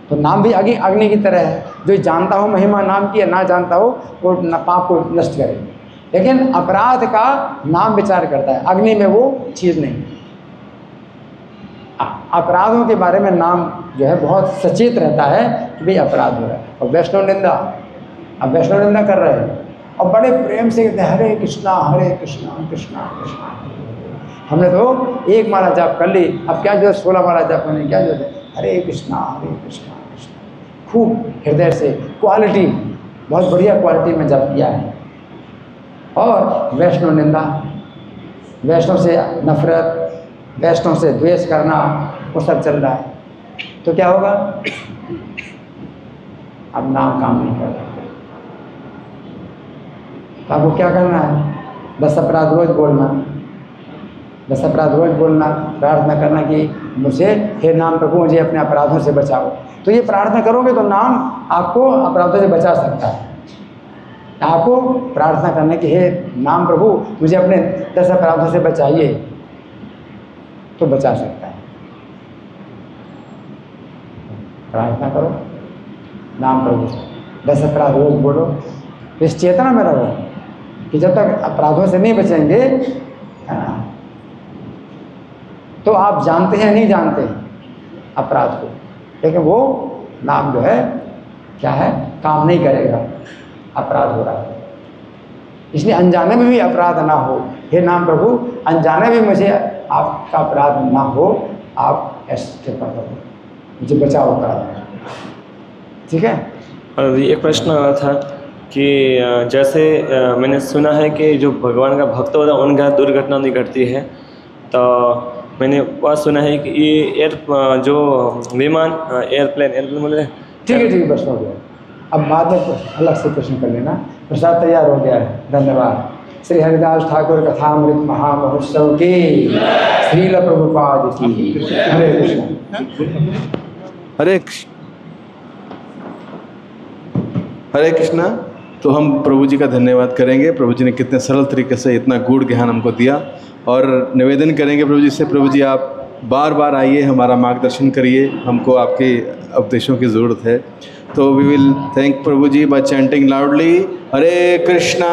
तो नाम भी अग्नि की तरह है, जो जानता हो महिमा नाम की या ना जानता हो वो पाप को नष्ट करेगी। लेकिन अपराध का नाम विचार करता है, अग्नि में वो चीज़ नहीं। अपराधों के बारे में नाम जो है बहुत सचेत रहता है कि भाई अपराध हो रहा है। और वैष्णव निंदा, अब वैष्णव निंदा कर रहे हैं और बड़े प्रेम से कहते हैं हरे कृष्णा कृष्णा कृष्णा। हमने तो एक माला जाप कर ली, अब क्या जो 16 माला जाप करने क्या जो है हरे कृष्णा कृष्णा। खूब हृदय से क्वालिटी, बहुत बढ़िया क्वालिटी में जाप किया है। और वैष्णव निंदा, वैष्णव से नफरत, वैष्णव से द्वेष करना, वो सब चल रहा है। तो क्या होगा? अब नाम काम नहीं कर रहा। तो आपको क्या करना है? 10 अपराध रोज बोलना, 10 अपराध रोज बोलना, प्रार्थना करना कि मुझे हे नाम प्रभु मुझे अपने अपराधों से बचाओ। तो ये प्रार्थना करोगे तो नाम आपको अपराधों से बचा सकता है। आपको प्रार्थना करने की हे नाम प्रभु मुझे अपने 10 अपराधों से बचाइए, तो बचा सकता है। प्रार्थना करो नाम प्रभु से, 10 अपराध रोज बोलो। इस चेतना में रहो कि जब तक अपराधों से नहीं बचेंगे तो आप जानते हैं नहीं जानते अपराध को, लेकिन वो नाम जो है क्या है काम नहीं करेगा, अपराध हो रहा है। इसलिए अनजाने में भी अपराध ना हो, हे नाम प्रभु अनजाने भी मुझे आपका अपराध ना हो, आप ऐसे कृपा करो, मुझे बचाओ अपराध। ठीक है। और एक प्रश्न आ रहा था कि जैसे मैंने सुना है कि जो भगवान का भक्त होता है उनका दुर्घटना नहीं घटती है, तो मैंने वह सुना है कि ये जो विमान एयरप्लेन बोले। ठीक है बस हो गया। अब बाद में अलग से प्रश्न कर लेना। प्रसाद तैयार हो गया है, धन्यवाद। श्री हरिदास ठाकुर कथामृत महामहोत्सव की, श्रील प्रभुपाद की। हरे कृष्ण। हरे कृष्णा। तो हम प्रभु जी का धन्यवाद करेंगे। प्रभु जी ने कितने सरल तरीके से इतना गूढ़ ज्ञान हमको दिया, और निवेदन करेंगे प्रभु जी से, प्रभु जी आप बार बार आइए, हमारा मार्गदर्शन करिए, हमको आपके उपदेशों की ज़रूरत है। तो we will thank Prabhu ji by chanting loudly Hare Krishna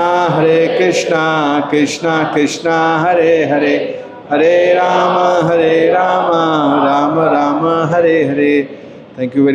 Krishna Krishna Hare Hare, Hare Ram Ram Ram Hare Hare. Thank you very